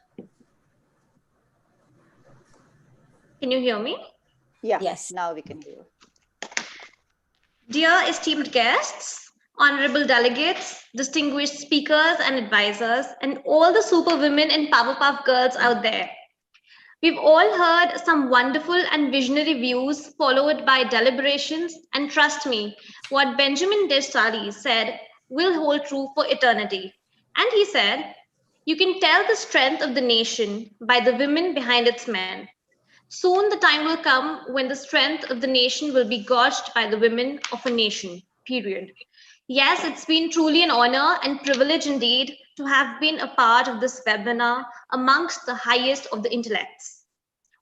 Can you hear me? Yeah, yes. Now we can hear you. Dear esteemed guests, honorable delegates, distinguished speakers and advisors, and all the super women and Powerpuff Girls out there. We've all heard some wonderful and visionary views followed by deliberations, and trust me, what Benjamin Disraeli said will hold true for eternity. And he said, "You can tell the strength of the nation by the women behind its men." Soon the time will come when the strength of the nation will be gauged by the women of a nation, period. Yes, it's been truly an honor and privilege indeed to have been a part of this webinar amongst the highest of the intellects.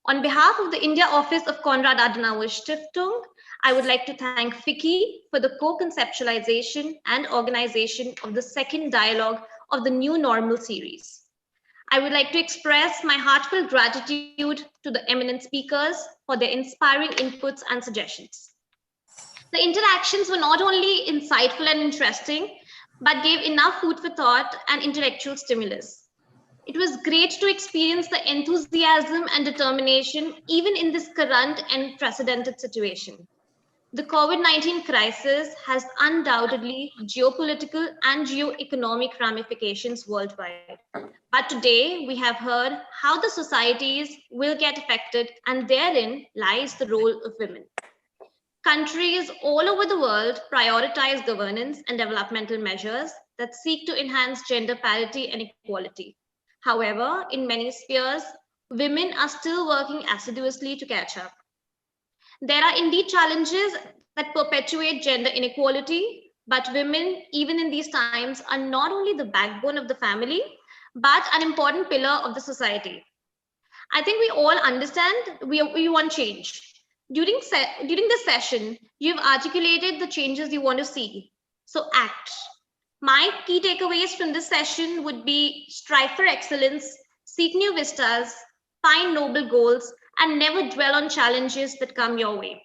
On behalf of the India office of Konrad Adenauer Stiftung, I would like to thank FICCI for the co-conceptualization and organization of the second dialogue of the New Normal series. I would like to express my heartfelt gratitude to the eminent speakers for their inspiring inputs and suggestions. The interactions were not only insightful and interesting, but gave enough food for thought and intellectual stimulus. It was great to experience the enthusiasm and determination even in this current and unprecedented situation. The COVID-19 crisis has undoubtedly geopolitical and geoeconomic ramifications worldwide. But today we have heard how the societies will get affected, and therein lies the role of women. Countries all over the world prioritize governance and developmental measures that seek to enhance gender parity and equality. However, in many spheres, women are still working assiduously to catch up. There are indeed challenges that perpetuate gender inequality, but women, even in these times, are not only the backbone of the family, but an important pillar of the society. I think we all understand we want change. During this session, you've articulated the changes you want to see. So act. My key takeaways from this session would be strive for excellence, seek new vistas, find noble goals, and never dwell on challenges that come your way.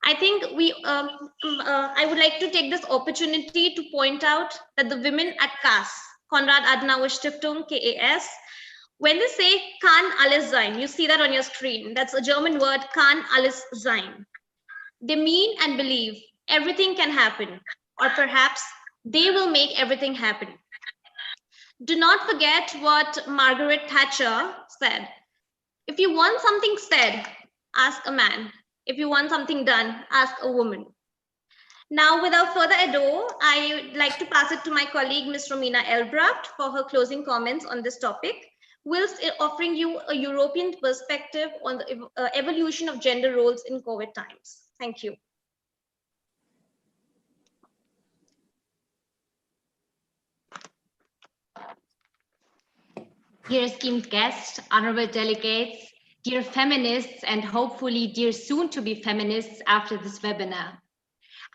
I think I would like to take this opportunity to point out that the women at KAS, Konrad Adenauer Stiftung, KAS, when they say kann alles sein, you see that on your screen. That's a German word, kann alles sein. They mean and believe everything can happen, or perhaps they will make everything happen. Do not forget what Margaret Thatcher said. If you want something said, ask a man. If you want something done, ask a woman. Now, without further ado, I would like to pass it to my colleague, Ms. Romina Elbracht, for her closing comments on this topic, whilst offering you a European perspective on the evolution of gender roles in COVID times. Thank you. Dear esteemed guests, honorable delegates, dear feminists, and hopefully dear soon-to-be feminists after this webinar.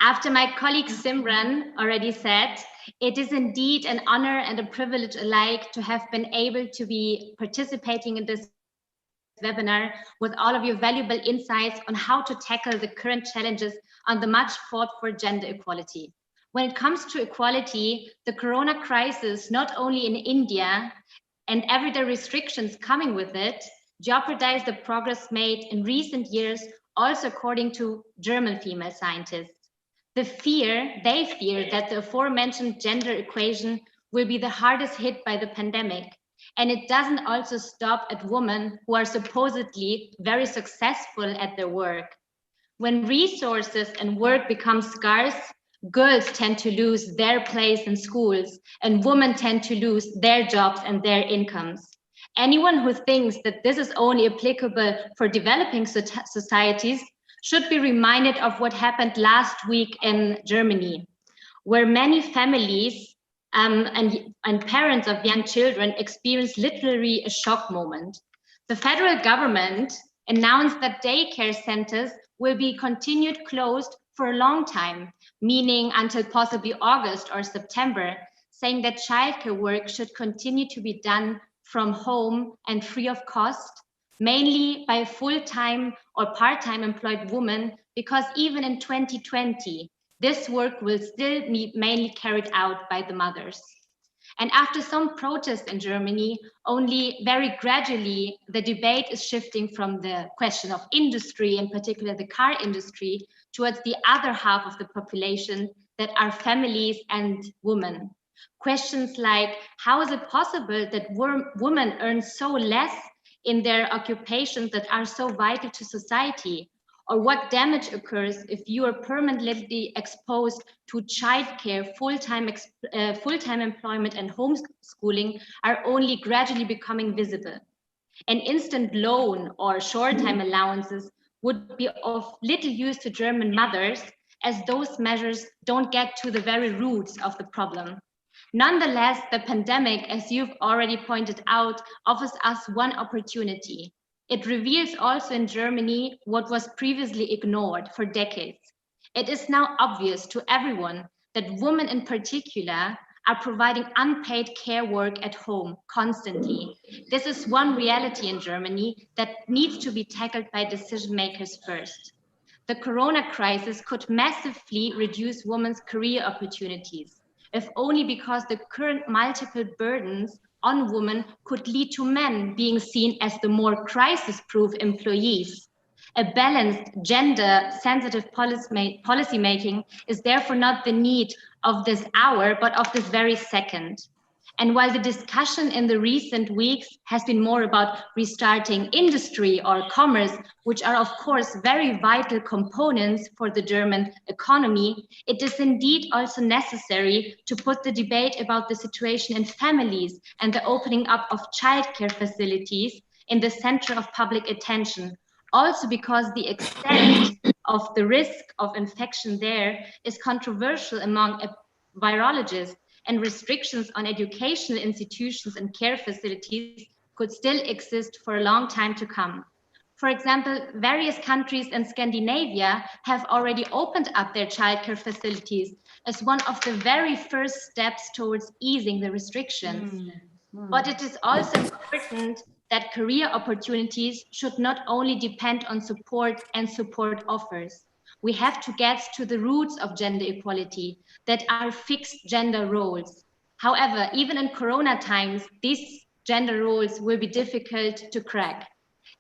After my colleague Simran already said, it is indeed an honor and a privilege alike to have been able to be participating in this webinar with all of your valuable insights on how to tackle the current challenges on the much fought for gender equality. When it comes to equality, the corona crisis, not only in India, and everyday restrictions coming with it, jeopardize the progress made in recent years, also according to German female scientists. They fear that the aforementioned gender equation will be the hardest hit by the pandemic. And it doesn't also stop at women who are supposedly very successful at their work. When resources and work become scarce, girls tend to lose their place in schools and women tend to lose their jobs and their incomes. Anyone who thinks that this is only applicable for developing societies should be reminded of what happened last week in Germany, where many families and parents of young children experienced literally a shock moment. The federal government announced that daycare centers will be continued closed for a long time, meaning until possibly August or September, saying that childcare work should continue to be done from home and free of cost, mainly by full-time or part-time employed women, because even in 2020, this work will still be mainly carried out by the mothers. And after some protests in Germany, only very gradually, the debate is shifting from the question of industry, in particular the car industry, towards the other half of the population that are families and women. Questions like, how is it possible that women earn so less in their occupations that are so vital to society? Or what damage occurs if you are permanently exposed to childcare, full-time employment and homeschooling are only gradually becoming visible. An instant loan or short-time allowances would be of little use to German mothers, as those measures don't get to the very roots of the problem. Nonetheless, the pandemic, as you've already pointed out, offers us one opportunity. It reveals also in Germany what was previously ignored for decades. It is now obvious to everyone that women in particular are providing unpaid care work at home constantly. This is one reality in Germany that needs to be tackled by decision makers first. The corona crisis could massively reduce women's career opportunities, if only because the current multiple burdens on women could lead to men being seen as the more crisis-proof employees. A balanced, gender-sensitive policy making is therefore not the need of this hour, but of this very second. And while the discussion in the recent weeks has been more about restarting industry or commerce, which are of course very vital components for the German economy, it is indeed also necessary to put the debate about the situation in families and the opening up of childcare facilities in the center of public attention. Also because the extent of the risk of infection there is controversial among virologists, and restrictions on educational institutions and care facilities could still exist for a long time to come. For example, various countries in Scandinavia have already opened up their childcare facilities as one of the very first steps towards easing the restrictions. But it is also important that career opportunities should not only depend on support and support offers. We have to get to the roots of gender equality, that are fixed gender roles. However, even in Corona times, these gender roles will be difficult to crack.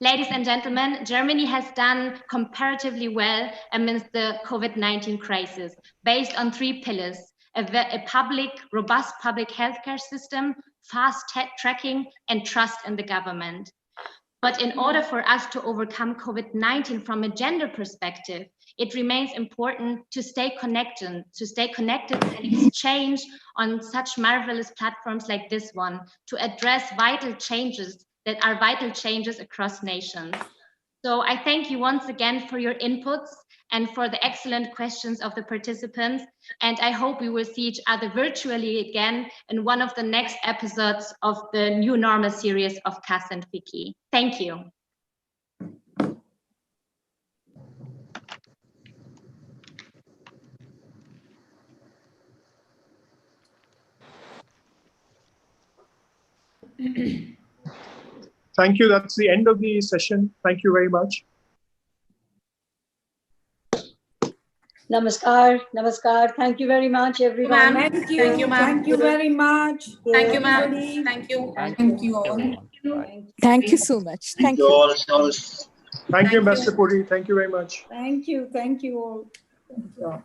Ladies and gentlemen, Germany has done comparatively well amidst the COVID-19 crisis, based on 3 pillars: a robust public healthcare system, fast tracking, and trust in the government. But in order for us to overcome COVID-19 from a gender perspective, it remains important to stay connected and exchange on such marvelous platforms like this one to address vital changes that are vital changes across nations. So I thank you once again for your inputs and for the excellent questions of the participants. And I hope we will see each other virtually again in one of the next episodes of the New Normal series of KAS and FICCI. Thank you. Thank you. That's the end of the session. Thank you very much. Namaskar. Namaskar. Thank you very much, everyone. Thank you. Thank you, ma'am. Thank you very much. Thank you, ma'am. Everybody. Thank you. Thank you all. Thank you so much. Thank you all. Thank you, Mr. Puri. Thank you very much. Thank you. Thank you all. Thank you all.